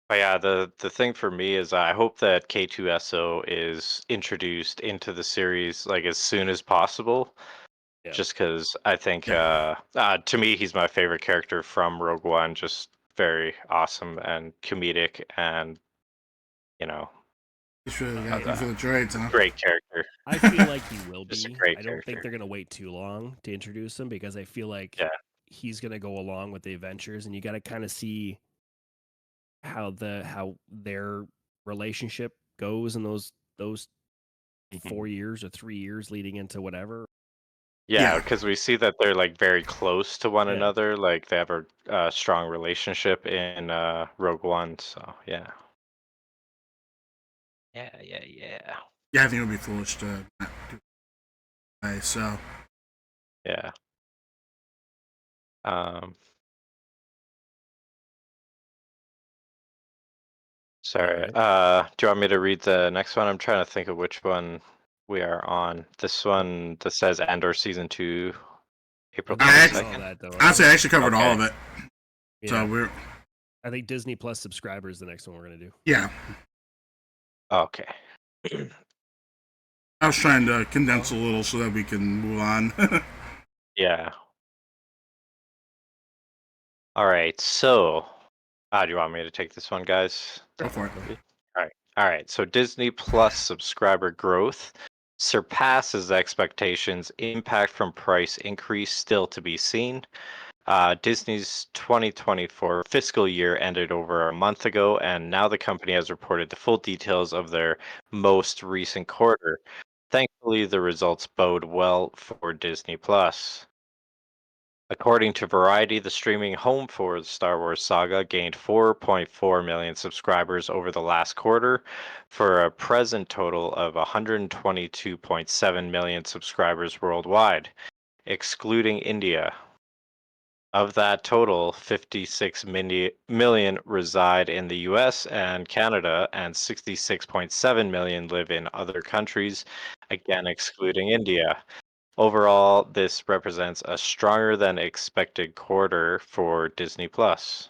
But yeah, the thing for me is I hope that K2SO is introduced into the series like as soon as possible. Yeah. Just because I think Yeah. to me he's my favorite character from Rogue One. Just very awesome and comedic, and you know, Just really got for the droids, huh? great character. I feel like he will Just a be. great I don't think character. they're gonna wait too long to introduce him because I feel like Yeah. he's gonna go along with the adventures, and you got to kind of see how their relationship goes in those Mhm. 4 years or 3 years leading into whatever. Yeah, Yeah. because we see that they're like very close to one Yeah. another. Like they have a strong relationship in Rogue One. So yeah. Yeah. Yeah, I think it would be foolish to not do it. So Yeah. Um, sorry. Alright. Do you want me to read the next one? I'm trying to think of which one we are on. This one that says Andor season 2, April We covered 22nd. all that though. honestly, I actually covered all Okay. of it. Yeah. So I think Disney Plus subscribers the next one we're gonna do. yeah. Okay. I was trying to condense a little so that we can move on. Yeah. All right. So, do you want me to take this one, guys? Go for it. All right. So Disney Plus subscriber growth surpasses expectations. Impact from price increase still to be seen. Disney's 2024 fiscal year ended over a month ago, and now the company has reported the full details of their most recent quarter. Thankfully, the results bode well for Disney Plus. According to Variety, the streaming home for the Star Wars saga gained 4.4 million subscribers over the last quarter, for a present total of 122.7 million subscribers worldwide, excluding India. Of that total, 56 million reside in the US and Canada, and 66.7 million live in other countries, again excluding India. Overall, this represents a stronger than expected quarter for Disney Plus.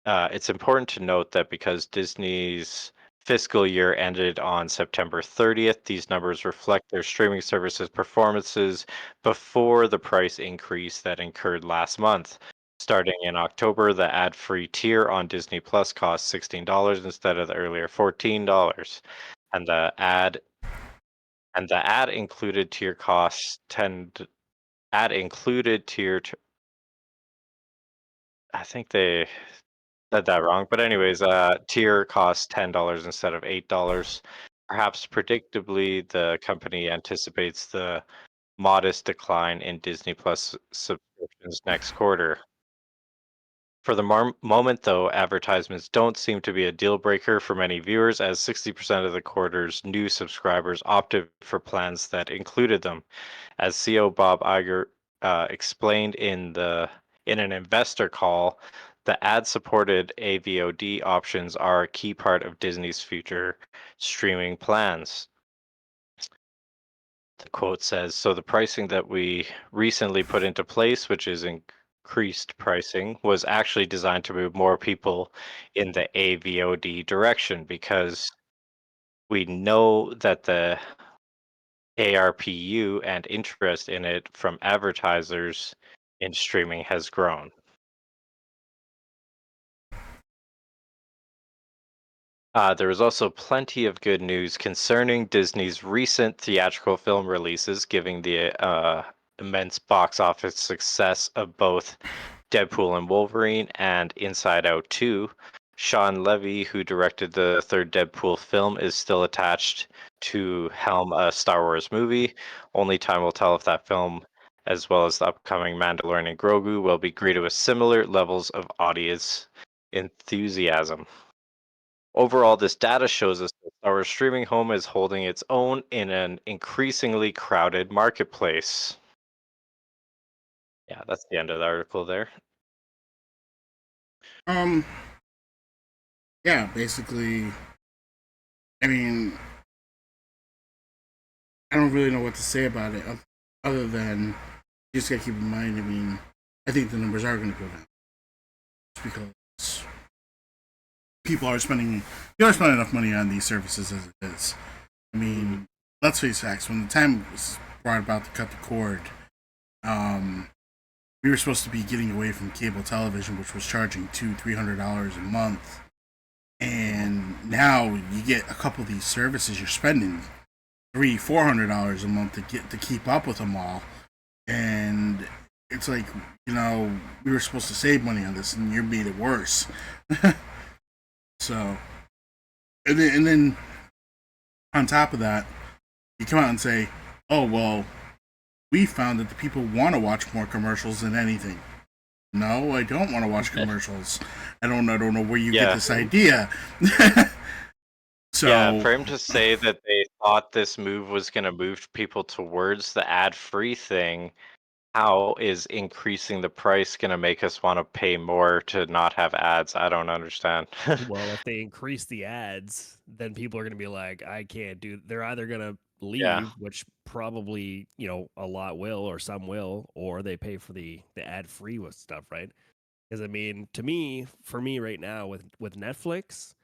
It's important to note that because Disney's fiscal year ended on September 30th, these numbers reflect their streaming services performances before the price increase that incurred last month. Starting in October, the ad-free tier on Disney Plus costs $16 instead of the earlier $14, and the ad included tier costs ad included tier. I think they said that wrong, but anyways, tier costs $10 instead of $8. Perhaps predictably, the company anticipates the modest decline in Disney Plus subscriptions next quarter. For the moment, though, advertisements don't seem to be a deal breaker for many viewers, as 60% of the quarter's new subscribers opted for plans that included them. As CEO Bob Iger explained in an investor call, the ad-supported AVOD options are a key part of Disney's future streaming plans. The quote says, "So the pricing that we recently put into place, which is increased pricing, was actually designed to move more people in the AVOD direction because we know that the ARPU and interest in it from advertisers in streaming has grown." There was also plenty of good news concerning Disney's recent theatrical film releases, giving the immense box office success of both Deadpool and Wolverine and Inside Out 2. Sean Levy, who directed the third Deadpool film, is still attached to helm a Star Wars movie. Only time will tell if that film, as well as the upcoming Mandalorian and Grogu, will be greeted with similar levels of audience enthusiasm. Overall, this data shows us that our streaming home is holding its own in an increasingly crowded marketplace. Yeah, that's the end of the article there. Yeah, basically, I mean, I don't really know what to say about it other than you just gotta keep in mind, I mean, I think the numbers are gonna go down. Just because people are spending enough money on these services as it is. I mean, let's face facts. When the time was brought about to cut the cord, we were supposed to be getting away from cable television, which was charging $200-$300 a month, and now you get a couple of these services. You're spending $300-$400 a month to keep up with them all, and it's like, we were supposed to save money on this, and you made it worse. So, and then on top of that, you come out and say, "Oh well, we found that the people want to watch more commercials than anything." No, I don't want to watch commercials. I don't know where you get this idea. So yeah, for him to say that they thought this move was going to move people towards the ad-free thing, how is increasing the price going to make us want to pay more to not have ads? I don't understand. Well, if they increase the ads, then people are going to be like, I can't do. They're either going to Yeah. leave, which probably a lot will, or some will, or they pay for the ad free with stuff, right? Because I mean, for me right now with Netflix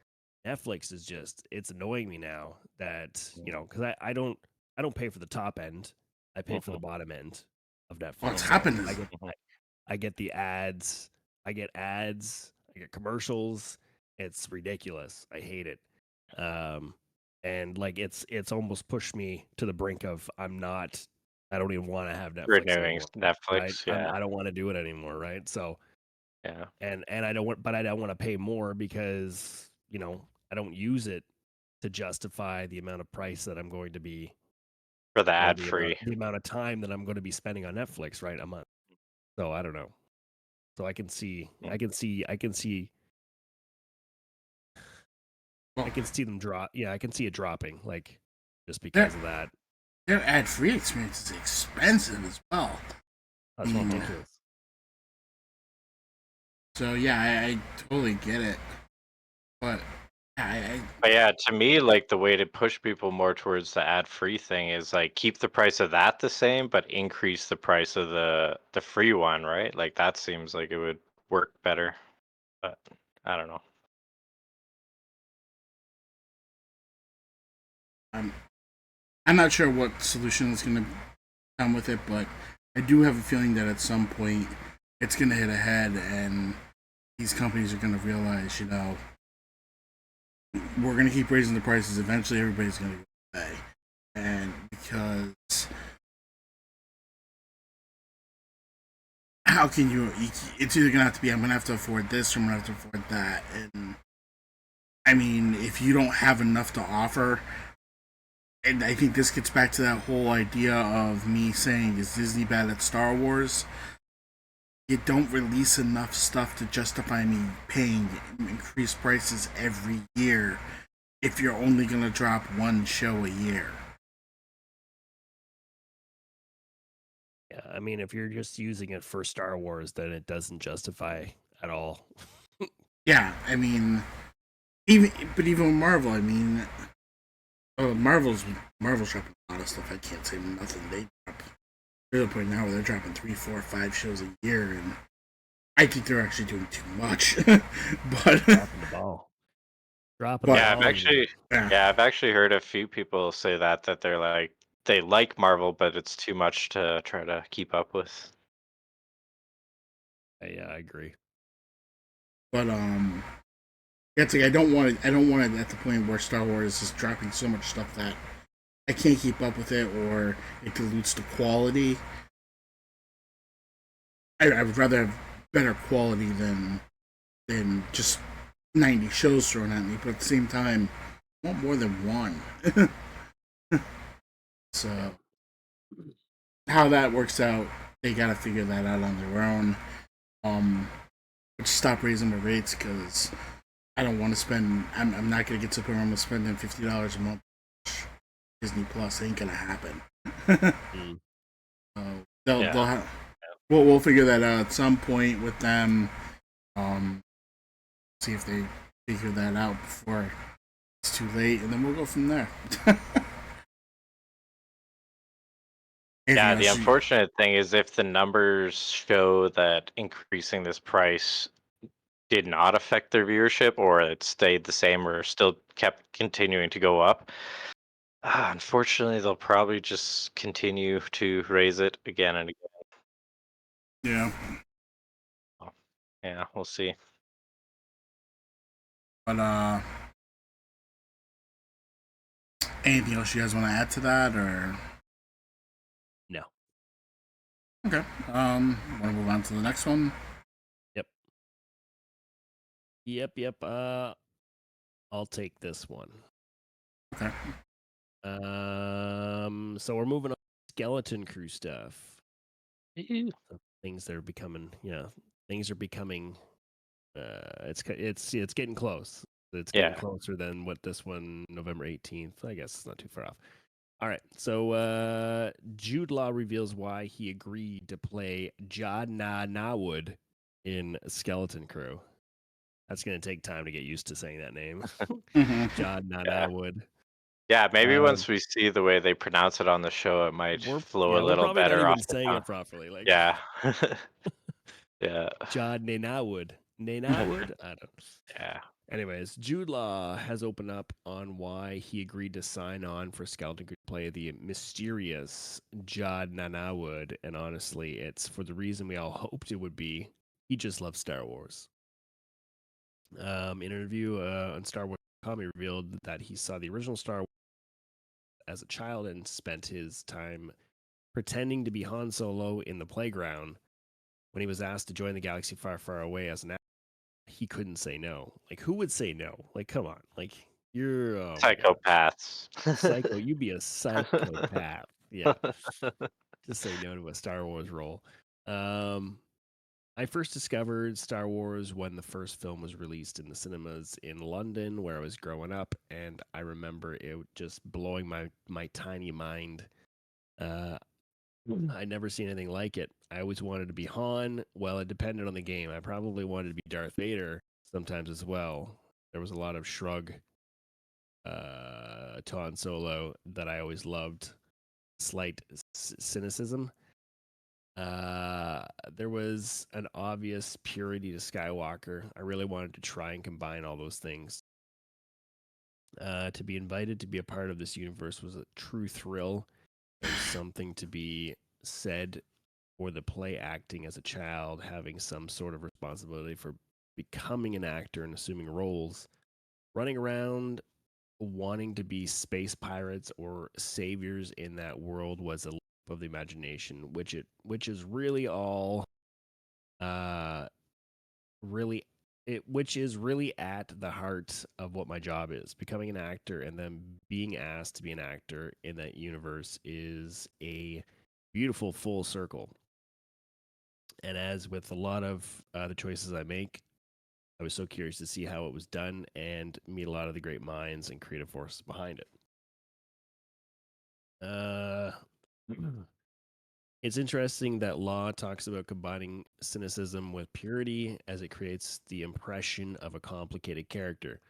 is just, it's annoying me now that because I don't pay for the top end, I pay for the bottom end of Netflix. what's happened is I get the ads, I get commercials. It's ridiculous. I hate it. And like it's almost pushed me to the brink of I don't even want to have Netflix Renewing anymore. Netflix, Right? yeah. I don't want to do it anymore, right? So Yeah. and I don't want to pay more because, I don't use it to justify the amount of price that I'm going to be, For the or ad-free. the amount of time that I'm going to be spending on Netflix, right, a month. So I don't know. So I can see them drop. Yeah, I can see it dropping, like, just because of that. Their ad-free experience is expensive as well. That's ridiculous. So yeah, I totally get it, but But yeah, to me, like the way to push people more towards the ad-free thing is like keep the price of that the same, but increase the price of the free one, right? Like that seems like it would work better. But I don't know. I'm not sure what solution is going to come with it, but I do have a feeling that at some point it's going to hit ahead, and these companies are going to realize, we're going to keep raising the prices. Eventually, everybody's going to pay, and because how can you? It's either going to have to be I'm going to have to afford this, or I'm going to have to afford that, and I mean, if you don't have enough to offer, and I think this gets back to that whole idea of me saying, is Disney bad at Star Wars? You don't release enough stuff to justify me paying increased prices every year if you're only going to drop one show a year. Yeah, I mean, if you're just using it for Star Wars, then it doesn't justify at all. Yeah, I mean, even with Marvel, I mean, Marvel's dropping a lot of stuff. I can't say nothing. They drop. They're at the point now where they're dropping 3, 4, 5 shows a year, and I think they're actually doing too much. But dropping the ball. Dropping the ball. I've actually heard a few people say that they're like they like Marvel, but it's too much to try to keep up with. Yeah, I agree. But it's like I don't want it at the point where Star Wars is dropping so much stuff that I can't keep up with it, or it dilutes the quality. I would rather have better quality than just 90 shows thrown at me, but at the same time, I want more than one. So how that works out, they gotta figure that out on their own. Stop raising the rates because I don't want to spend. I'm not gonna get to the point where I'm spending $50 a month. Disney Plus ain't gonna happen. We'll figure that out at some point with them. See if they figure that out before it's too late, and then we'll go from there. Yeah, the unfortunate thing is if the numbers show that increasing this price did not affect their viewership, or it stayed the same, or still kept continuing to go up, unfortunately, they'll probably just continue to raise it again and again. Yeah. Yeah, we'll see. But anything else you guys want to add to that, or no? Okay. Want to move on to the next one? Yep. I'll take this one. Okay. So we're moving on to Skeleton Crew stuff. Things that are becoming, things are becoming. It's getting close. It's getting closer than what this one, November 18th. I guess it's not too far off. All right. So Jude Law reveals why he agreed to play Jod Nawood in Skeleton Crew. That's going to take time to get used to saying that name. Jod Nawood. Yeah, maybe once we see the way they pronounce it on the show, it might flow a little better. We're probably not even saying it properly. Like, yeah. Yeah. Jod Nawood. Nawood? I don't know. Yeah. Anyways, Jude Law has opened up on why he agreed to sign on for Skeleton Crew to play the mysterious Jod Nawood, and honestly, it's for the reason we all hoped it would be. He just loves Star Wars. In an interview on Star Wars.com, he revealed that he saw the original Star Wars as a child and spent his time pretending to be Han Solo in the playground. When he was asked to join the galaxy far, far away as an actor, he couldn't say no. Like, who would say no? Like, come on. Like, you're psychopaths. Psycho. You'd be a psychopath. Yeah. To say no to a Star Wars role. I first discovered Star Wars when the first film was released in the cinemas in London, where I was growing up, and I remember it just blowing my tiny mind. I'd never seen anything like it. I always wanted to be Han. Well, it depended on the game. I probably wanted to be Darth Vader sometimes as well. There was a lot of shrug to Han Solo that I always loved. Slight cynicism. There was an obvious purity to Skywalker. I really wanted to try and combine all those things. To be invited to be a part of this universe was a true thrill. There's something to be said for the play acting as a child, having some sort of responsibility for becoming an actor and assuming roles. Running around wanting to be space pirates or saviors in that world was a leap of the imagination, which is really all really which is really at the heart of what my job is. Becoming an actor and then being asked to be an actor in that universe is a beautiful full circle. And as with a lot of the choices I make, I was so curious to see how it was done and meet a lot of the great minds and creative forces behind it. It's interesting that Law talks about combining cynicism with purity as it creates the impression of a complicated character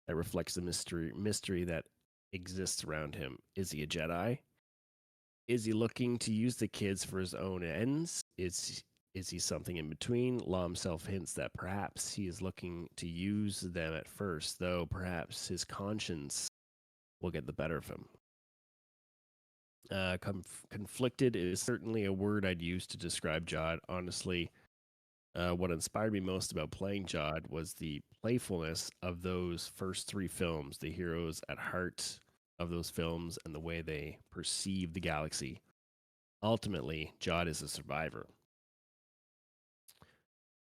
that reflects the mystery that exists around him. Is he a Jedi? Is he looking to use the kids for his own ends? Is he something in between? Law himself hints that perhaps he is looking to use them at first, though perhaps his conscience will get the better of him. Conflicted is certainly a word I'd use to describe Jod. Honestly, what inspired me most about playing Jod was the playfulness of those first 3 films, the heroes at heart of those films, and the way they perceive the galaxy. Ultimately, Jod is a survivor.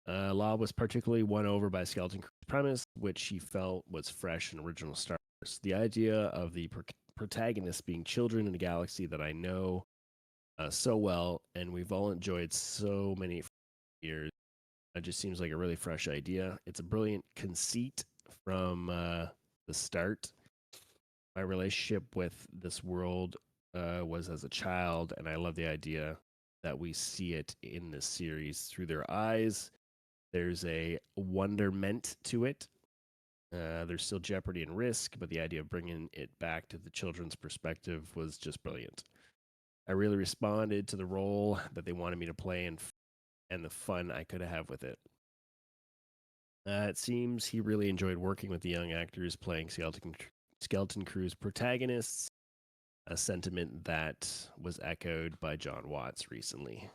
Law was particularly won over by Skeleton Crew's premise, which he felt was fresh and original Star Wars. The idea of the protagonists being children in a galaxy that I know so well, and we've all enjoyed so many years. It just seems like a really fresh idea. It's a brilliant conceit from the start. My relationship with this world was as a child, and I love the idea that we see it in this series through their eyes. There's a wonderment to it. There's still jeopardy and risk, but the idea of bringing it back to the children's perspective was just brilliant. I really responded to the role that they wanted me to play and the fun I could have with it. It seems he really enjoyed working with the young actors playing Skeleton Crew's protagonists, a sentiment that was echoed by John Watts recently.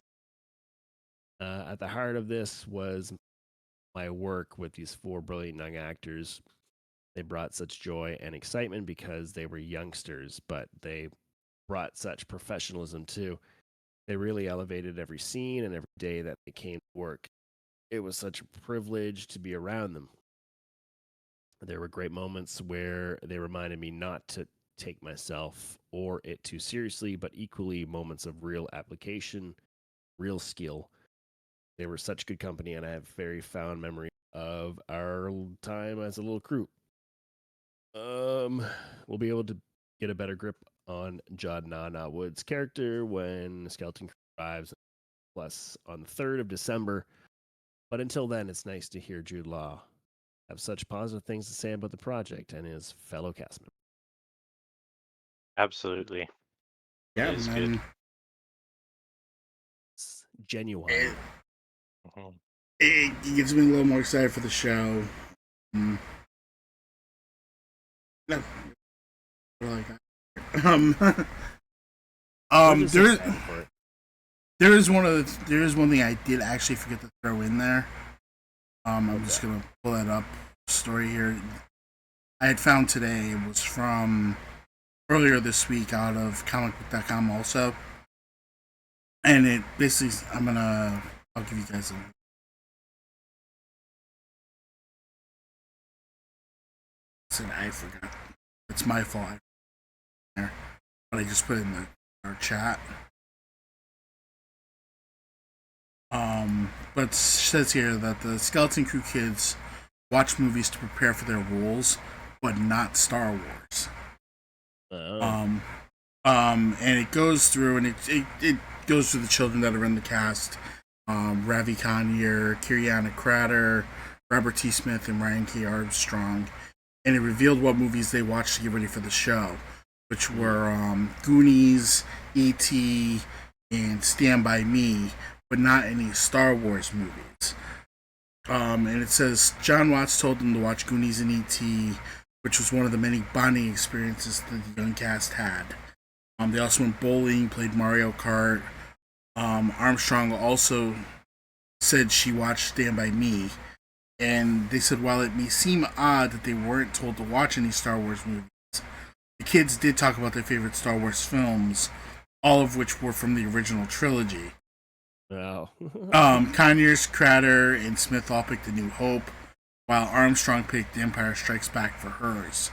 At the heart of this was my work with these 4 brilliant young actors. They brought such joy and excitement because they were youngsters, but they brought such professionalism too. They really elevated every scene and every day that they came to work. It was such a privilege to be around them. There were great moments where they reminded me not to take myself or it too seriously, but equally moments of real application, real skill. They were such good company, and I have very fond memory of our time as a little crew. We'll be able to get a better grip on Jod Nana Wood's character when Skeleton Crew arrives, plus on the 3rd of December. But until then, it's nice to hear Jude Law have such positive things to say about the project and his fellow castmen. Absolutely. Yeah, It is man. good. It's genuine. It gets me a little more excited for the show. No, like that. There is one thing I did actually forget to throw in there. I'm just gonna pull that up. Story here. I had found today. It was from earlier this week out of comicbook.com also, and it basically I'll give you guys a. I forgot. It's my fault. But I just put it in our chat. But it says here that the Skeleton Crew kids watch movies to prepare for their roles, but not Star Wars. Oh. And it goes through, and it goes through the children that are in the cast. Ravi Kanier, Kiriana Crater, Robert T. Smith, and Ryan K. Armstrong. And it revealed what movies they watched to get ready for the show, which were Goonies, E.T., and Stand By Me, but not any Star Wars movies. And it says John Watts told them to watch Goonies and E.T., which was one of the many bonding experiences that the young cast had. They also went bowling, played Mario Kart. Armstrong also said she watched Stand By Me. And they said while it may seem odd that they weren't told to watch any Star Wars movies, the kids did talk about their favorite Star Wars films, all of which were from the original trilogy. Wow. Conyers, Crater, and Smith all picked A New Hope, while Armstrong picked Empire Strikes Back for hers.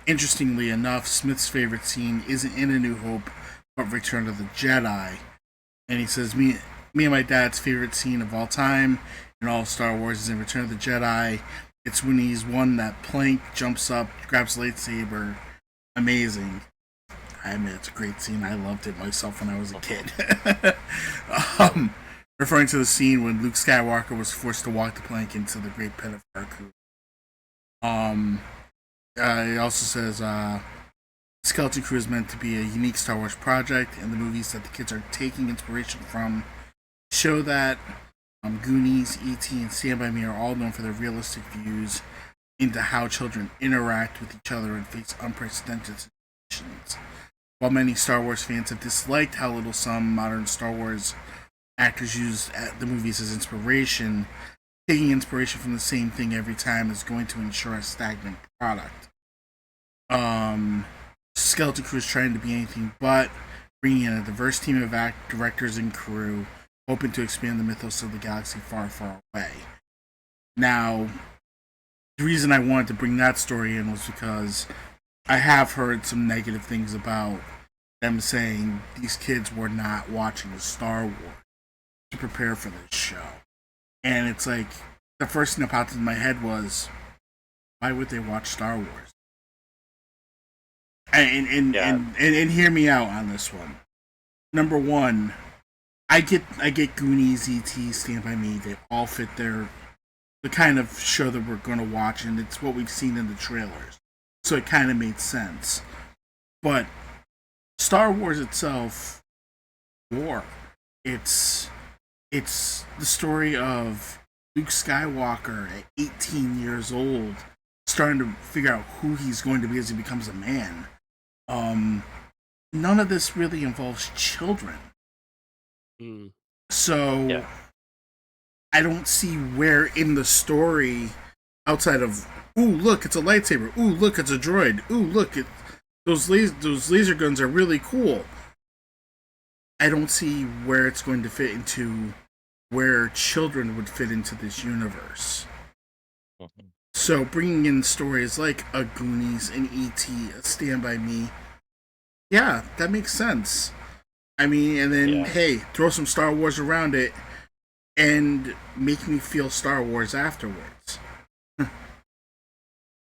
Interestingly enough, Smith's favorite scene isn't in A New Hope, but Return of the Jedi. And he says, me and my dad's favorite scene of all time in all of Star Wars is in Return of the Jedi. It's when he's won that plank, jumps up, grabs a lightsaber. Amazing. I admit it's a great scene. I loved it myself when I was a kid. Referring to the scene when Luke Skywalker was forced to walk the plank into the Great Pit of Jakku. It also says Skeleton Crew is meant to be a unique Star Wars project, and the movies that the kids are taking inspiration from show that. Goonies, E.T., and Stand By Me are all known for their realistic views into how children interact with each other and face unprecedented situations. While many Star Wars fans have disliked how little some modern Star Wars actors use the movies as inspiration, taking inspiration from the same thing every time is going to ensure a stagnant product. Skeleton Crew is trying to be anything but, bringing in a diverse team of directors and crew, hoping to expand the mythos of the galaxy far, far away. Now, the reason I wanted to bring that story in was because I have heard some negative things about them saying these kids were not watching Star Wars to prepare for this show. And it's like, the first thing that popped in my head was, why would they watch Star Wars? And hear me out on this one. Number one, I get Goonies, E.T., Stand By Me. They all fit the kind of show that we're going to watch, and it's what we've seen in the trailers. So it kind of made sense. But Star Wars itself, war. It's the story of Luke Skywalker at 18 years old, starting to figure out who he's going to be as he becomes a man. None of this really involves children. So I don't see where in the story, outside of, ooh, look, it's a lightsaber. Ooh, look, it's a droid. Ooh, look, those laser guns are really cool. I don't see where it's going to fit into where children would fit into this universe. So bringing in stories like a Goonies, an E.T., a Stand By Me, yeah, that makes sense. I mean, and then, hey, throw some Star Wars around it and make me feel Star Wars afterwards.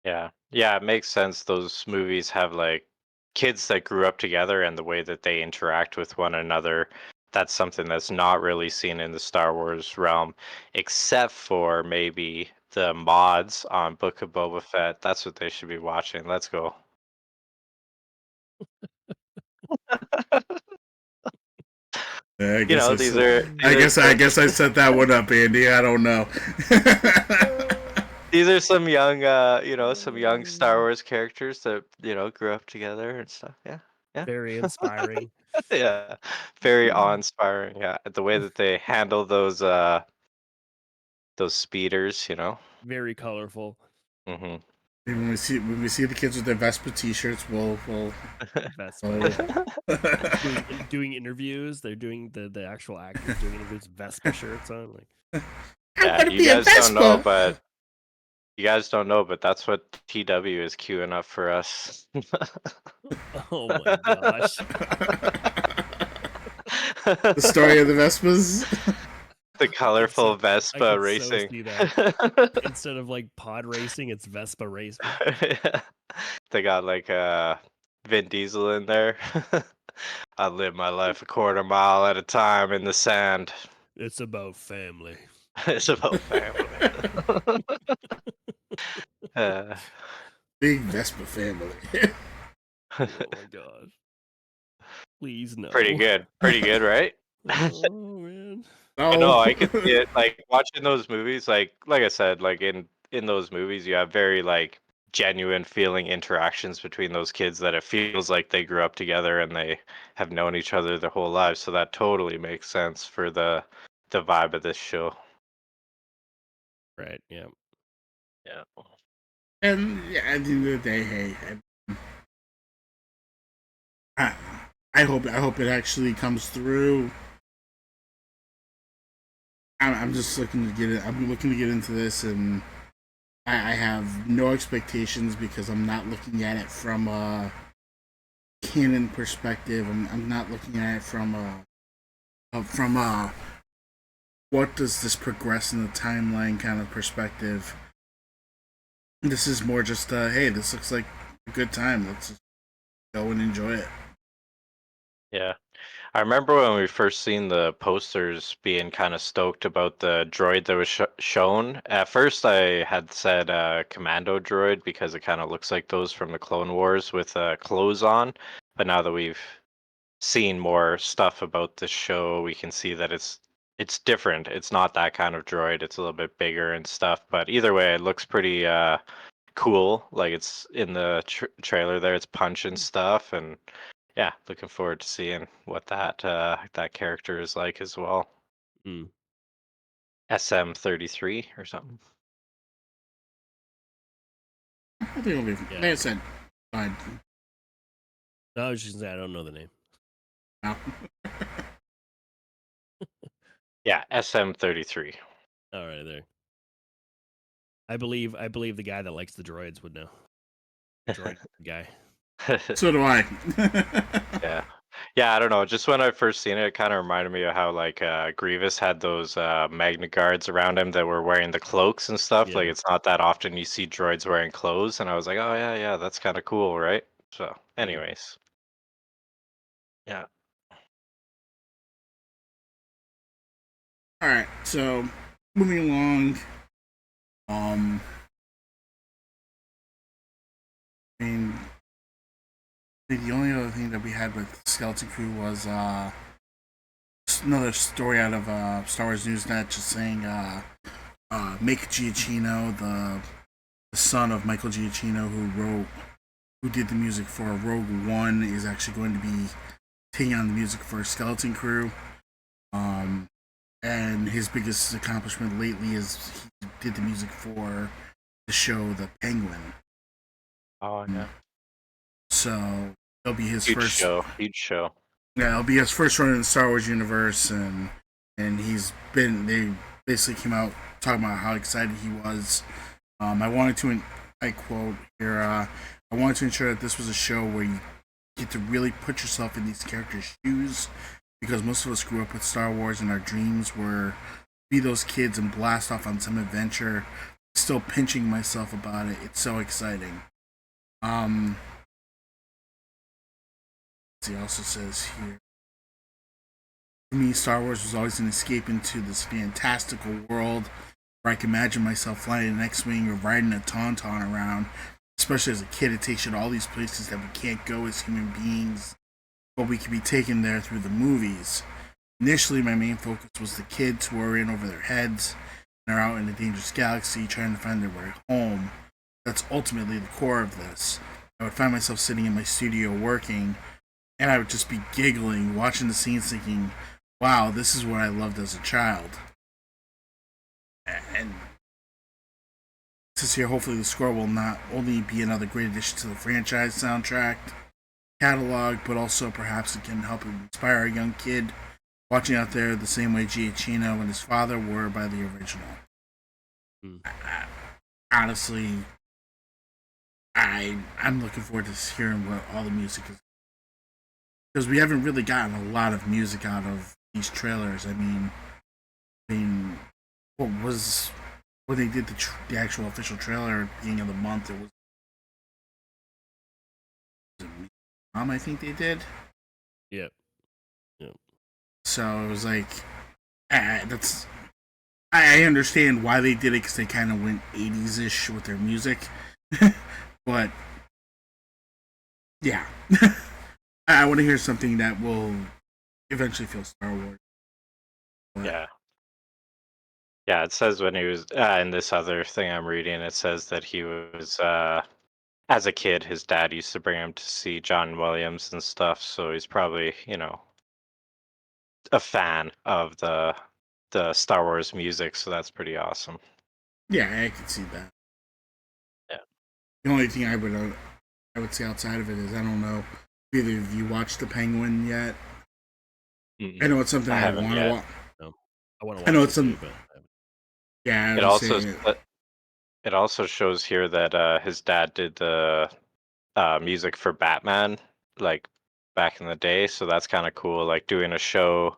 Yeah, it makes sense. Those movies have like kids that grew up together, and the way that they interact with one another. That's something that's not really seen in the Star Wars realm, except for maybe the mods on Book of Boba Fett. That's what they should be watching. Let's go. Yeah, I guess guess I set that one up, Andy. I don't know. These are some young, some young Star Wars characters that grew up together and stuff. Yeah. Very inspiring. Yeah, very awe-inspiring. Yeah, the way that they handle those speeders. Very colorful. Mm-hmm. When we see the kids with their Vespa T-shirts, we'll Vespa. doing interviews. They're doing the actual actors doing interviews. Vespa shirts on. Like, yeah, you guys don't know, but that's what TW is queuing up for us. Oh my gosh! The story of the Vespas. The colorful Vespa racing. So see that. Instead of like pod racing, it's Vespa racing. Yeah. They got like Vin Diesel in there. I live my life a quarter mile at a time in the sand. It's about family. It's about family. Big Vespa family. Oh my god! Please no. Pretty good, right? Oh man. I know, I could see it. Like watching those movies, like I said, like in those movies, you have very like genuine feeling interactions between those kids that it feels like they grew up together and they have known each other their whole lives. So that totally makes sense for the vibe of this show. Right. Yeah. Yeah. And yeah, at the end of the day, hey, I hope it actually comes through. I'm just looking to get it. I'm looking to get into this, and I have no expectations because I'm not looking at it from a canon perspective. I'm not looking at it from a what does this progress in the timeline kind of perspective. This is more just hey, this looks like a good time. Let's just go and enjoy it. Yeah. I remember when we first seen the posters being kind of stoked about the droid that was shown. At first, I had said commando droid because it kind of looks like those from the Clone Wars with clothes on. But now that we've seen more stuff about the show, we can see that it's different. It's not that kind of droid. It's a little bit bigger and stuff. But either way, it looks pretty cool. Like it's in the trailer there. It's punching stuff and yeah, looking forward to seeing what that character is like as well. Mm. SM33 or something. I think it'll be. Yeah. Like I said, fine. No, I was just saying I don't know the name. No. Yeah, SM33. All right, there. I believe the guy that likes the droids would know. Droid guy. So do I. Yeah. Yeah, I don't know. Just when I first seen it, it kind of reminded me of how like Grievous had those Magna Guards around him that were wearing the cloaks and stuff. Yeah. Like it's not that often you see droids wearing clothes, and I was like, oh yeah, that's kind of cool, right? So, anyways, yeah. All right, so moving along. Um, I mean, the only other thing that we had with Skeleton Crew was another story out of Star Wars Newsnet, just saying Mike Giacchino, the son of Michael Giacchino, who did the music for Rogue One, is actually going to be taking on the music for Skeleton Crew. And his biggest accomplishment lately is he did the music for the show The Penguin. Oh yeah. So it'll be his Huge first show. Huge show. Yeah, it'll be his first run in the Star Wars universe, and they basically came out talking about how excited he was. I wanted to, I quote here, I wanted to ensure that this was a show where you get to really put yourself in these characters' shoes, because most of us grew up with Star Wars, and our dreams were be those kids and blast off on some adventure. Still pinching myself about it. It's so exciting. He also says here, for me, Star Wars was always an escape into this fantastical world where I can imagine myself flying an X-Wing or riding a Tauntaun around. Especially as a kid, it takes you to all these places that we can't go as human beings, but we can be taken there through the movies. Initially, my main focus was the kids who are in over their heads and are out in a dangerous galaxy trying to find their way home. That's ultimately the core of this. I would find myself sitting in my studio working, and I would just be giggling, watching the scenes, thinking, wow, this is what I loved as a child. And this year, hopefully the score will not only be another great addition to the franchise soundtrack catalog, but also perhaps it can help inspire a young kid watching out there the same way Giacchino and his father were by the original. Honestly, I'm looking forward to hearing what all the music is, because we haven't really gotten a lot of music out of these trailers. I mean, what was when they did the actual official trailer at the beginning of the month? It was I think they did. Yep. So it was like, that's. I understand why they did it, because they kind of went 80s ish with their music, but yeah, I want to hear something that will eventually feel Star Wars. But, Yeah. Yeah, it says when he was in this other thing I'm reading, it says that he was as a kid, his dad used to bring him to see John Williams and stuff, so he's probably, a fan of the Star Wars music, so that's pretty awesome. yeah, I can see that. Yeah. The only thing I would say outside of it is, I don't know if either of you watched The Penguin yet. Mm-mm. I know it's something I I haven't want to yet. watch. No. I want to I know watch it's it too, some. but Yeah, I It was also saying. it also shows here that his dad did the music for Batman, like back in the day. So that's kind of cool, like doing a show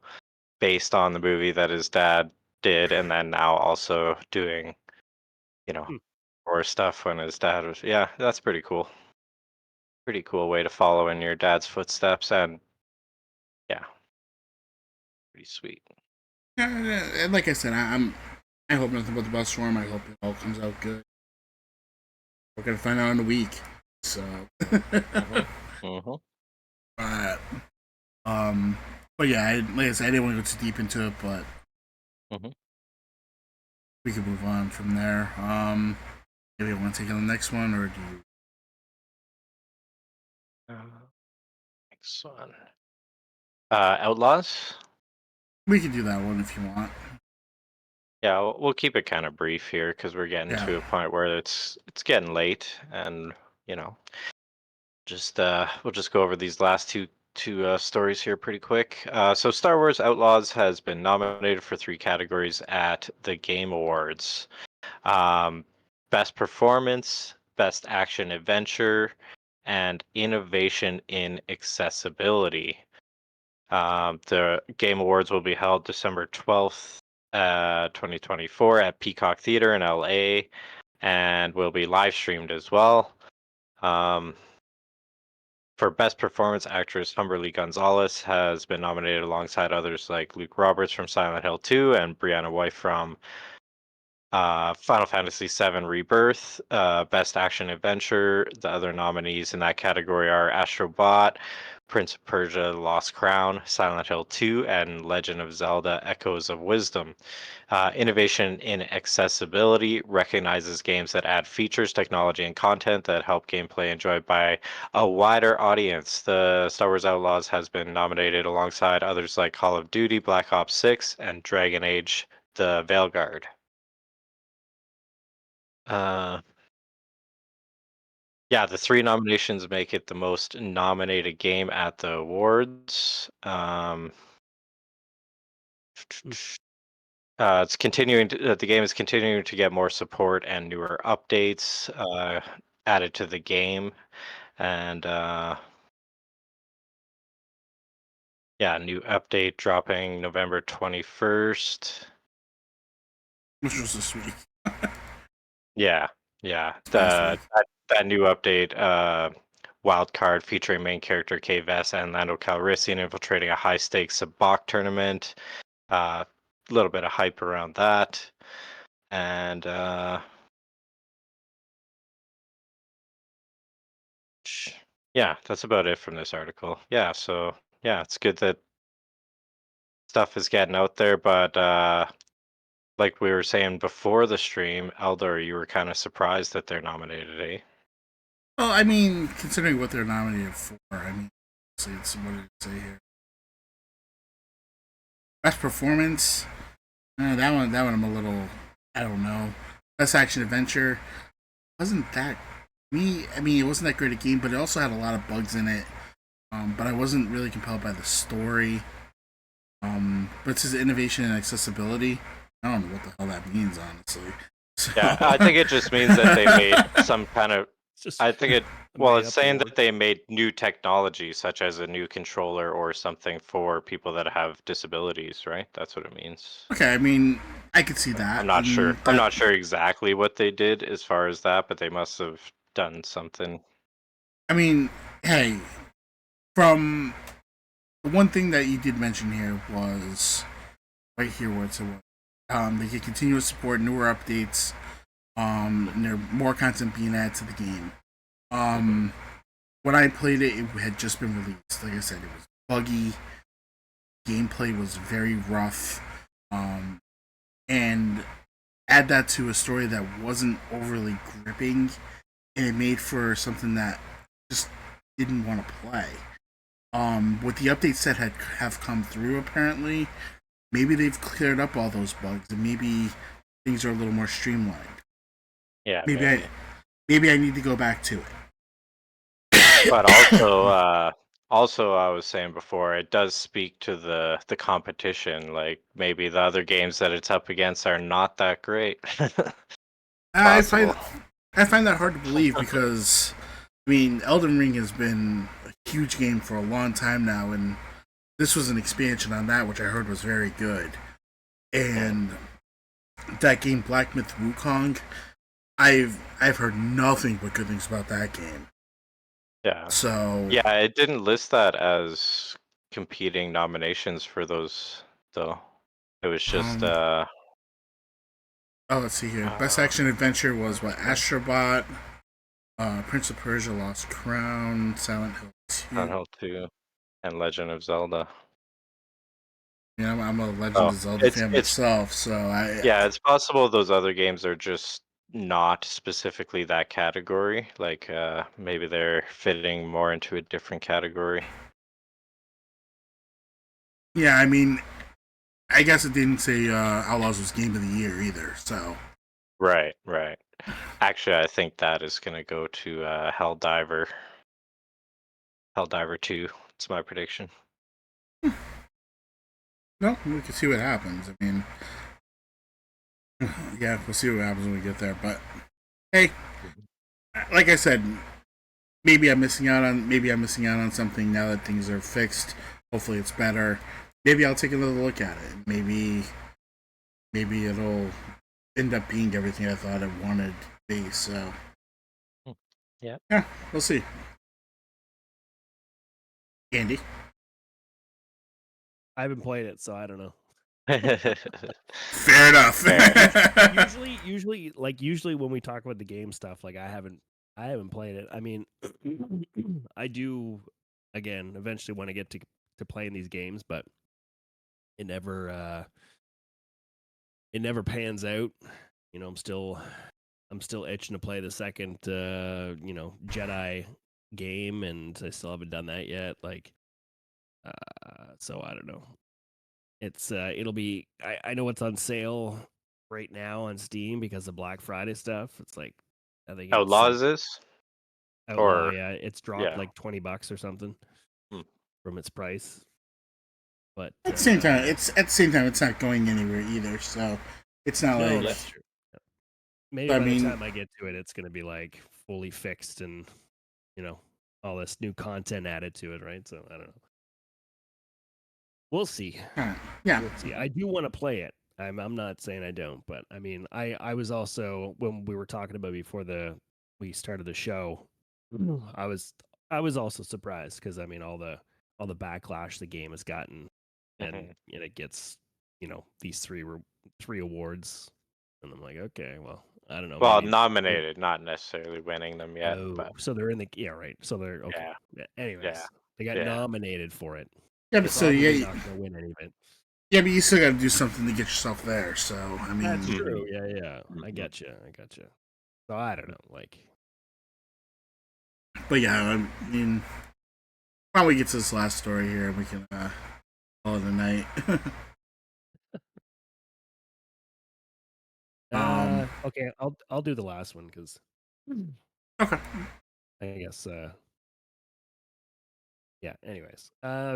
based on the movie that his dad did, and then now also doing, you know, Hmm. horror stuff when his dad was. Yeah, that's pretty cool. Pretty cool way to follow in your dad's footsteps, and yeah, pretty sweet. And like I said, I hope nothing but the best for him. I hope it all comes out good. We're gonna find out in a week. So, Mm-hmm. but um, but yeah, like I said, I didn't want to go too deep into it, but Mm-hmm. we could move on from there. Maybe I want to take on the next one, or do you? Next one. Outlaws. We could do that one if you want. Yeah, we'll keep it kind of brief here because we're getting Yeah. to a point where it's getting late, and you know, just we'll just go over these last two stories here pretty quick. So Star Wars Outlaws has been nominated for 3 categories at the Game Awards. Um, Best Performance, Best Action Adventure, and Innovation in Accessibility. The Game Awards will be held December 12th, 2024 at Peacock Theater in LA, and will be live streamed as well. For Best Performance Actress, Humberly Gonzalez has been nominated alongside others like Luke Roberts from Silent Hill 2 and Brianna White from Final Fantasy VII Rebirth. Best Action Adventure. The other nominees in that category are Astro Bot, Prince of Persia: The Lost Crown, Silent Hill 2, and Legend of Zelda: Echoes of Wisdom. Innovation in accessibility recognizes games that add features, technology, and content that help gameplay enjoyed by a wider audience. The Star Wars Outlaws has been nominated alongside others like Call of Duty, Black Ops 6, and Dragon Age: The Veilguard. Uh, yeah, the 3 nominations make it the most nominated game at the awards. It's continuing to, the game is continuing to get more support and newer updates added to the game, and yeah, new update dropping November 21st. Which was this week. Yeah, yeah. Last week. That new update, wild card featuring main character Kay Vess and Lando Calrissian infiltrating a high stakes sabacc tournament. A little bit of hype around that, and yeah, that's about it from this article. Yeah, so yeah, it's good that stuff is getting out there, but like we were saying before the stream, Eldor, you were kind of surprised that they're nominated, eh? Well, I mean, considering what they're nominated for, I mean, it's what did it say here? Best performance. That one, I'm a little. I don't know. Best action adventure wasn't that me. I mean, it wasn't that great a game, but it also had a lot of bugs in it. But I wasn't really compelled by the story. But it says innovation and accessibility. I don't know what the hell that means, honestly. So, Yeah, I think it just means that they made some kind of. it's just I think it. a Well, made it's up saying award. that they made new technology, such as a new controller or something for people that have disabilities, right? That's what it means. okay, I mean, I could see that. I'm not sure. And I'm that not sure exactly what they did as far as that, but they must have done something. I mean, hey, from the one thing that you did mention here was right here where it said they can continue to support newer updates. And there more content being added to the game. Um, when I played it, it had just been released. Like I said, it was buggy. Gameplay was very rough. And add that to a story that wasn't overly gripping, and it made for something that just didn't want to play. With the updates that have come through, apparently, maybe they've cleared up all those bugs, and maybe things are a little more streamlined. Yeah, Maybe maybe. maybe I need to go back to it. But also, Also, I was saying before, it does speak to the competition. Like maybe the other games that it's up against are not that great. I Possible. find that hard to believe because I mean, Elden Ring has been a huge game for a long time now, and this was an expansion on that, which I heard was very good. And that game, Black Myth Wukong, I've heard nothing but good things about that game. Yeah. So Yeah, it didn't list that as competing nominations for those though. It was just oh, let's see here. Best action adventure was what? Astrobot, Prince of Persia: Lost Crown, Silent Hill 2. Silent Hill 2 and Legend of Zelda. Yeah, I'm a Legend Oh, of Zelda fan it's myself, so yeah, it's possible those other games are just not specifically that category. Like maybe they're fitting more into a different category. yeah. I mean, I guess it didn't say Outlaws was Game of the Year either. So Right, right. Actually, I think that is gonna go to Helldiver 2. It's my prediction. no, we can see what happens. I mean, yeah, we'll see what happens when we get there. But hey, like I said, maybe I'm missing out on something now that things are fixed. Hopefully, it's better. Maybe I'll take another look at it. Maybe it'll end up being everything I thought it wanted to be. So Yeah. yeah, we'll see. Andy. I haven't played it, so I don't know. Fair enough. Usually when we talk about the game stuff, like I haven't played it. I mean, I do again eventually want to get to playing these games, but it never pans out. You know, I'm still itching to play the second Jedi game, and I still haven't done that yet. Like, so I don't know. It's it'll be. I know it's on sale right now on Steam because of Black Friday stuff. It's like I think it's Outlaws is? Outlaw. Or Yeah, it's dropped yeah. like $20 or something Hmm. from its price. But at the same time, it's not going anywhere either. So it's not no, like that's true. Maybe I by the mean, time I get to it, it's going to be like fully fixed and all this new content added to it, right? So I don't know. We'll see. yeah. We'll see. I do want to play it. I'm not saying I don't, but I mean, I was also when we were talking about before we started the show, I was also surprised because I mean all the backlash the game has gotten, and it gets these three awards, and I'm like, okay, well, I don't know. Well, Maybe nominated, not necessarily winning them yet, oh, but so they're in the right. So they're okay. yeah. Anyways, they got Yeah. nominated for it. Yeah, but so Probably yeah, not going to win any of it. yeah, but you still got to do something to get yourself there. So I mean, That's true. Yeah. I get you. So I don't know. Like, but yeah, I mean, why don't we get to this last story here and we can call it a night. okay, I'll do the last one because Okay. I guess yeah. Anyways,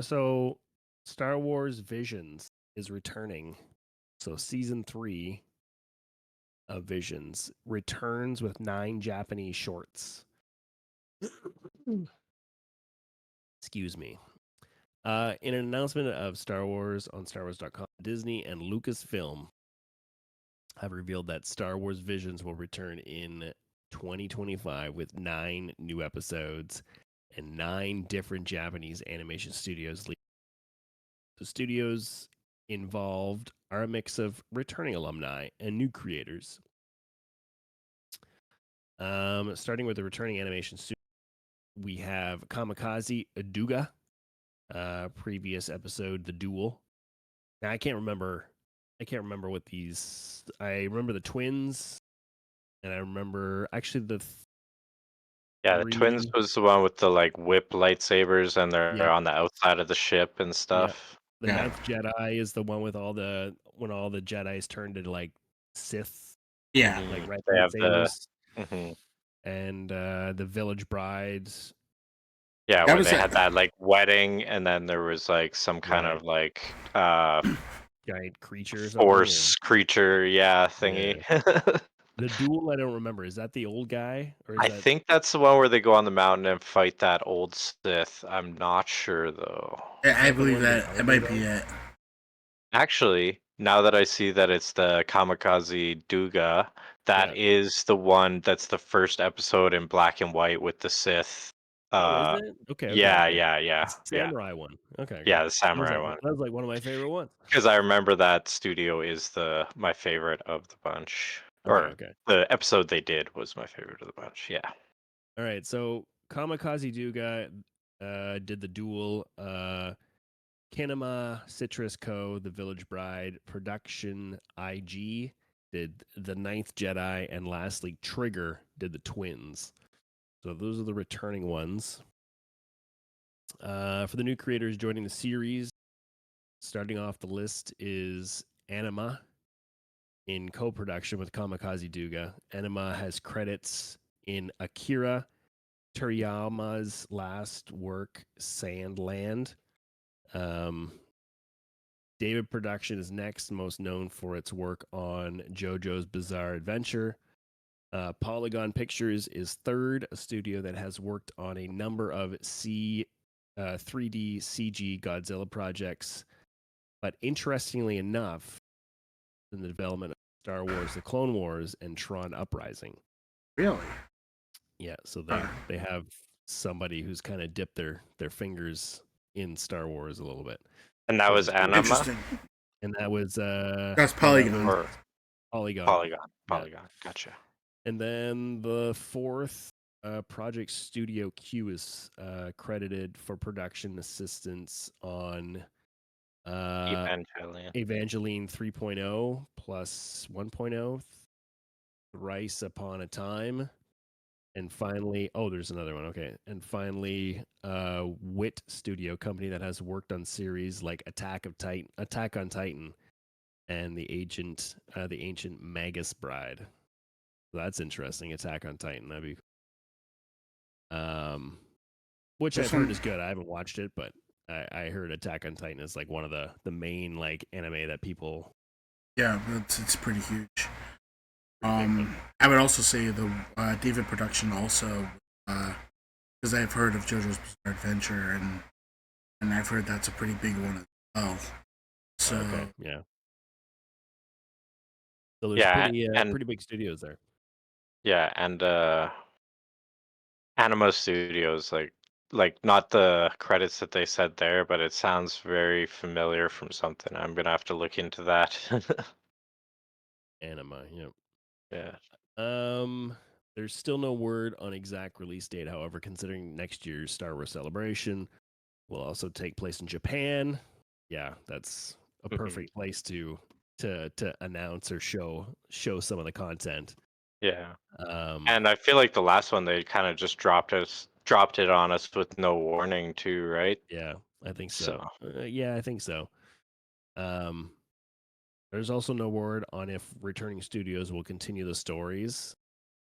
so Star Wars Visions is returning. So season 3 of Visions returns with 9 Japanese shorts. Excuse me. In an announcement of Star Wars on StarWars.com, Disney and Lucasfilm have revealed that Star Wars Visions will return in 2025 with 9 new episodes and 9 different Japanese animation studios. The studios involved are a mix of returning alumni and new creators. Starting with the returning animation studio, we have Kamikaze Aduga, previous episode, The Duel. Now I can't remember what these. I remember the twins, and I remember actually the Yeah, the twins was the one with the like whip lightsabers and they're on the outside of the ship and stuff. The Ninth Jedi is the one with when all the Jedi's turn to like Sith. Yeah. Like red They have lightsabers. the And the Village Brides. Yeah, That where was they it. had that like wedding, and then there was like some kind Right. of like Giant creature or something. force creature, yeah, thingy. The duel, I don't remember. Is that the old guy, or is I that? think that's the one where they go on the mountain and fight that old Sith. I'm not sure though. Is I that the believe one they that it might be elevated? it. Actually, now that I see that it's the Kamikaze Duga, that Yeah. is the one that's the first episode in black and white with the Sith. Oh, is it? Okay, Yeah, okay. yeah, yeah, The yeah, samurai one. Okay, yeah, okay. the samurai one. That was like one of my favorite ones. Because I remember that studio is my favorite of the bunch, Okay, or okay. the episode they did was my favorite of the bunch. Yeah. All right. So Kamikaze Duga did the duel. Kinema, Citrus Co., The Village Bride, Production IG did The Ninth Jedi, and lastly, Trigger did The Twins. So those are the returning ones. For the new creators joining the series, starting off the list is Anima in co-production with Kamikaze Duga. Anima has credits in Akira Toriyama's last work, Sandland. David Production is next, most known for its work on JoJo's Bizarre Adventure. Polygon Pictures is third, a studio that has worked on a number of 3D CG Godzilla projects. But interestingly enough, in the development of Star Wars: The Clone Wars and Tron Uprising. Really? Yeah, so they have somebody who's kind of dipped their fingers in Star Wars a little bit, And that which was is cool. Anima Interesting. And that was That's Polygon. or Polygon. Polygon. Yeah. Polygon. Gotcha. And then the fourth Project Studio Q is credited for production assistance on Evangelion. Evangeline 3.0 plus 1.0, Thrice Upon a Time, and finally, oh, there's another one. Okay, and finally, Wit Studio, company that has worked on series like Attack on Titan, and the Ancient Magus Bride. So that's interesting. Attack on Titan. That'd be which This I've heard one- is good. I haven't watched it, but I heard Attack on Titan is like one of the main like anime that people. Yeah, it's pretty huge. Big one. I would also say the David Production also, because I've heard of JoJo's Bizarre Adventure, and I've heard that's a pretty big one as well. So Okay, yeah. So there's Yeah, and pretty big studios there. yeah, and Anima Studios, like not the credits that they said there, but it sounds very familiar from something. I'm gonna have to look into that. Anima, yep. Yeah. There's still no word on exact release date. However, considering next year's Star Wars Celebration will also take place in Japan, yeah, that's a perfect place to announce or show some of the content. Yeah. Um, And I feel like the last one they kind of just dropped it on us with no warning too, right? yeah, I think so. Yeah, I think so. There's also no word on if returning studios will continue the stories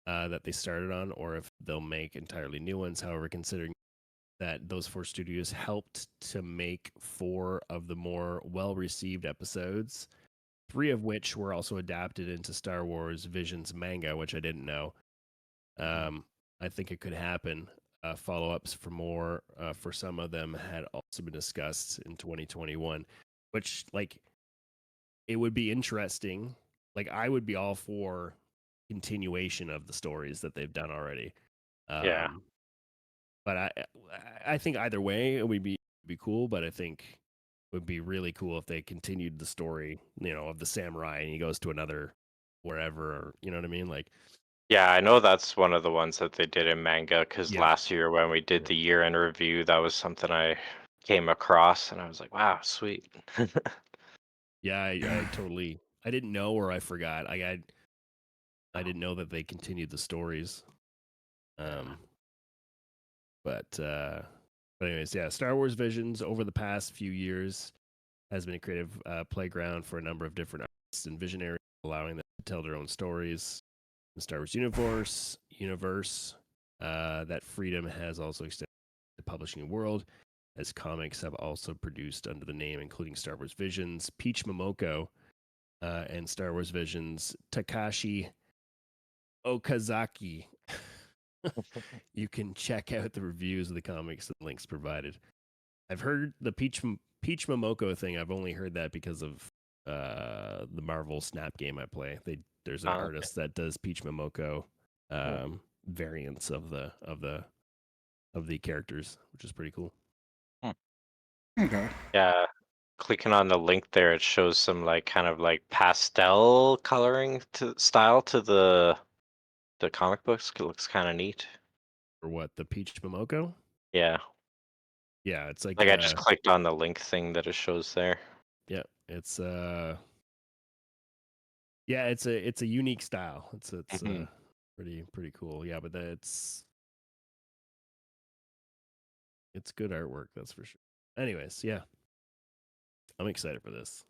that they started on, or if they'll make entirely new ones. However, considering that those four studios helped to make 4 of the more well-received episodes, 3 of which were also adapted into Star Wars Visions manga, which I didn't know. I think it could happen. Follow-ups for some of them had also been discussed in 2021, which like it would be interesting. Like I would be all for continuation of the stories that they've done already. Yeah. But I think either way it would be cool. But I think it would be really cool if they continued the story, of the samurai and he goes to another wherever. Or, you know what I mean? Like, Yeah, I know that's one of the ones that they did in manga because yeah, last year when we did the year in review, that was something I came across and I was like, wow, sweet. yeah, I totally. I didn't know or I forgot. I didn't know that they continued the stories. But anyways, yeah, Star Wars Visions over the past few years has been a creative playground for a number of different artists and visionaries, allowing them to tell their own stories in the Star Wars universe. That freedom has also extended publishing world, as comics have also produced under the name, including Star Wars Visions, Peach Momoko, and Star Wars Visions, Takashi Okazaki. You can check out the reviews of the comics and links provided. I've heard the Peach Momoko thing. I've only heard that because of the Marvel Snap game I play. There's an Okay. artist that does Peach Momoko variants of the characters, which is pretty cool. Okay. Yeah, clicking on the link there, it shows some like kind of like pastel coloring style to the comic books. It looks kind of neat. Or what, the Peach Momoko? Yeah, Yeah, it's like I just clicked on the link thing that it shows there. yeah, it's yeah, it's a unique style. It's Mhm. pretty cool. Yeah, but it's good artwork, that's for sure. Anyways, yeah. I'm excited for this.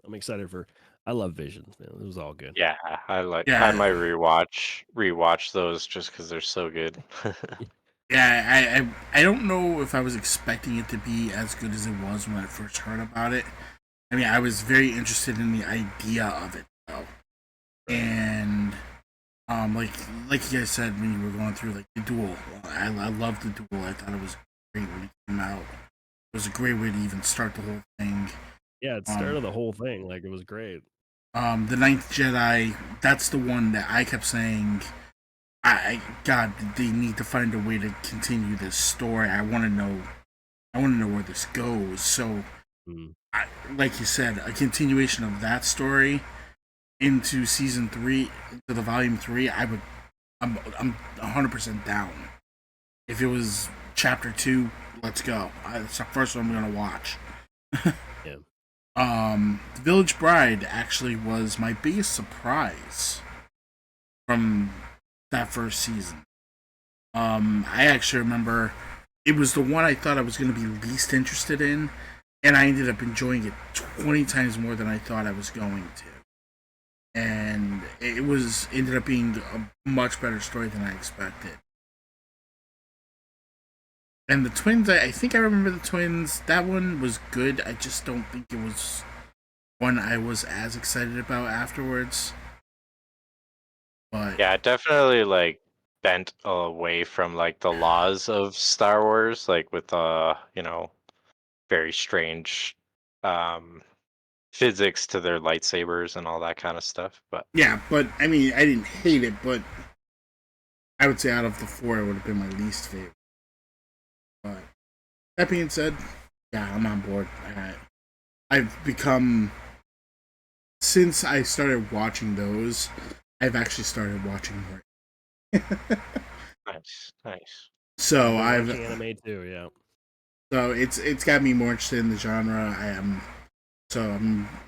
I love Visions, man. It was all good. Yeah, I might Yeah. rewatch those just because they're so good. Yeah, I don't know if I was expecting it to be as good as it was when I first heard about it. I mean, I was very interested in the idea of it though, and like you guys said when you were going through like the duel, I loved the duel. I thought it was great when it came out. It was a great way to even start the whole thing. Yeah, it started the whole thing. Like, it was great. The Ninth Jedi. That's the one that I kept saying. God, they need to find a way to continue this story. I want to know. I want to know where this goes. So, like you said, a continuation of that story into season 3, into the volume 3. I'm 100% down. If it was chapter 2, let's go. It's the first one I'm gonna watch. Yeah. The Village Bride actually was my biggest surprise from that first season. I actually remember it was the one I thought I was going to be least interested in, and I ended up enjoying it 20 times more than I thought I was going to. And it ended up being a much better story than I expected. And the twins, I think I remember the twins. That one was good. I just don't think it was one I was as excited about afterwards. But Yeah, it definitely like bent away from like the laws of Star Wars, like with very strange physics to their lightsabers and all that kind of stuff. But yeah, but I mean, I didn't hate it, but I would say out of the 4, it would have been my least favorite. But that being said, yeah, I'm on board. I've become, since I started watching those, I've actually started watching more. nice. So I've been watching anime too, yeah. So it's got me more interested in the genre. I'm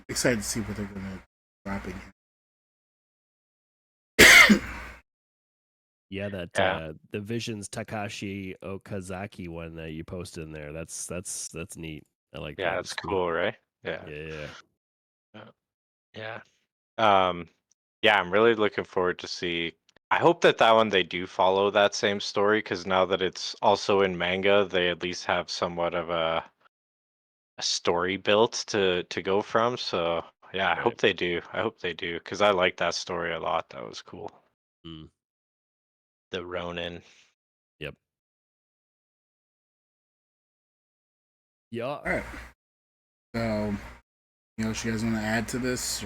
excited to see what they're gonna drop in here. Yeah, that the Visions Takashi Okazaki one that you posted in there. That's neat. I like that. Yeah, that's cool, right? Yeah. Yeah. Yeah, I'm really looking forward to see. I hope that one they do follow that same story, because now that it's also in manga, they at least have somewhat of a story built to go from. So yeah, I hope they do. Because I like that story a lot. That was cool. The Ronin. Yep. Yeah. All right. So, you guys want to add to this?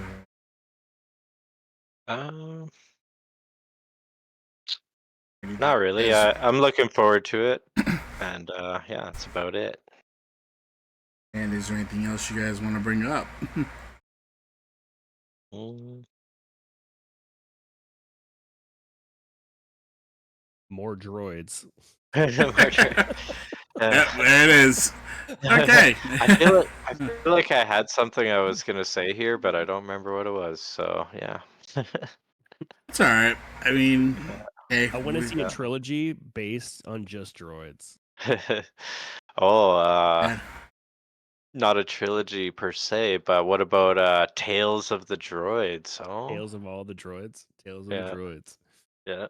Not really. I'm looking forward to it, and yeah, that's about it. And is there anything else you guys want to bring up? More droids. Yep, there it is. Okay. I feel like I had something I was gonna say here, but I don't remember what it was. So yeah. It's all right. I mean, hey, I want to see a trilogy based on just droids. Not a trilogy per se, but what about Tales of the Droids? Oh, Tales of all the droids. Tales of the droids. Yeah.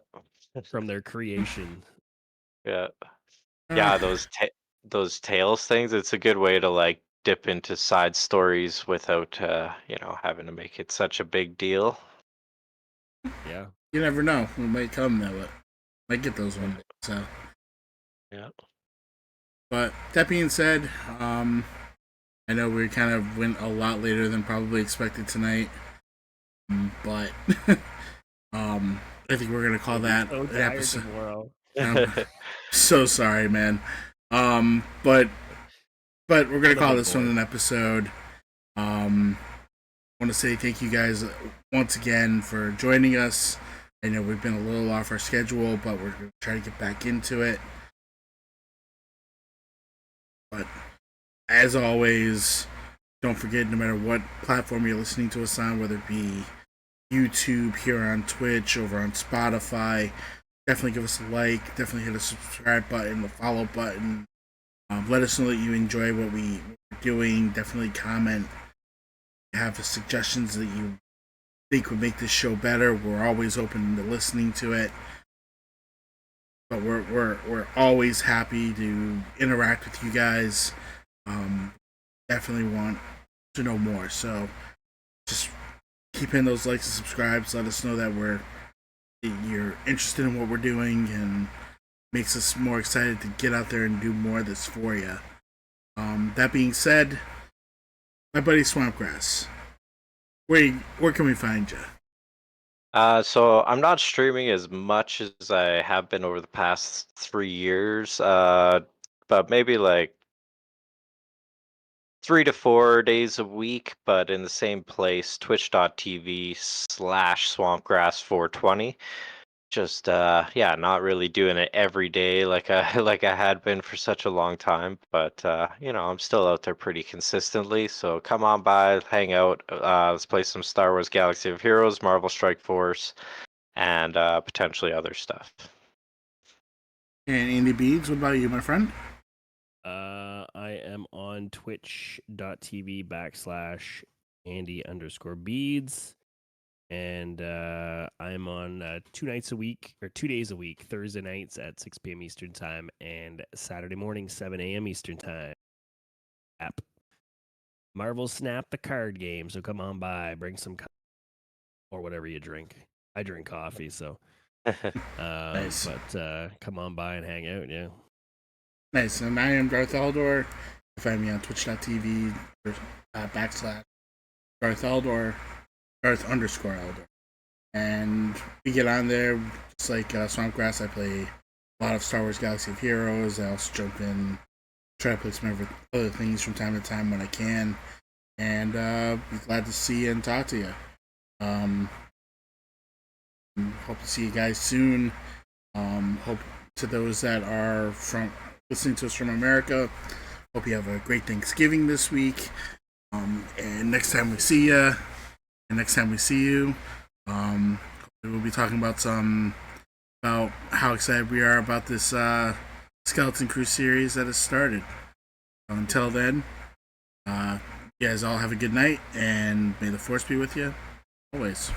From their creation. Yeah. Yeah, those those Tales things, it's a good way to like dip into side stories without having to make it such a big deal. Yeah. You never know. We might come though. Might get those one day. So Yeah. but that being said, I know we kind of went a lot later than probably expected tonight. But I think we're gonna call that So an tired episode. tomorrow. I'm so sorry, man. But we're gonna call this one an episode. I want to say thank you guys once again for joining us. I know we've been a little off our schedule, but we're going to try to get back into it. But as always, don't forget, no matter what platform you're listening to us on, whether it be YouTube, here on Twitch, over on Spotify, definitely give us a like, definitely hit the subscribe button, the follow button. Let us know that you enjoy what we're doing. Definitely comment. Have suggestions that you think would make this show better. We're always open to listening to it. But we're always happy to interact with you guys. Definitely want to know more. So just keep in those likes and subscribes. Let us know that you're interested in what we're doing, and makes us more excited to get out there and do more of this for you. That being said, my buddy Swampgrass, where can we find you? So I'm not streaming as much as I have been over the past 3 years, but maybe like 3 to 4 days a week, but in the same place, twitch.tv/swampgrass420. Just yeah, not really doing it every day like I like I had been for such a long time, but I'm still out there pretty consistently. So come on by, hang out. Let's play some Star Wars Galaxy of Heroes, Marvel Strike Force, and potentially other stuff. And Andy Beads, what about you, my friend? I am on twitch.tv/Andy_beads. And I'm on 2 nights a week, or 2 days a week, Thursday nights at 6 p.m. Eastern Time, and Saturday morning, 7 a.m. Eastern Time. App. Marvel Snap, the card game. So come on by, bring some or whatever you drink. I drink coffee, so. Nice. But come on by and hang out, yeah. Nice. And I am Darth Eldor. You find me on twitch.tv /Darth Eldor, Darth_Eldor. And we get on there, just like Swampgrass. I play a lot of Star Wars Galaxy of Heroes. I also jump in, try to play some other things from time to time when I can. And be glad to see you and talk to you. Hope to see you guys soon. Hope to those that are listening to us from America, hope you have a great Thanksgiving this week. And next time we see you, we'll be talking about how excited we are about this Skeleton Crew series that has started. Until then, you guys all have a good night, and may the Force be with you always.